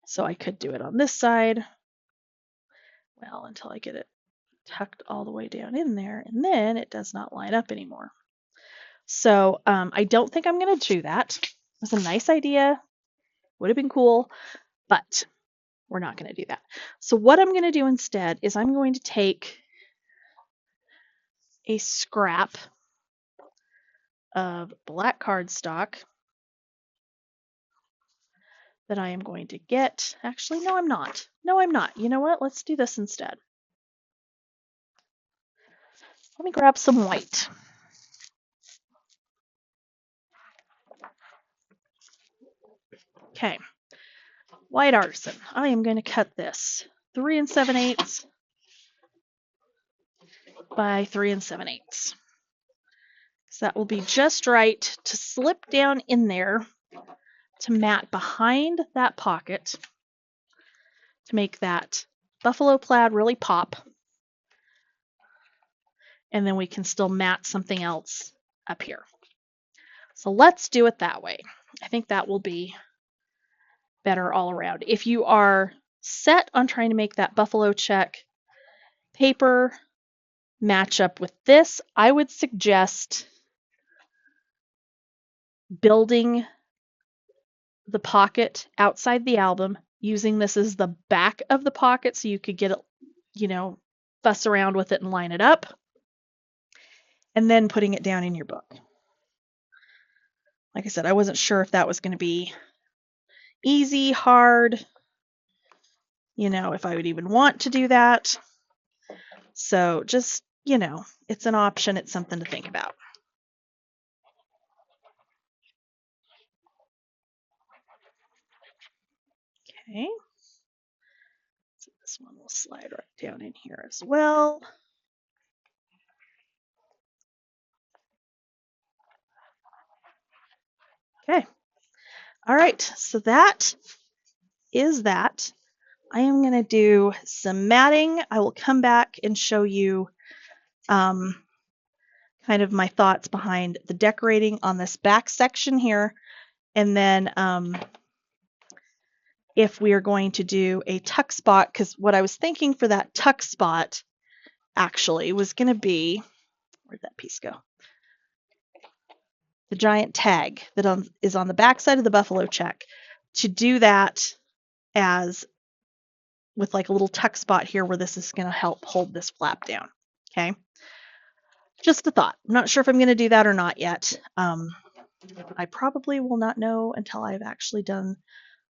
So I could do it on this side, well, until I get it tucked all the way down in there, and then it does not line up anymore. So I don't think I'm going to do that. It was a nice idea, would have been cool, but we're not going to do that. So what I'm going to do instead is I'm going to take a scrap of black cardstock that I am going to get. Actually, no, I'm not. No, I'm not. You know what? Let's do this instead. Let me grab some white. Okay, white artisan. I am going to cut this 3 7/8 by 3 7/8. So that will be just right to slip down in there to mat behind that pocket to make that buffalo plaid really pop. And then we can still mat something else up here. So let's do it that way. I think that will be better all around. If you are set on trying to make that buffalo check paper match up with this, I would suggest building the pocket outside the album, using this as the back of the pocket so you could get it, fuss around with it and line it up, and then putting it down in your book. Like I said, I wasn't sure if that was going to be easy, hard, if I would even want to do that. So just, it's an option. It's something to think about. Okay. So this one will slide right down in here as well. Okay. All right. So that is that. I am going to do some matting. I will come back and show you kind of my thoughts behind the decorating on this back section here. And then if we are going to do a tuck spot, because what I was thinking for that tuck spot actually was going to be, where'd that piece go? The giant tag that is on the back side of the buffalo check. To do that as with like a little tuck spot here where this is going to help hold this flap down. Okay. Just a thought. I'm not sure if I'm going to do that or not yet. I probably will not know until I've actually done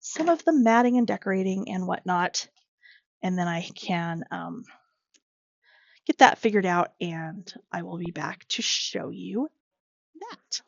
some of the matting and decorating and whatnot. And then I can get that figured out and I will be back to show you that.